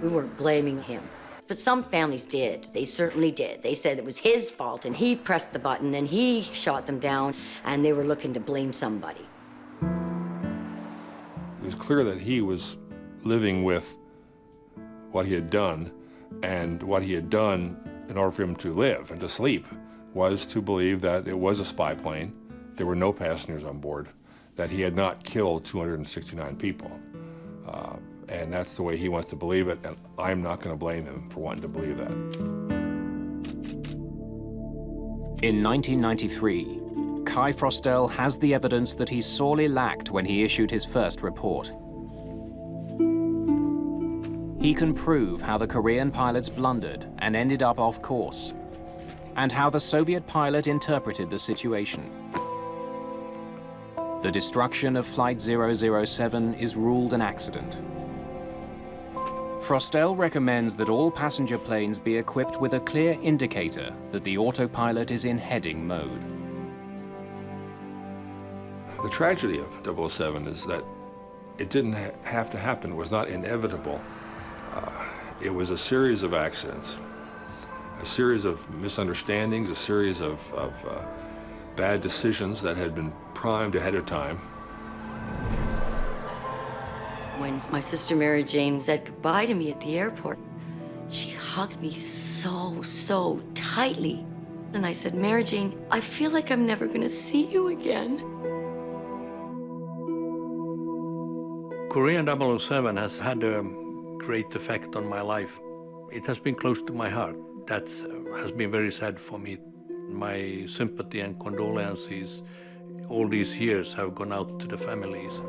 We weren't blaming him, but some families did. They certainly did. They said it was his fault and he pressed the button and he shot them down and they were looking to blame somebody. It was clear that he was living with what he had done, and what he had done in order for him to live and to sleep was to believe that it was a spy plane, there were no passengers on board, that he had not killed 269 people. And that's the way he wants to believe it, and I'm not going to blame him for wanting to believe that. In 1993, Kai Frostel has the evidence that he sorely lacked when he issued his first report. He can prove how the Korean pilots blundered and ended up off course, and how the Soviet pilot interpreted the situation. The destruction of Flight 007 is ruled an accident. Frostel recommends that all passenger planes be equipped with a clear indicator that the autopilot is in heading mode. The tragedy of 007 is that it didn't have to happen. It was not inevitable. It was a series of accidents, a series of misunderstandings, a series of bad decisions that had been primed ahead of time. When my sister Mary Jane said goodbye to me at the airport, she hugged me so tightly. And I said, Mary Jane, I feel like I'm never gonna see you again. Korean 007 has had a great effect on my life. It has been close to my heart. That has been very sad for me. My sympathy and condolences all these years have gone out to the families.